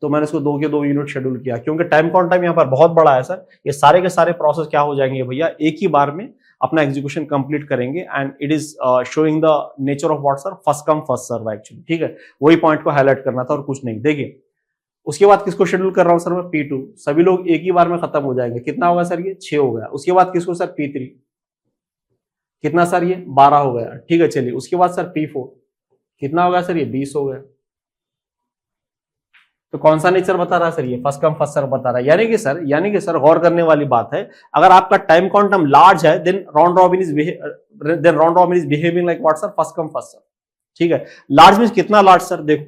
Speaker 1: तो मैंने इसको 2 के 2 यूनिट शेड्यूल किया, क्योंकि टाइम काउंट यहाँ पर बहुत बड़ा है सर। ये सारे के सारे प्रोसेस क्या हो जाएंगे भैया, एक ही बार में अपना एग्जीक्यूशन कंप्लीट करेंगे, and it is showing the nature of what sir, first come first serve actually, ठीक है। वही पॉइंट को हाईलाइट करना था और कुछ नहीं। देखिए उसके बाद किसको शेड्यूल कर रहा हूं सर मैं, P2, सभी लोग एक ही बार में खत्म हो जाएंगे। कितना होगा सर, ये 6 हो गया। उसके बाद किसको सर, P3, कितना सर, ये 12 हो गया, ठीक है। चलिए उसके बाद सर P4 कितना होगा सर, ये 20 हो गया। तो कौन सा नेचर बता रहा है सर, ये फर्स्ट कम फर्स्ट सर्व बता रहा है। यानी कि सर गौर करने वाली बात है, अगर आपका टाइम क्वांटम लार्ज है then round robin is behaving like what sir, first come first serve, ठीक है। लार्ज मींस कितना लार्ज सर, देखो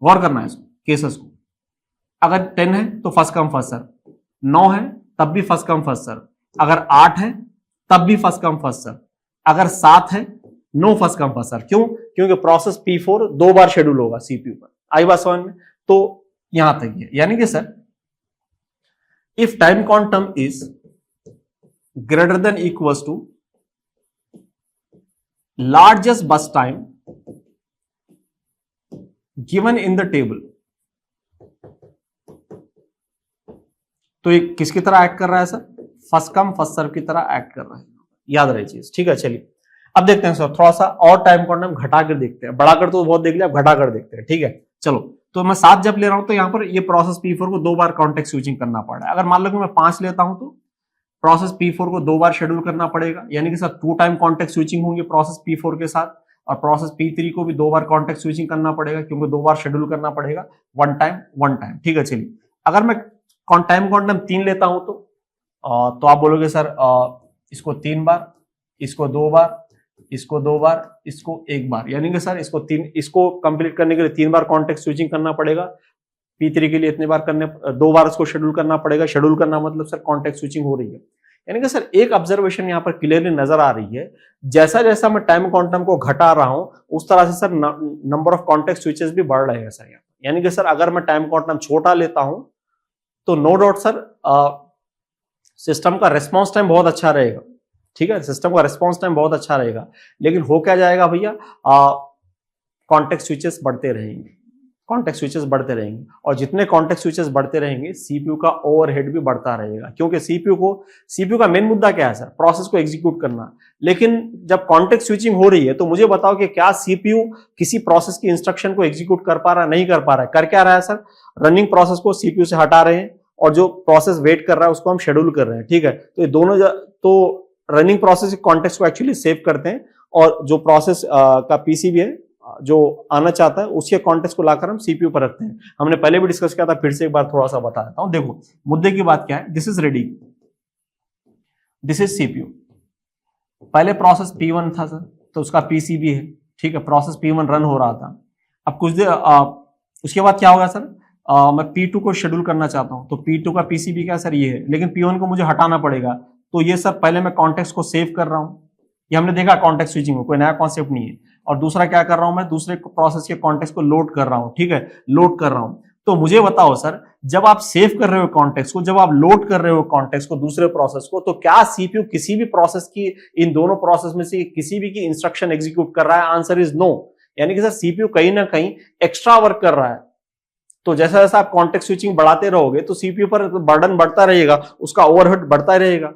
Speaker 1: गौर करना है इसको, केसेस को। अगर 10 है तो फर्स्ट कम फर्स्ट सर्व, 9 है तब भी फर्स्ट कम फर्स्ट सर्व, अगर 8 है तब भी फर्स्ट कम फर्स्ट सर्व, अगर 7 है no first come first serve. क्यों, क्योंकि प्रोसेस P4 2 बार शेड्यूल होगा CPU पर। आई बात समझ में, तो यहां तक है। यानी कि sir if time quantum is greater than equals to largest burst time given in the table, तो ये किसकी तरह एक्ट कर रहा है sir, first come first serve की तरह एक्ट कर रहा है, याद रहे चीज, ठीक है। चलिए अब देखते हैं सर थोड़ा सा और टाइम क्वांटम घटा कर देखते हैं, बढ़ा कर तो बहुत देख लिया, अब घटा कर देखते हैं, ठीक है। चलो तो मैं 7 जब ले रहा हूं तो यहां पर ये प्रोसेस P4 को 2 बार कॉन्टेक्स्ट स्विचिंग करना पड़ रहा है। अगर मान लो कि मैं 5 लेता हूं तो प्रोसेस P4 को 2 बार शेड्यूल करना पड़ेगा, यानी कि सर 2 टाइम कॉन्टेक्स्ट स्विचिंग होंगे प्रोसेस P4 के साथ, और प्रोसेस P3 को भी 2 बार कॉन्टेक्स्ट स्विचिंग करना पड़ेगा, क्योंकि 2 बार शेड्यूल करना पड़ेगा, 1 टाइम, ठीक है। चलिए अगर मैं टाइम क्वांटम 3 लेता हूं तो आप बोलोगे सर इसको 3 बार, इसको 2 बार, इसको 2 बार, इसको 1 बार, यानी कि सर इसको कंप्लीट करने के लिए 3 बार कॉन्टेक्स्ट स्विचिंग करना पड़ेगा। P3 के लिए इतने बार 2 बार इसको शेड्यूल करना पड़ेगा। शेड्यूल करना मतलब सर कॉन्टेक्स्ट स्विचिंग हो रही है। यानी कि सर एक ऑब्जर्वेशन यहाँ पर क्लियरली नजर आ रही है, जैसा जैसा मैं टाइम क्वांटम को घटा रहा हूं उस तरह से sir number of context switches भी बढ़ रहे हैं सर यहाँ। यानी कि सर अगर मैं टाइम क्वांटम छोटा लेता हूं तो नो डाउट सर सिस्टम का रेस्पॉन्स टाइम बहुत अच्छा रहेगा, ठीक है। सिस्टम का रेस्पॉन्स टाइम बहुत अच्छा रहेगा, लेकिन हो क्या जाएगा भैया, कॉन्टेक्स्ट स्विचेस बढ़ते रहेंगे, कॉन्टेक्स्ट स्विचेस बढ़ते रहेंगे, और जितने कॉन्टेक्स्ट स्विचेस बढ़ते रहेंगे CPU का ओवरहेड भी बढ़ता रहेगा, क्योंकि CPU का मेन मुद्दा क्या है सर, प्रोसेस को एग्जीक्यूट करना। लेकिन जब कॉन्टेक्स्ट स्विचिंग हो रही है तो मुझे बताओ कि क्या CPU किसी प्रोसेस की इंस्ट्रक्शन को एग्जीक्यूट कर पा रहा है, नहीं कर पा रहा है। कर क्या रहा है सर, रनिंग प्रोसेस को CPU से हटा रहे हैं, और जो प्रोसेस वेट कर रहा है उसको हम शेड्यूल कर रहे हैं, ठीक है। तो ये दोनों तो रनिंग प्रोसेस के कॉन्टेक्स्ट को एक्चुअली सेव करते हैं, और जो प्रोसेस का PCB है जो आना चाहता है उसके कॉन्टेक्स्ट को लाकर हम CPU पर रखते हैं। हमने पहले भी डिस्कस किया था, फिर से एक बार थोड़ा सा बता देता हूं। देखो मुद्दे की बात क्या है, this is ready, this is CPU। पहले प्रोसेस P1 था सर, तो उसका PCB है, ठीक है। प्रोसेस P1 रन हो रहा था। अब कुछ देर उसके बाद क्या होगा सर, मैं P2 को शेड्यूल करना चाहता हूं, तो P2 का PCB क्या सर, ये है, लेकिन P1 को मुझे हटाना पड़ेगा। तो ये सर पहले मैं कॉन्टेक्स्ट को सेव कर रहा हूं, ये हमने देखा कॉन्टेक्स्ट स्विचिंग में कोई नया कॉन्सेप्ट नहीं है। और दूसरा क्या कर रहा हूं, मैं दूसरे प्रोसेस के कॉन्टेक्स्ट को लोड कर रहा हूं, ठीक है, लोड कर रहा हूं। तो मुझे बताओ सर, जब आप सेव कर रहे हो कॉन्टेक्स्ट को, जब आप लोड कर रहे हो कॉन्टेक्स्ट को दूसरे प्रोसेस को, तो क्या CPU किसी भी प्रोसेस की, इन दोनों प्रोसेस में से किसी भी की इंस्ट्रक्शन एग्जीक्यूट कर रहा है? Answer is no. यानी कि सर CPU कहीं ना कहीं एक्स्ट्रा वर्क कर रहा है। तो जैसा जैसा आप कॉन्टेक्स्ट स्विचिंग बढ़ाते रहोगे तो CPU पर बर्डन बढ़ता रहेगा, उसका ओवरहेड बढ़ता रहेगा।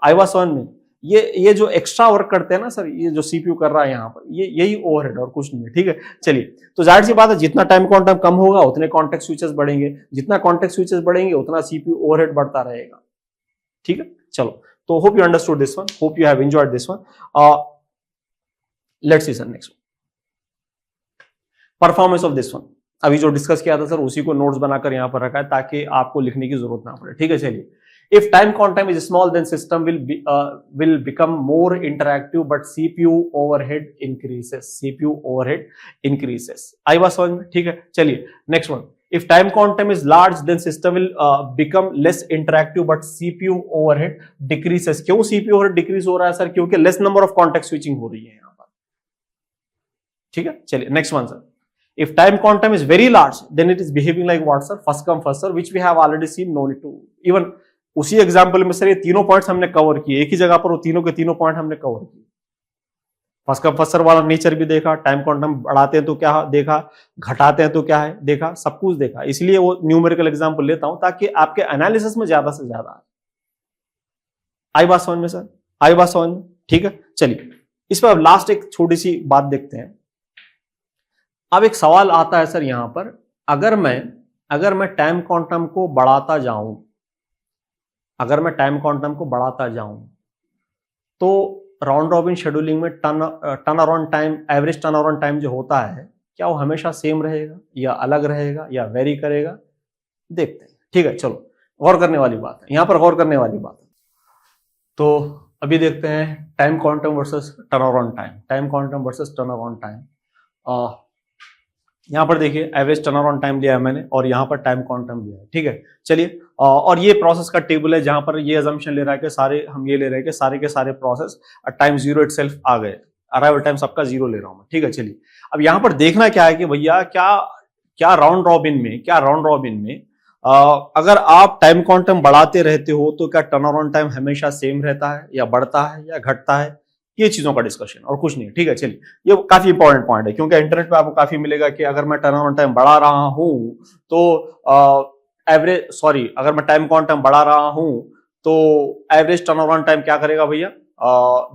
Speaker 1: आई वाज समझ में, ये जो एक्स्ट्रा वर्क करते हैं ना सर, ये जो CPU कर रहा है यहाँ पर, ये यही ओवरहेड और कुछ नहीं है, ठीक है। चलिए, तो जाहिर सी बात है, जितना टाइम क्वांटम कम होगा उतने कॉन्टेक्स्ट स्विचेस बढ़ेंगे, जितना कॉन्टेक्स्ट स्विचेस बढ़ेंगे उतना CPU ओवरहेड बढ़ता रहेगा, ठीक है। चलो, तो hope you understood this one, hope you have enjoyed this one. Let's C sir next performance of this one. अभी जो डिस्कस किया था सर उसी को नोट्स बनाकर यहां पर रखा है ताकि आपको लिखने की जरूरत ना पड़े, ठीक है। चलिए, if time quantum is small then system will become more interactive but CPU overhead increases, CPU overhead increases। आई बात समझ में, ठीक है। चलिए next one, if time quantum is large then system will become less interactive but CPU overhead decreases। क्यों CPU overhead decrease हो रहा है सर? क्योंकि less number of context switching हो रही है यहां पर, ठीक है। चलिए next one sir, if time quantum is very large then it is behaving like what sir? First come first serve, which we have already seen, no need to even उसी example में सर ये तीनों points हमने cover किए, एक ही जगह पर वो तीनों के तीनों पॉइंट हमने कवर किए। फर्स्ट कम फर्स्ट सर्व वाला नेचर भी देखा, टाइम क्वांटम बढ़ाते हैं तो क्या देखा, घटाते हैं तो क्या देखा, घटाते हैं तो क्या है देखा, सब कुछ देखा। इसलिए वो न्यूमेरिकल एग्जांपल लेता हूं ताकि आपके एनालिसिस में ज्यादा से ज्यादा आई बात समझ में सर, आई बात समझ में, ठीक है। चलिए इस पर अब लास्ट एक छोटी सी बात देखते हैं। अब एक सवाल आता है सर यहां पर, अगर मैं टाइम क्वांटम को बढ़ाता जाऊं, अगर मैं टाइम क्वांटम को बढ़ाता जाऊं तो राउंड रॉबिन शेड्यूलिंग में turn around time, average turn around time जो होता है, क्या वो हमेशा सेम रहेगा या अलग रहेगा या वेरी करेगा, देखते हैं, ठीक है। चलो गौर करने वाली बात है, यहां पर गौर करने वाली बात है। तो अभी देखते हैं time quantum versus turn around time, time quantum versus turn around time. यहां पर देखिए एवरेज टर्न अराउंड टाइम लिया है मैंने और यहां पर टाइम क्वांटम लिया है, ठीक है। चलिए और ये प्रोसेस का टेबल है जहां पर ये अजम्पशन ले रहा है कि सारे, हम ये ले रहे हैं कि सारे के सारे प्रोसेस टाइम जीरो इटसेल्फ आ गए, अराइवल टाइम सबका जीरो ले रहा हूं मैं, ठीक है। चलिए अब यहां पर देखना क्या है कि भैया क्या राउंड रॉबिन में अगर आप टाइम क्वांटम बढ़ाते रहते हो तो क्या टर्न अराउंड टाइम हमेशा सेम रहता है या बढ़ता है या घटता है, ये चीजों का डिस्कशन और कुछ नहीं, ठीक है। चलिए ये काफी इंपॉर्टेंट पॉइंट है क्योंकि इंटरनेट पे आपको काफी मिलेगा कि अगर मैं टर्न अराउंड टाइम बढ़ा रहा हूं तो अगर मैं टाइम क्वांटम बढ़ा रहा हूं तो एवरेज टर्न अराउंड टाइम क्या करेगा भैया,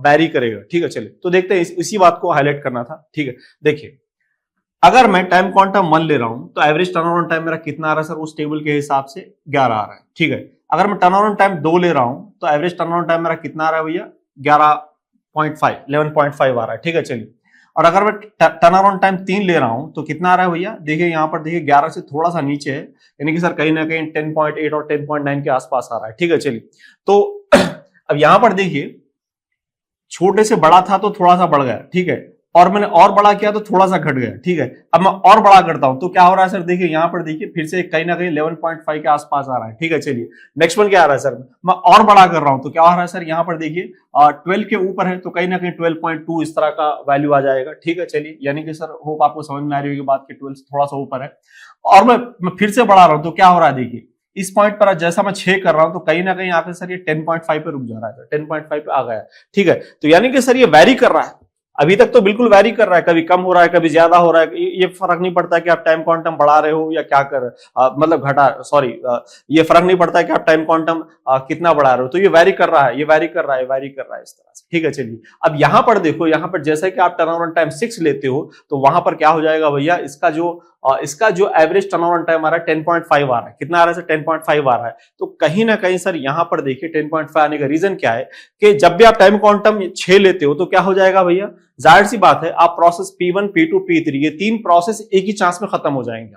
Speaker 1: वैरी करेगा, ठीक है। चलिए तो देखते हैं, इसी बात को हाईलाइट करना था, ठीक है। देखिए अगर मैं टाइम क्वांटम 1 ले रहा हूं तो एवरेज टर्न अराउंड टाइम मेरा कितना आ रहा है सर, उस टेबल के हिसाब से 11 आ रहा है, ठीक है। अगर मैं टर्न अराउंड टाइम 2 ले रहा हूं तो एवरेज टर्न अराउंड टाइम मेरा कितना आ रहा है भैया, 11.5 आ रहा है, ठीक है। चलिए और अगर मैं टर्न अराउंड टाइम 3 ले रहा हूं तो कितना आ रहा है भैया, देखिए यहां पर देखिए 11 से थोड़ा सा नीचे है, यानी कि सर कहीं ना कहीं 10.8 और 10.9 के आसपास आ रहा है, ठीक है। चलिए तो अब यहां पर देखिए छोटे से बड़ा था तो थोड़ा सा बढ़ गया, ठीक है, और मैंने और बड़ा किया तो थोड़ा सा घट गया, ठीक है। अब मैं और बड़ा करता हूं तो क्या हो रहा है सर, देखिए यहां पर देखिए फिर से कहीं ना कहीं 11.5 के आसपास आ रहा है, ठीक है। चलिए नेक्स्ट वन क्या आ रहा है सर, मैं और बड़ा कर रहा हूं तो क्या हो रहा है सर, यहां पर देखिए 12 के ऊपर है तो कहीं ना कहीं 12.2 इस तरह का वैल्यू आ जाएगा, ठीक है। चलिए यानी कि सर होप आपको समझ में आ रही होगी बात की, 12 थोड़ा सा ऊपर है और मैं फिर से बढ़ा रहा हूं तो क्या हो रहा है, देखिए इस पॉइंट पर जैसा मैं 6 कर रहा हूं तो कहीं ना कहीं आके सर ये 10.5 पे रुक जा रहा है, 10.5 पे आ गया, ठीक है। तो यानी कि सर ये वैरी कर रहा है, अभी तक तो बिल्कुल वैरी कर रहा है, कभी कम हो रहा है कभी ज्यादा हो रहा है, ये फर्क नहीं पड़ता कि आप टाइम क्वांटम बढ़ा रहे हो या क्या कर मतलब घटा, सॉरी ये फर्क नहीं पड़ता कि आप टाइम क्वांटम कितना बढ़ा रहे हो, तो ये वैरी कर रहा है, ये वैरी कर रहा है, वैरी कर रहा है इस तरह से, ठीक है। चलिए अब यहां पर देखो, यहां पर जैसे कि आप टर्न अराउंड टाइम 6 लेते हो तो वहां पर क्या हो जाएगा भैया, इसका जो एवरेज टर्न अराउंड टाइम आ रहा है 10.5 आ रहा है, कितना आ रहा है सर, 10.5 आ रहा है। तो कहीं ना कहीं सर यहां पर देखिए 10.5 आने का रीजन क्या है कि जब भी आप टाइम क्वांटम 6 लेते हो तो क्या हो जाएगा भैया, जाहिर सी बात है आप प्रोसेस P1 P2 P3 ये 3 प्रोसेस एक ही चांस में खत्म हो जाएंगे,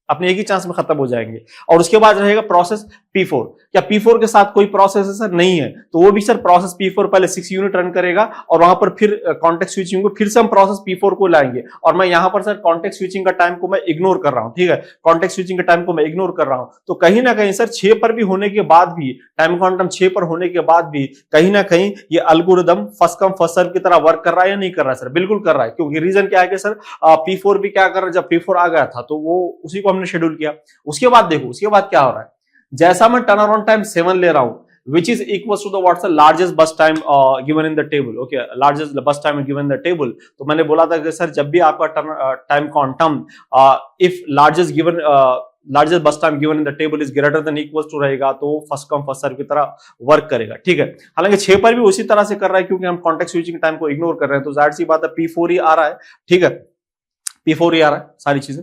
Speaker 1: अपने एक ही चांस में खत्म हो जाएंगे और उसके बाद रहेगा प्रोसेस P4। क्या P4 के साथ कोई प्रोसेस है सर, नहीं है, तो वो भी सर प्रोसेस P4 पहले 6 यूनिट रन करेगा और वहां पर फिर कॉन्टेक्स्ट स्विचिंग को फिर से हम प्रोसेस P4 को लाएंगे और मैं यहां पर सर कॉन्टेक्स्ट स्विचिंग का टाइम को मैं इग्नोर कर रहा हूं, ठीक है, कॉन्टेक्स्ट स्विचिंग के टाइम को मैं इग्नोर कर रहा हूं। तो कहीं ना कहीं सर 6 पर भी होने के बाद भी, टाइम क्वांटम 6 पर होने के बाद भी कहीं ना कहीं ये algorithm first come first serve की तरह वर्क कर रहा है या नहीं कर रहा है सर, बिल्कुल कर रहा है, क्योंकि रीजन क्या है कि सर P4 भी क्या कर रहा है, जब P4 आ गया था तो वो उसी को हमने शेड्यूल किया। उसके बाद देखो उसके बाद क्या हो रहा है, जैसा मैं टर्न अराउंड टाइम 7 ले रहा हूं which is equals to the what's the largest bus time given in the table, okay, largest bus time given in the table। तो मैंने बोला था कि सर जब भी आपका time quantum if largest bus time given in the table is greater than equals to रहेगा तो फर्स्ट कम फर्स्ट सर्व की तरह वर्क करेगा, ठीक है। हालांकि 6 पर भी उसी तरह से कर रहा है क्योंकि हम कॉन्टेक्स्ट स्विचिंग टाइम को इग्नोर कर रहे हैं, तो जाहिर सी बात है P4 ही आ रहा है, ठीक है, P4 ही आ रहा है, सारी चीजें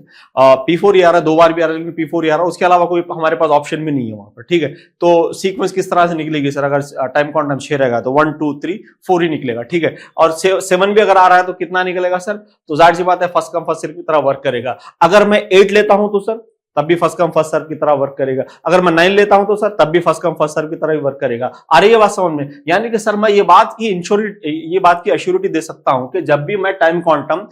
Speaker 1: P4 ही आ रहा है, 2 बार भी आ रहा है लेकिन P4 ही आ रहा है, उसके अलावा कोई हमारे पास ऑप्शन भी नहीं है वहां पर, ठीक है। तो सीक्वेंस किस तरह से निकलेगी सर, अगर टाइम क्वांटम 6 रहेगा तो 1 2 3 4 ही निकलेगा, ठीक है। और 7 भी अगर आ रहा है तो कितना निकलेगा सर, तो जाहिर सी बात है फर्स्ट कम फर्स्ट सर्व की तरह वर्क करेगा। अगर मैं 8 लेता हूं तो सर तब भी फर्स्ट कम फर्स्ट सर्व की तरह वर्क करेगा, अगर मैं 9 लेता हूं तो सर तब भी फर्स्ट कम फर्स्ट सर्व की तरह ही वर्क करेगा। आ रही है बात समझ में, यानी कि सर मैं ये बात की अश्योरिटी दे सकता हूं कि जब भी मैं टाइम क्वांटम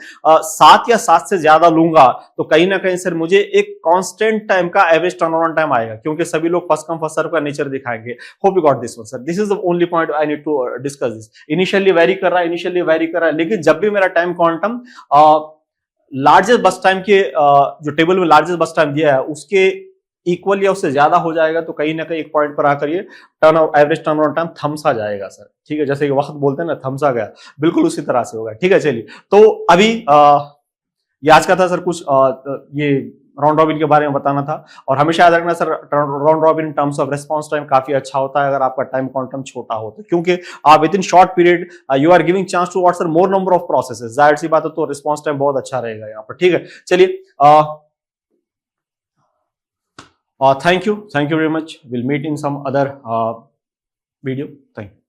Speaker 1: 7 या 7 से ज्यादा लूंगा तो कहीं ना कहीं सर मुझे एक कांस्टेंट टाइम का एवरेज टर्न अराउंड टाइम आएगा, क्योंकि सभी लोग फर्स्ट कम फर्स्ट सर्व का नेचर दिखाएंगे। Hope you got this one sir, this is the only point I need to discuss this. Initially very कर रहा है, लेकिन जब भी मेरा time quantum largest burst time के जो टेबल में लार्जेस्ट बस टाइम दिया है उसके इक्वल या उससे ज्यादा हो जाएगा तो कहीं ना कहीं एक पॉइंट पर आकर ये एवरेज टर्न अराउंड टाइम थम्सा जाएगा सर, ठीक है, जैसे कि वक्त बोलते हैं ना थम्सा गया, बिल्कुल उसी तरह से होगा, ठीक है। चलिए, तो अभी ये आज का था सर कुछ ये राउंड रॉबिन के बारे में बताना था। और हमेशा याद रखना sir, round robin in terms of response time काफी अच्छा होता है अगर आपका टाइम क्वांटम छोटा हो तो, क्योंकि आप within short period you are giving chance to what's more number of processes, जाहिर सी बात है, तो रिस्पांस टाइम बहुत अच्छा रहेगा यहाँ पर, ठीक है। चलिए, thank you very much. We'll meet in some other video. Thank you.